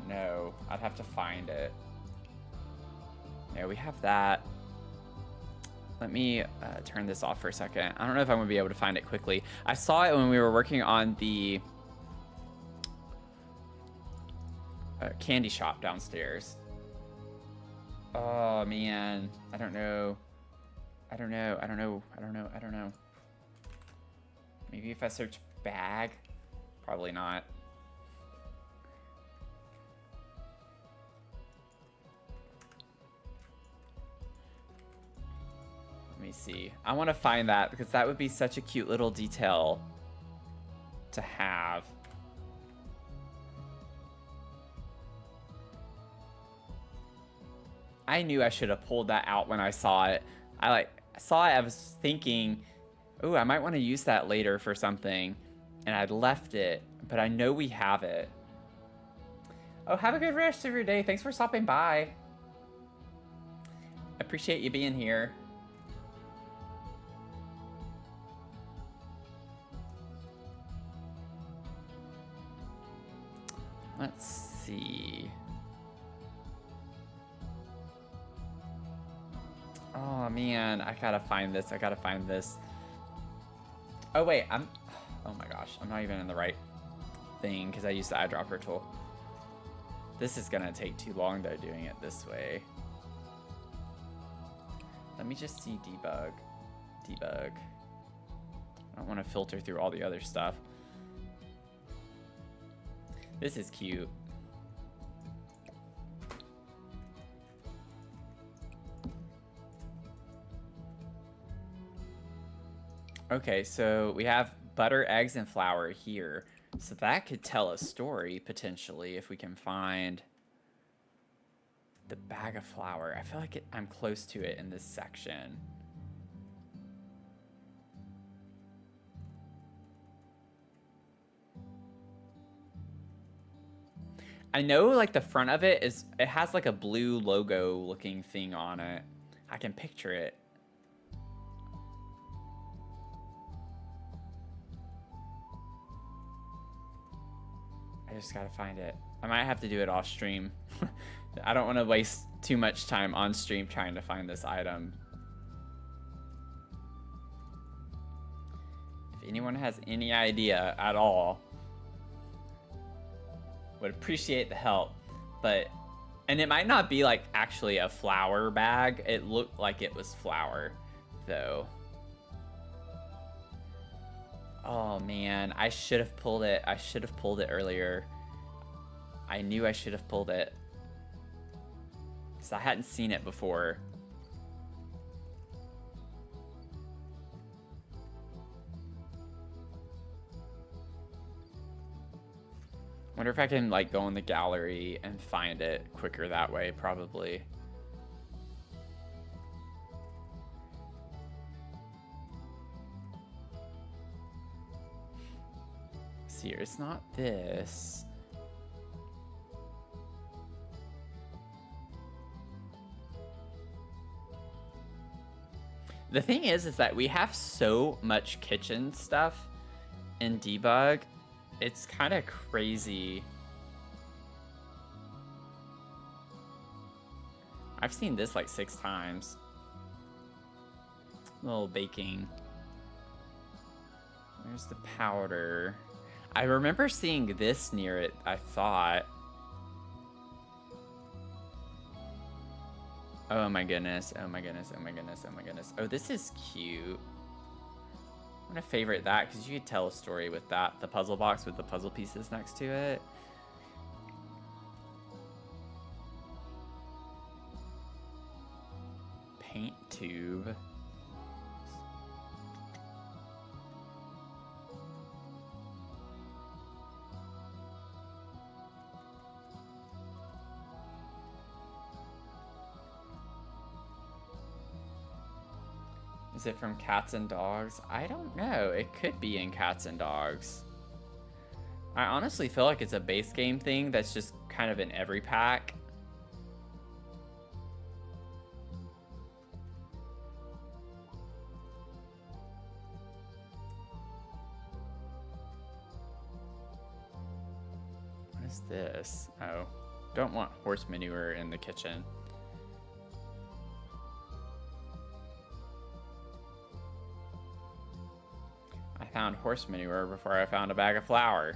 know. I'd have to find it. Yeah, we have that. Let me turn this off for a second. I don't know if I'm gonna be able to find it quickly. I saw it when we were working on the candy shop downstairs. Oh man, I don't know. Maybe if I search bag, probably not. Let me see. I want to find that because that would be such a cute little detail to have. I knew I should have pulled that out when I saw it. I saw it, I was thinking, ooh, I might want to use that later for something. And I'd left it, but I know we have it. Oh, have a good rest of your day. Thanks for stopping by. I appreciate you being here. Let's see. Oh man, I gotta find this. Oh wait, oh my gosh, I'm not even in the right thing because I used the eyedropper tool. This is gonna take too long though doing it this way. Let me just see debug. I don't want to filter through all the other stuff. This is cute. Okay, so we have butter, eggs, and flour here. So that could tell a story, potentially, if we can find the bag of flour. I feel like I'm close to it in this section. I know, like, the front of it has, like, a blue logo-looking thing on it. I can picture it. I just gotta find it. I might have to do it off stream. I don't want to waste too much time on stream trying to find this item. If anyone has any idea at all, would appreciate the help. And it might not be like actually a flour bag. It looked like it was flour though. Oh man, I should have pulled it. I should have pulled it earlier. I knew I should have pulled it. Because I hadn't seen it before. Wonder if I can like go in the gallery and find it quicker that way, probably. see here. It's not this. The thing is that we have so much kitchen stuff in debug. It's kind of crazy. I've seen this like 6 times. A little baking. There's the powder. I remember seeing this near it, I thought. Oh my goodness, oh my goodness, oh my goodness, oh my goodness. Oh, this is cute. I'm gonna favorite that because you could tell a story with that. The puzzle box with the puzzle pieces next to it. Paint tube. Is it from Cats and Dogs? I don't know. It could be in Cats and Dogs. I honestly feel like it's a base game thing that's just kind of in every pack. What is this? Oh, don't want horse manure in the kitchen. I found horse manure before I found a bag of flour.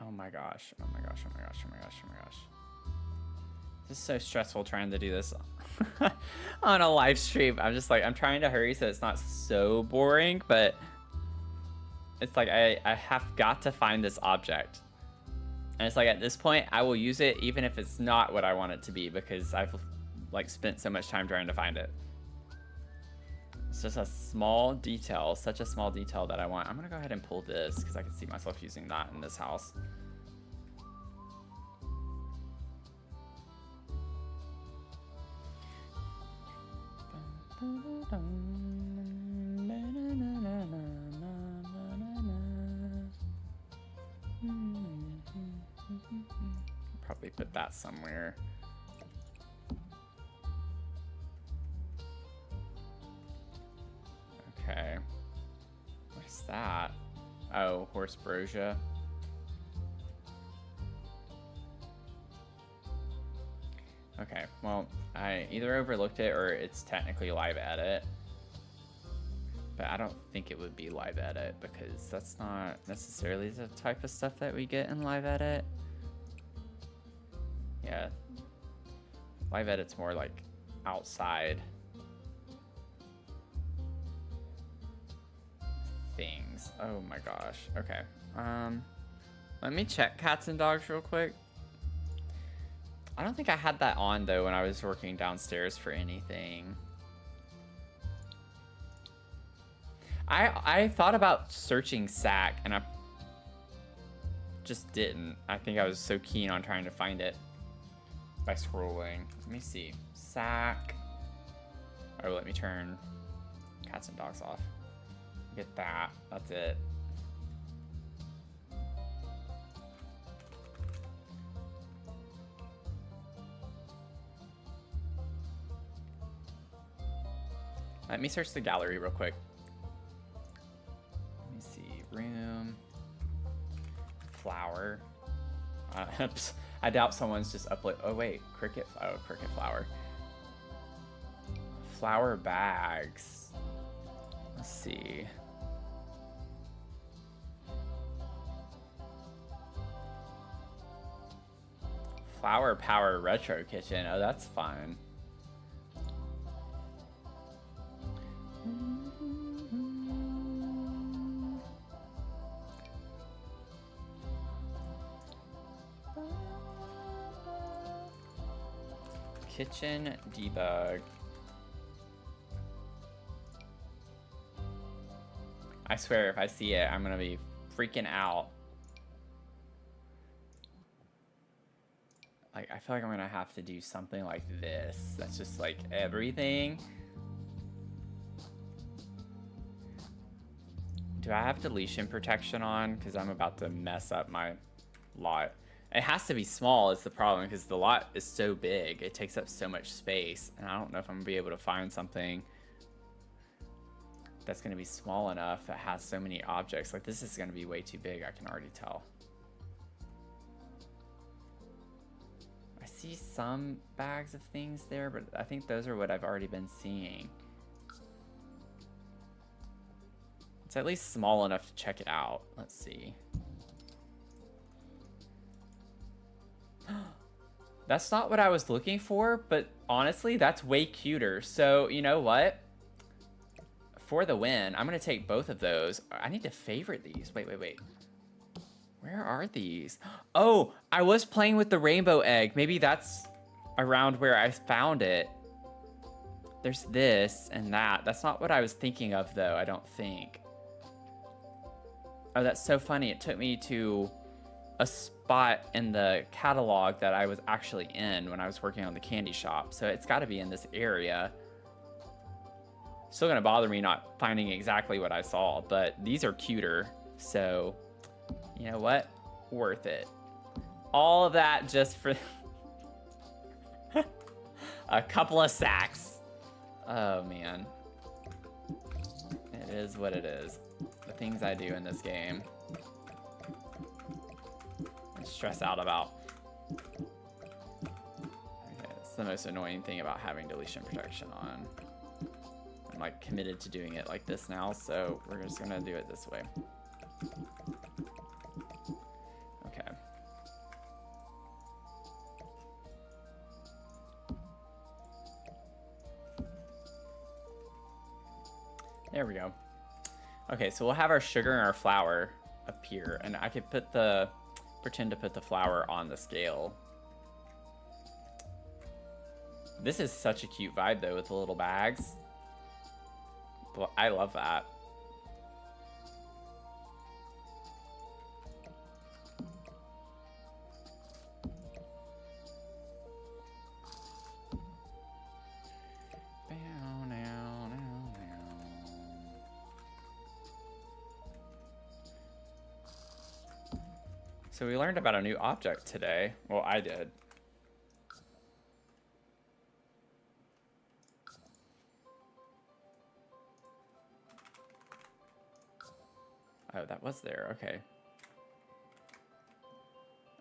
Oh my gosh, oh my gosh, oh my gosh, oh my gosh, oh my gosh. This is so stressful trying to do this on a live stream. I'm just like, I'm trying to hurry so it's not so boring, but it's like I have got to find this object. And it's like at this point, I will use it even if it's not what I want it to be because I've like spent so much time trying to find it. It's just a small detail, such a small detail that I want. I'm gonna go ahead and pull this because I can see myself using that in this house. Probably put that somewhere. Okay. What is that? Oh, horse brochure. Okay, well, I either overlooked it or it's technically live edit. But I don't think it would be live edit because that's not necessarily the type of stuff that we get in live edit. Yeah. Live edit's more like outside things. Oh my gosh. Okay. Let me check Cats and Dogs real quick. I don't think I had that on though when I was working downstairs for anything. I thought about searching SAC and I just didn't. I think I was so keen on trying to find it by scrolling. Let me see. SAC. Oh, let me turn Cats and Dogs off. Get that. That's it. Let me search the gallery real quick. Let me see. Room. Flower. I doubt someone's just upload. Oh wait, cricket. Oh, cricket flower. Flower bags. Let's see. Flower power retro kitchen. Oh, that's fun. Kitchen debug. I swear, if I see it, I'm gonna be freaking out. Like, I feel like I'm gonna have to do something like this. That's just like everything. Do I have deletion protection on? Because I'm about to mess up my lot. It has to be small is the problem, because the lot is so big. It takes up so much space. And I don't know if I'm gonna be able to find something that's gonna be small enough that has so many objects. Like, this is gonna be way too big, I can already tell. I see some bags of things there, but I think those are what I've already been seeing. It's at least small enough to check it out. Let's see. That's not what I was looking for, but honestly, that's way cuter. So, you know what? For the win, I'm gonna take both of those. I need to favorite these. Wait. Where are these? Oh, I was playing with the rainbow egg. Maybe that's around where I found it. There's this and that. That's not what I was thinking of, though, I don't think. Oh, that's so funny. It took me to a spot in the catalog that I was actually in when I was working on the candy shop. So it's got to be in this area. Still gonna bother me not finding exactly what I saw, but these are cuter. So, you know what? Worth it. All of that just for a couple of sacks. Oh, man. It is what it is. The things I do in this game. I stress out about. Okay, it's the most annoying thing about having deletion protection on. I'm like committed to doing it like this now, so we're just gonna do it this way. Okay. There we go. Okay, so we'll have our sugar and our flour up here, and I could put the, pretend to put the flour on the scale. This is such a cute vibe though with the little bags. I love that. So we learned about a new object today. Well, I did. Oh, that was there. Okay.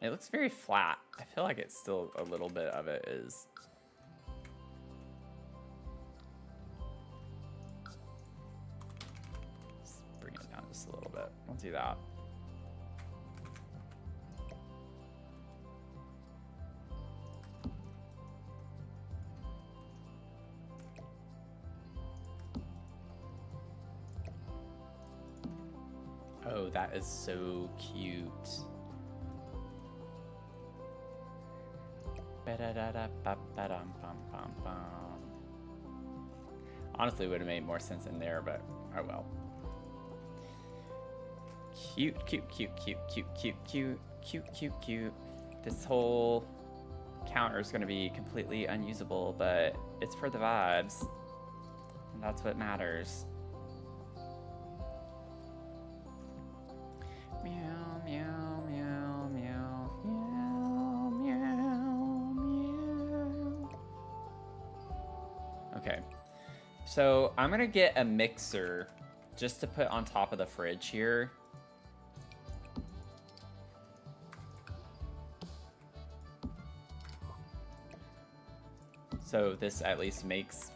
It looks very flat. I feel like it's still a little bit of it is. Let's bring it down just a little bit. We'll do that. Oh, that is so cute. Honestly, it would have made more sense in there, but oh well. Cute. This whole counter is going to be completely unusable, but it's for the vibes. And that's what matters. Meow, meow, meow, meow, meow, meow, meow. Okay, so I'm gonna get a mixer just to put on top of the fridge here. So this at least makes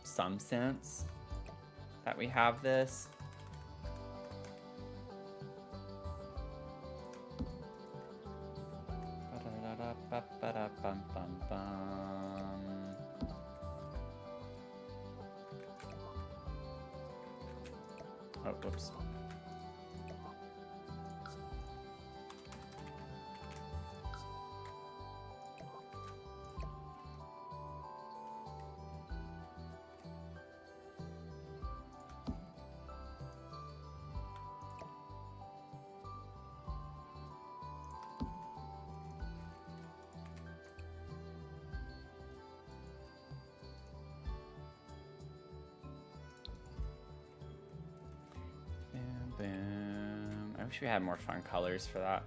some sense that we have this. Oh, whoops. I wish we had more fun colors for that.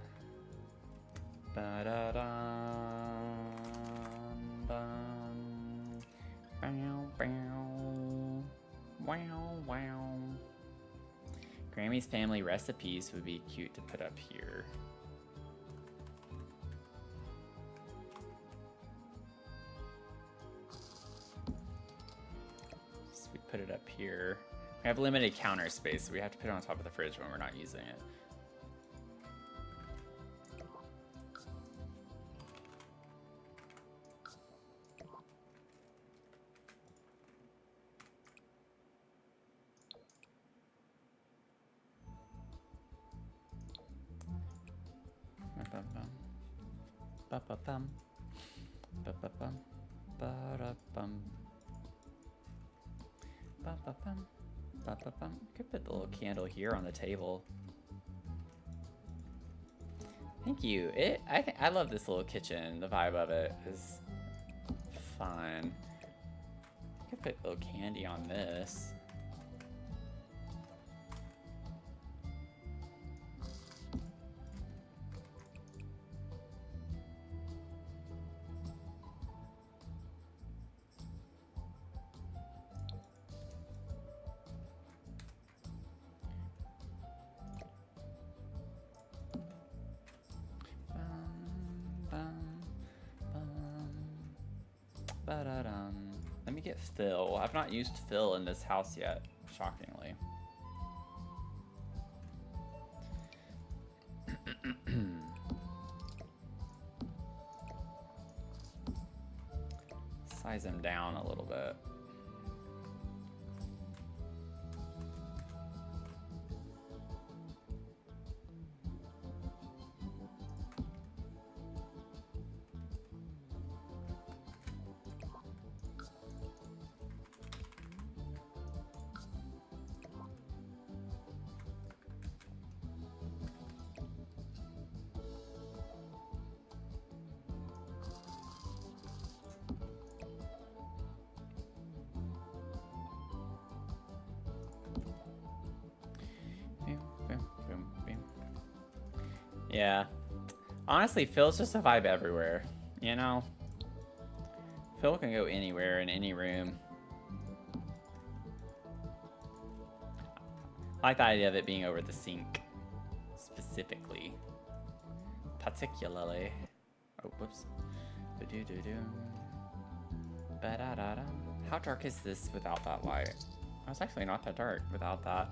Wow. Grammy's family recipes would be cute to put up here. So we put it up here. We have limited counter space, so we have to put it on top of the fridge when we're not using it. Could put the little candle here on the table. Thank you. I love this little kitchen. The vibe of it is fun. Could put a little candy on this. Let me get Phil. I've not used Phil in this house yet, shockingly. Size him down a little bit. Yeah. Honestly, Phil's just a vibe everywhere, you know? Phil can go anywhere in any room. I like the idea of it being over the sink, specifically. Particularly. Oh, whoops. Ba-da-da-da. How dark is this without that light? Oh, it's actually not that dark without that.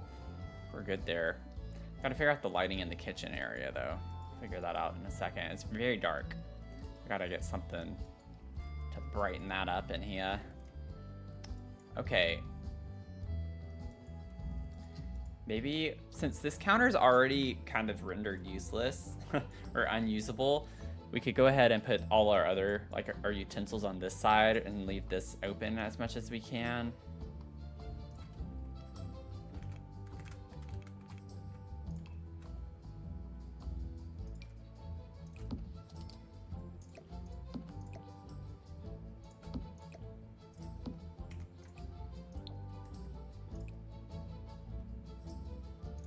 We're good there. Gotta figure out the lighting in the kitchen area, though. Figure that out in a second. It's very dark. Gotta get something to brighten that up in here. Okay. Maybe, since this counter is already kind of rendered useless or unusable, we could go ahead and put all our other, like our utensils on this side and leave this open as much as we can.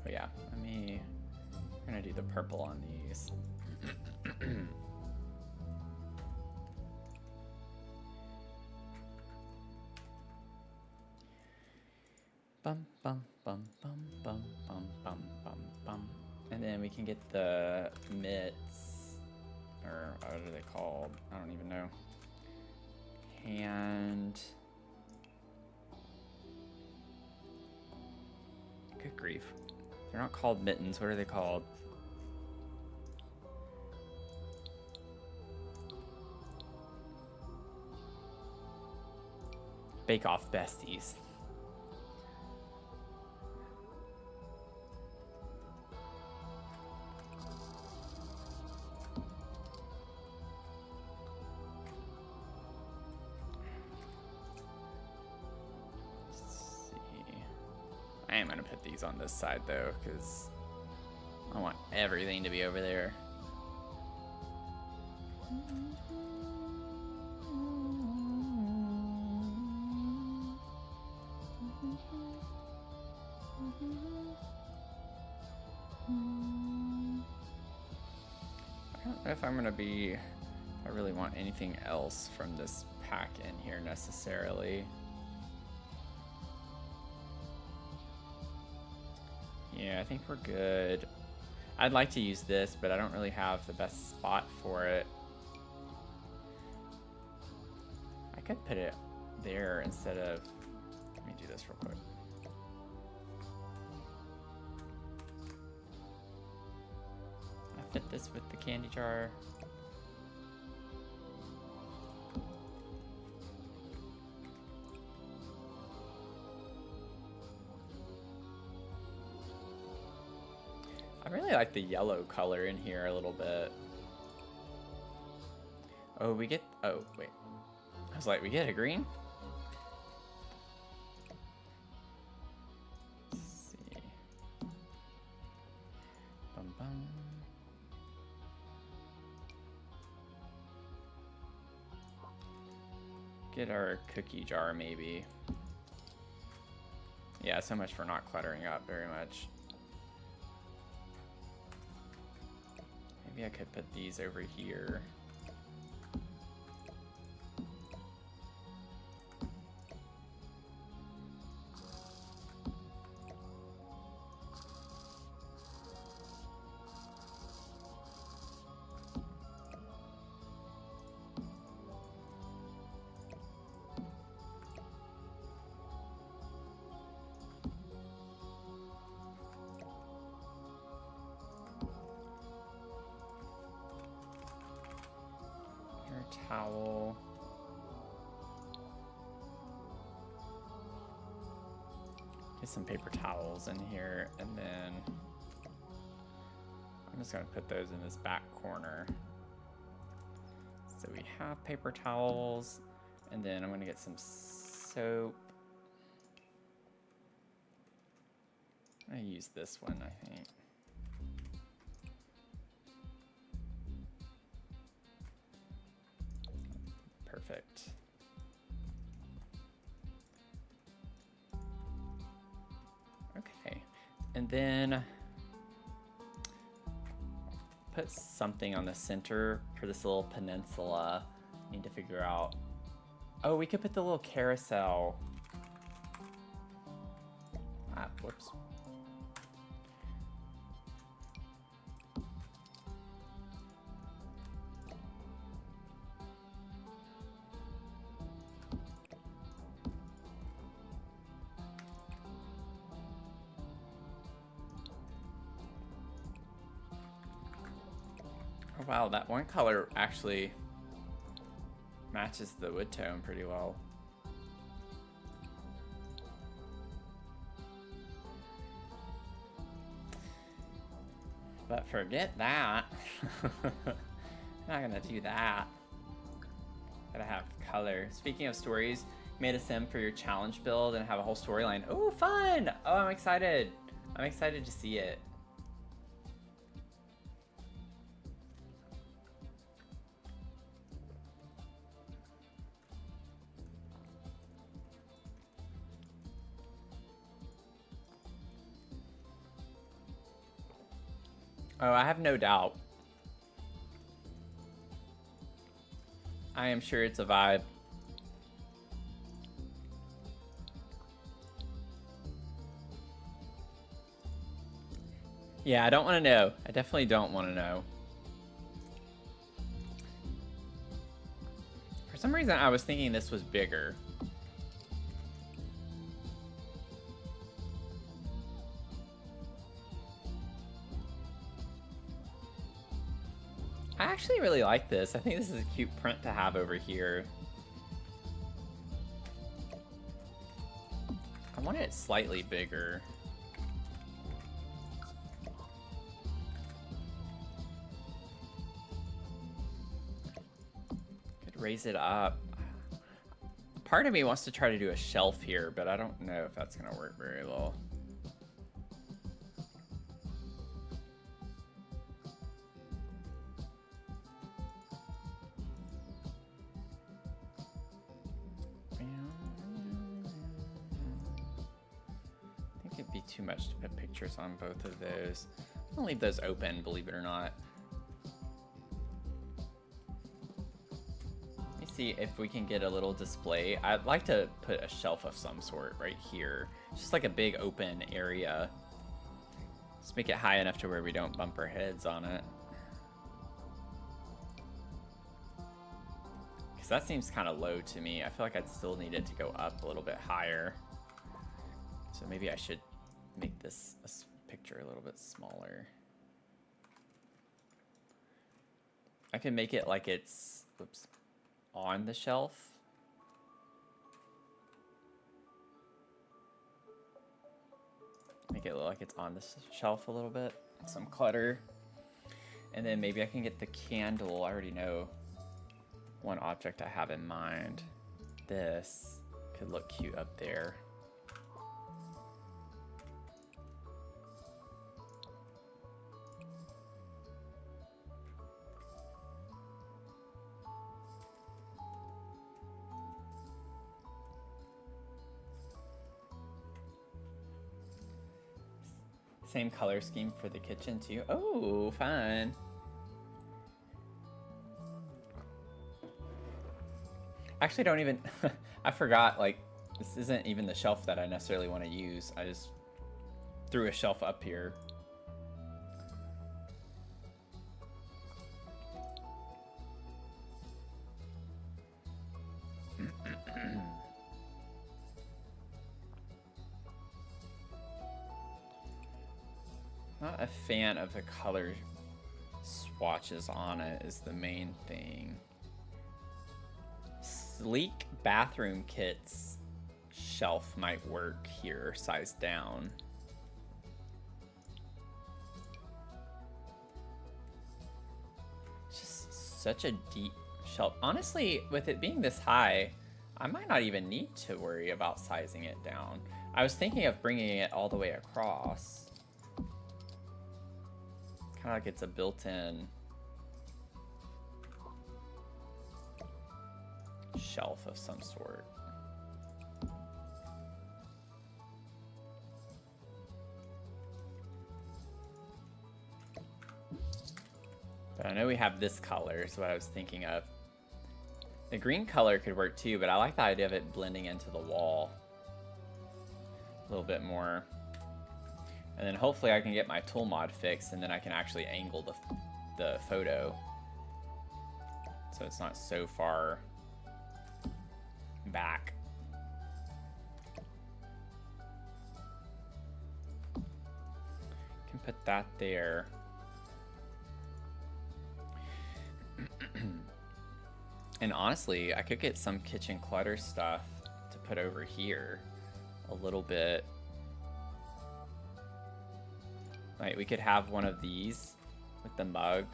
Yeah, we're gonna do the purple on these. Bum bum bum bum bum bum bum bum bum. And then we can get the mitts, or what are they called? I don't even know. Hand. Good grief. They're not called mittens. What are they called? Bake Off besties. I am gonna put these on this side though, because I want everything to be over there. know if I'm gonna be, I really want anything else from this pack in here necessarily. Yeah, I think we're good. I'd like to use this, but I don't really have the best spot for it. I could put it there instead of, let me do this real quick. I fit this with the candy jar. I really like the yellow color in here a little bit. Oh, we get, oh, wait. I was like, we get a green? Let's see. Bum, bum. Get our cookie jar, maybe. Yeah, so much for not cluttering up very much. Maybe I could put these over here. Towel. Get some paper towels in here, and then I'm just gonna put those in this back corner. So we have paper towels, and then I'm gonna get some soap. I use this one, I think. Perfect. Okay, and then put something on the center for this little peninsula. Need to figure out. Oh, we could put the little carousel. Ah, whoops. Oh, wow, that one color actually matches the wood tone pretty well. But forget that. Not gonna do that. Gotta have color. Speaking of stories, made a sim for your challenge build and have a whole storyline. Oh, fun! Oh, I'm excited. I'm excited to see it. Oh, I have no doubt. I am sure it's a vibe. Yeah, I don't want to know. I definitely don't want to know. For some reason, I was thinking this was bigger. I actually really like this. I think this is a cute print to have over here. I want it slightly bigger. Could raise it up. Part of me wants to try to do a shelf here, but I don't know if that's gonna work very well. It'd be too much to put pictures on both of those. I'll leave those open, believe it or not. see if we can get a little display. I'd like to put a shelf of some sort right here. Just like a big open area. Just make it high enough to where we don't bump our heads on it. Because that seems kind of low to me. I feel like I'd still need it to go up a little bit higher. So maybe I should make this picture a little bit smaller. I can make it like it's, oops, on the shelf. Make it look like it's on the shelf a little bit. Some clutter. And then maybe I can get the candle. I already know one object I have in mind. This could look cute up there. Same color scheme for the kitchen too. Oh, fun. Actually don't even, I forgot, like, this isn't even the shelf that I necessarily want to use. I just threw a shelf up here. Not a fan of the color swatches on it is the main thing. Sleek bathroom kits shelf might work here, size down. Just such a deep shelf. Honestly, with it being this high, I might not even need to worry about sizing it down. I was thinking of bringing it all the way across. Kind of like it's a built-in shelf of some sort. But I know we have this color, is what I was thinking of. The green color could work too, but I like the idea of it blending into the wall a little bit more. And then hopefully I can get my tool mod fixed, and then I can actually angle the photo so it's not so far back. Can put that there. And honestly, I could get some kitchen clutter stuff to put over here a little bit. Like, we could have one of these with the mug.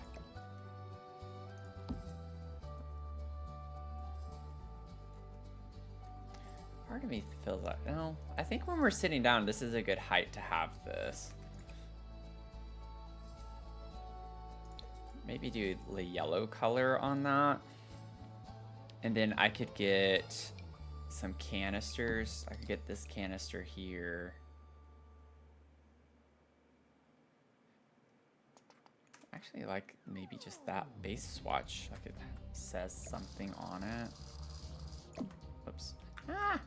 Part of me feels like, no, I think when we're sitting down, this is a good height to have this. Maybe do the yellow color on that. And then I could get some canisters. I could get this canister here. Actually, like maybe just that base swatch. Like it says something on it. Oops. Ah!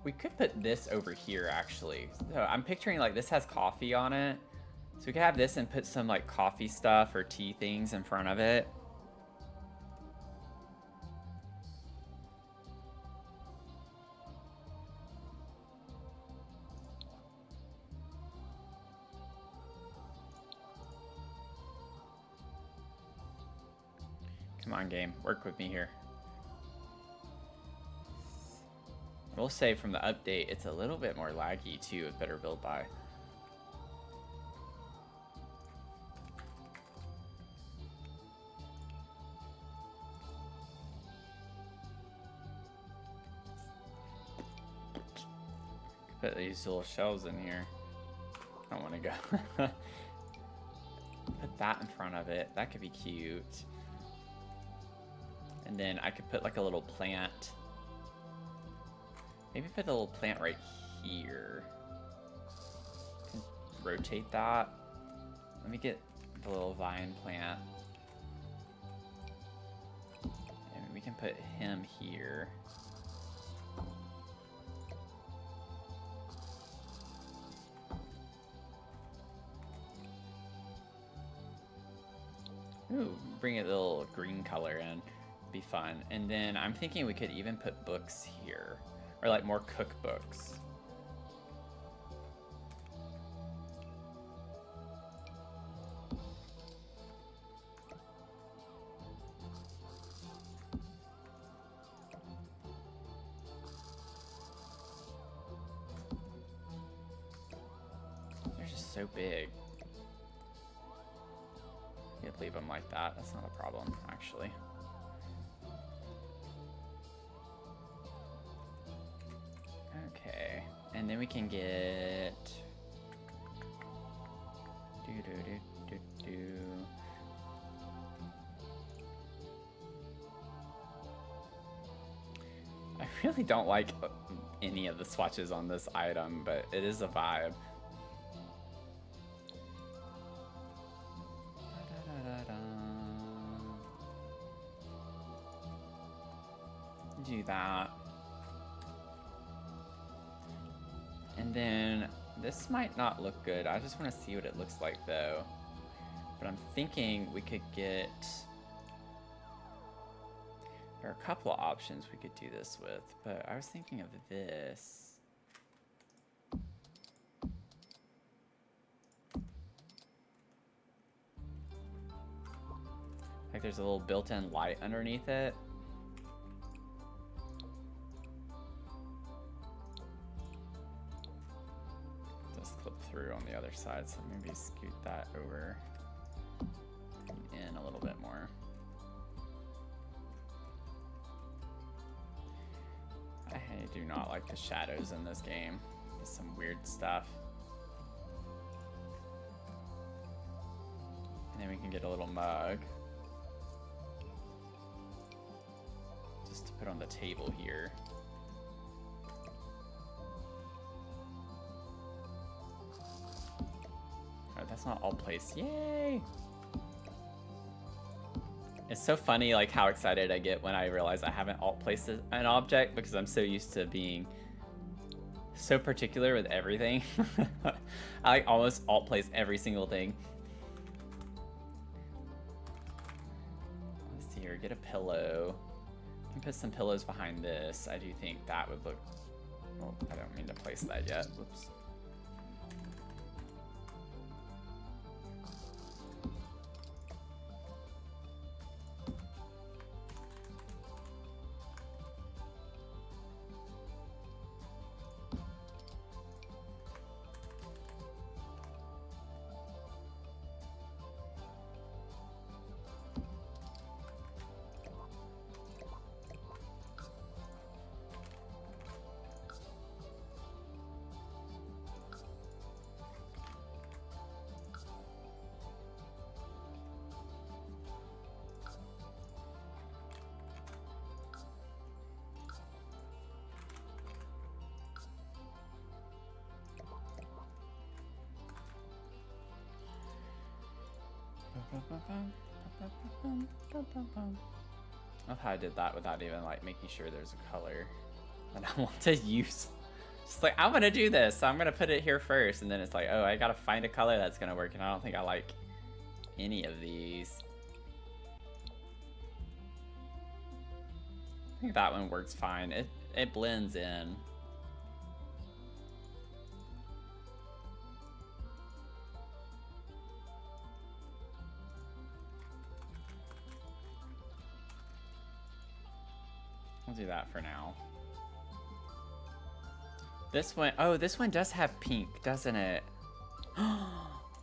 We could put this over here, actually. So I'm picturing like this has coffee on it. So we could have this and put some like coffee stuff or tea things in front of it. Come on, game. Work with me here. We'll say from the update, it's a little bit more laggy too with better build by. Put these little shelves in here. I don't want to go. Put that in front of it. That could be cute. And then I could put like a little plant. Maybe put a little plant right here. rotate that. Let me get the little vine plant. And we can put him here. Ooh, bring a little green color in. Be fun. And then I'm thinking we could even put books here. Or like more cookbooks. They're just so big. You could leave them like that. That's not a problem, actually. Okay, and then we can get I really don't like any of the swatches on this item, but it is a vibe. Do that. And then this might not look good. I just want to see what it looks like though. But I'm thinking we could get... There are a couple of options we could do this with, but I was thinking of this. Like there's a little built-in light underneath it. Through on the other side, so maybe scoot that over in a little bit more. I do not like the shadows in this game. It's some weird stuff. And then we can get a little mug just to put on the table here. That's not all placed. Yay! It's so funny like how excited I get when I realize I haven't alt placed an object because I'm so used to being so particular with everything. I like almost alt place every single thing. Let's see here, get a pillow. I can put some pillows behind this. I do think that would look... Oh, I don't mean to place that yet. Whoops. I love how I did that without even like making sure there's a color that I want to use. Just like, I'm gonna do this, so I'm gonna put it here first, and then it's like, oh, I gotta find a color that's gonna work, and I don't think I like any of these. I think that one works fine. It blends in. We'll do that for now. This one, oh, this one does have pink, doesn't it?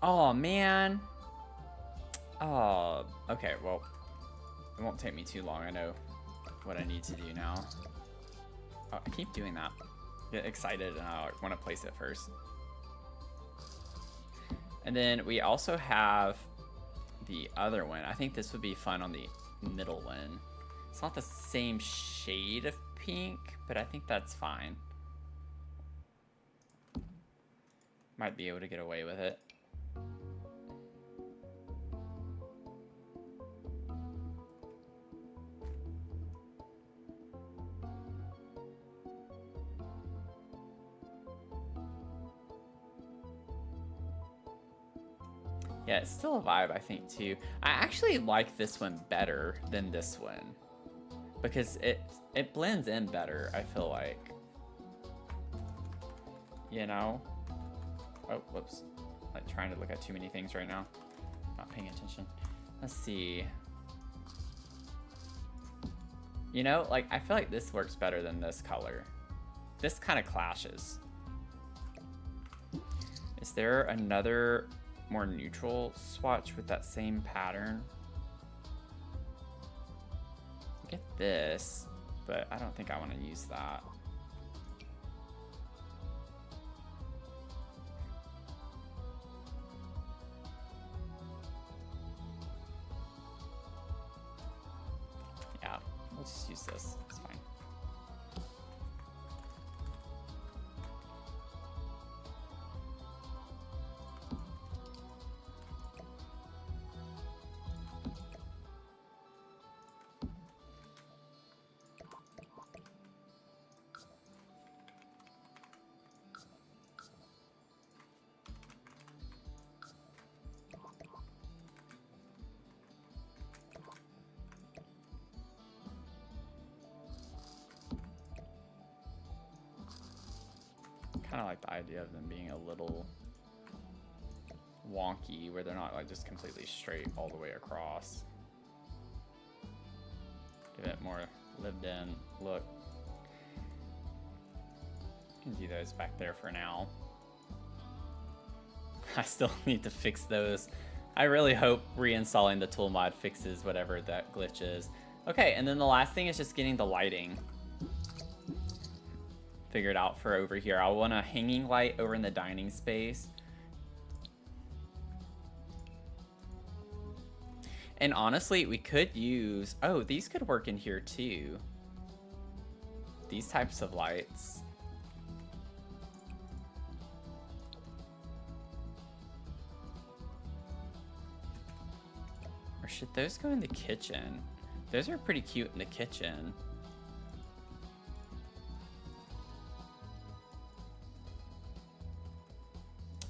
Oh, man. Oh, okay, well, it won't take me too long. I know what I need to do now. Oh, I keep doing that. Get excited and I want to place it first. And then we also have the other one. I think this would be fun on the middle one. It's not the same shade of pink, but I think that's fine. Might be able to get away with it. Yeah, it's still a vibe, I think, too. I actually like this one better than this one because it blends in better, I feel like. You know? Oh, whoops. Like trying to look at too many things right now. Not paying attention. Let's see. You know, like I feel like this works better than this color. This kind of clashes. Is there another more neutral swatch with that same pattern? Get this, but I don't think I want to use that. Yeah, we'll just use this. It's fine. Kind of like the idea of them being a little wonky, where they're not like just completely straight all the way across. Give it more lived in look. You can do those back there for now. I still need to fix those. I really hope reinstalling the tool mod fixes whatever that glitch is. Okay, and then the last thing is just getting the lighting figured out for over here. I want a hanging light over in the dining space. And honestly, we could use, oh, these could work in here too. These types of lights. Or should those go in the kitchen? Those are pretty cute in the kitchen.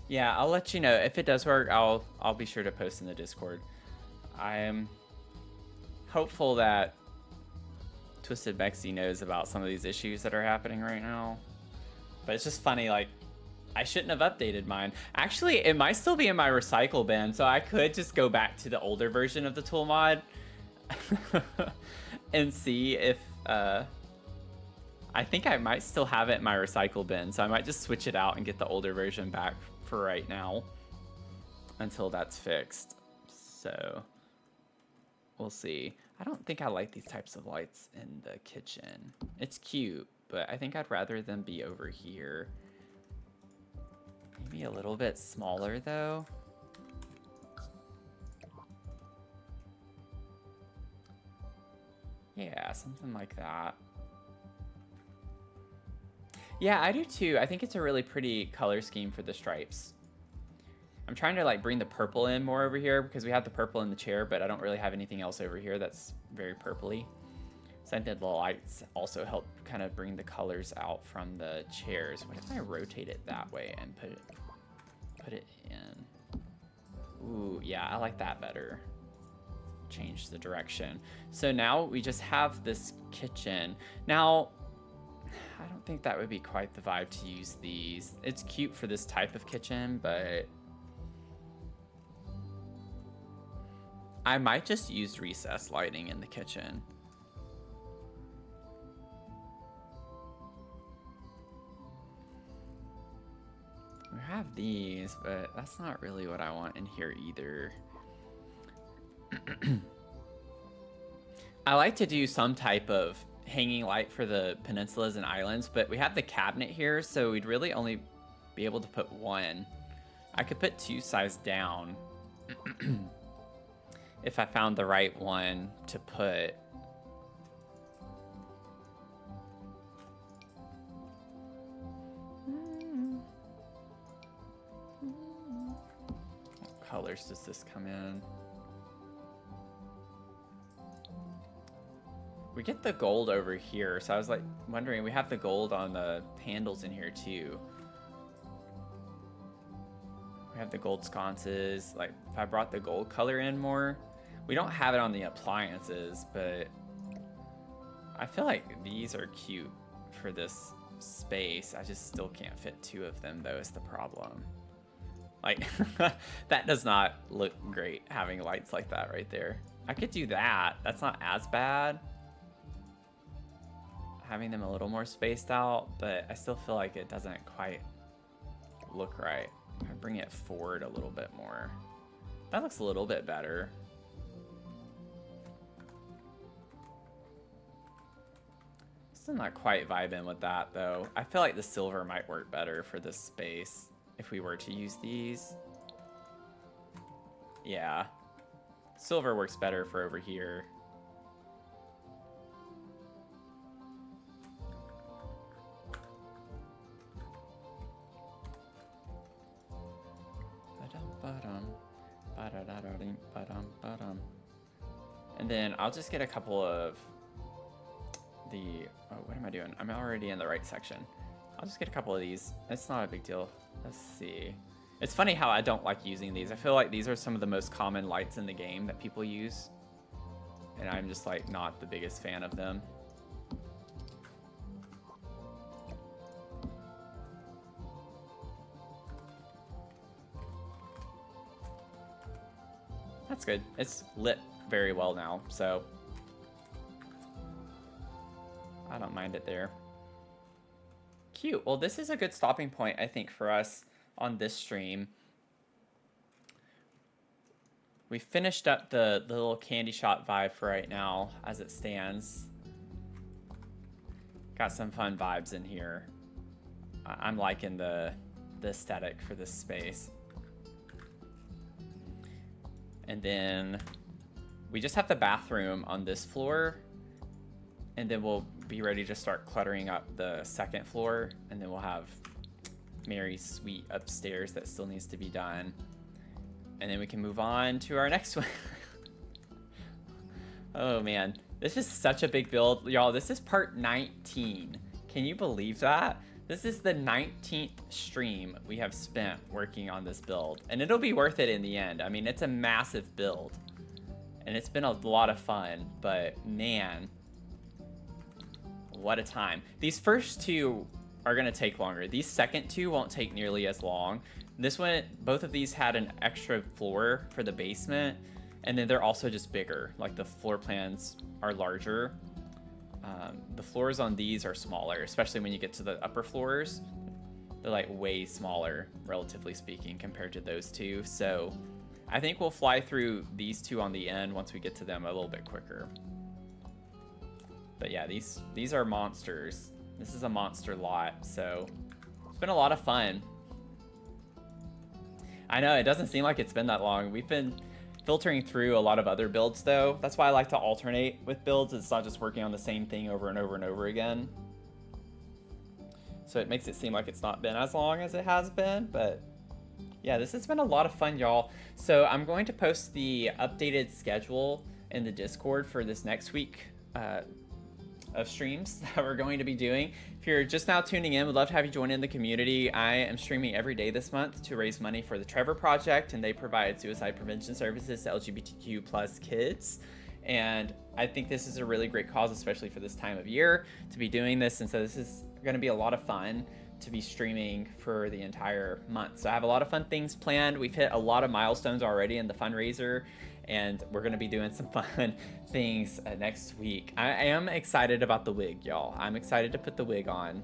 Yeah, I'll let you know. If it does work, I'll be sure to post in the Discord. I am hopeful that Twisted Bexy knows about some of these issues that are happening right now. But it's just funny, like, I shouldn't have updated mine. Actually, it might still be in my recycle bin, so I could just go back to the older version of the tool mod and see if, I think I might still have it in my recycle bin, so I might just switch it out and get the older version back for right now until that's fixed. So we'll see. I don't think I like these types of lights in the kitchen. It's cute, but I think I'd rather them be over here. Maybe a little bit smaller though. Yeah, something like that. Yeah, I do too. I think it's a really pretty color scheme for the stripes. I'm trying to like bring the purple in more over here because we have the purple in the chair, but I don't really have anything else over here that's very purpley. So I think the lights also help kind of bring the colors out from the chairs. What if I rotate it that way and put it in? Ooh, yeah, I like that better. Change the direction. So now we just have this kitchen. Now, I don't think that would be quite the vibe to use these. It's cute for this type of kitchen, but I might just use recessed lighting in the kitchen. We have these, but that's not really what I want in here either. I like to do some type of hanging light for the peninsulas and islands, but we have the cabinet here, so we'd really only be able to put one. I could put two size down if I found the right one to put. colors does this come in? We get the gold over here, so I was like wondering, we have the gold on the handles in here too. We have the gold sconces. Like, if I brought the gold color in more, we don't have it on the appliances, but I feel like these are cute for this space. I just still can't fit 2 of them though, is the problem. Like, that does not look great having lights like that right there. I could do that. That's not as bad. Having them a little more spaced out, but I still feel like it doesn't quite look right. I bring it forward a little bit more. That looks a little bit better. Still not quite vibing with that though. I feel like the silver might work better for this space if we were to use these. Yeah. Silver works better for over here. And then I'll just get a couple of the, oh, what am I doing? I'm already in the right section. I'll just get a couple of these. It's not a big deal. Let's see. It's funny how I don't like using these. I feel like these are some of the most common lights in the game that people use. And I'm just like not the biggest fan of them. That's good. It's lit very well now, so I don't mind it there. Cute. Well, this is a good stopping point, I think, for us on this stream. We finished up the little candy shop vibe for right now as it stands. Got some fun vibes in here. I'm liking the aesthetic for this space. And then we just have the bathroom on this floor, and then we'll be ready to start cluttering up the second floor, and then we'll have Mary's suite upstairs that still needs to be done. And then we can move on to our next one. Oh man, this is such a big build. Y'all, this is part 19. Can you believe that? This is the 19th stream we have spent working on this build, and it'll be worth it in the end. I mean, it's a massive build, and it's been a lot of fun, but man, what a time. These first 2 are gonna take longer. These second 2 won't take nearly as long. This one, both of these had an extra floor for the basement, and then they're also just bigger. Like, the floor plans are larger. The floors on these are smaller, especially when you get to the upper floors. They're like way smaller, relatively speaking, compared to those 2. So I think we'll fly through these 2 on the end once we get to them a little bit quicker. But yeah, these are monsters. This is a monster lot, so it's been a lot of fun. I know, it doesn't seem like it's been that long. We've been filtering through a lot of other builds though. That's why I like to alternate with builds. It's not just working on the same thing over and over and over again. So it makes it seem like it's not been as long as it has been, but yeah, this has been a lot of fun, y'all. So I'm going to post the updated schedule in the Discord for this next week of streams that we're going to be doing. If you're just now tuning in, we'd love to have you join in the community. I am streaming every day this month to raise money for the Trevor Project, and they provide suicide prevention services to LGBTQ plus kids. And I think this is a really great cause, especially for this time of year, to be doing this. And so this is going to be a lot of fun to be streaming for the entire month. So I have a lot of fun things planned. We've hit a lot of milestones already in the fundraiser, and we're going to be doing some fun things next week. I am excited about the wig, y'all. I'm excited to put the wig on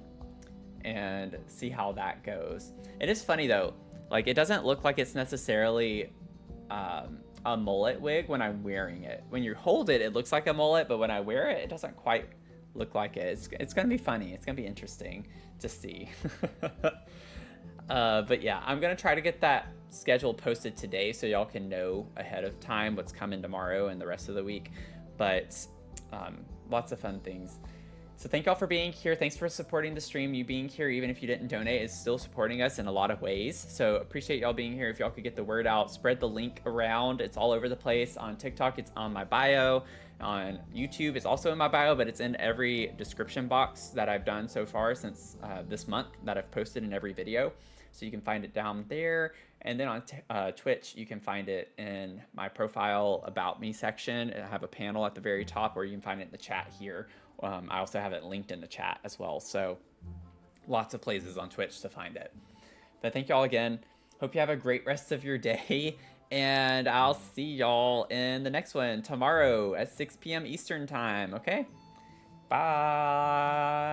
and see how that goes. It is funny though, like, it doesn't look like it's necessarily a mullet wig when I'm wearing it. When you hold it, it looks like a mullet, but when I wear it, it doesn't quite look like it. It's gonna be funny. It's gonna be interesting to see. But yeah, I'm gonna try to get that schedule posted today so y'all can know ahead of time what's coming tomorrow and the rest of the week. But lots of fun things. So thank y'all for being here. Thanks for supporting the stream. You being here, even if you didn't donate, is still supporting us in a lot of ways. So appreciate y'all being here. If y'all could get the word out, spread the link around. It's all over the place. On TikTok, it's on my bio. On YouTube, it's also in my bio, but it's in every description box that I've done so far since this month that I've posted in every video. So you can find it down there. And then on Twitch, you can find it in my profile About Me section. I have a panel at the very top, or you can find it in the chat here. I also have it linked in the chat as well. So lots of places on Twitch to find it. But thank y'all again. Hope you have a great rest of your day. And I'll see y'all in the next one tomorrow at 6 p.m. Eastern time. Okay? Bye.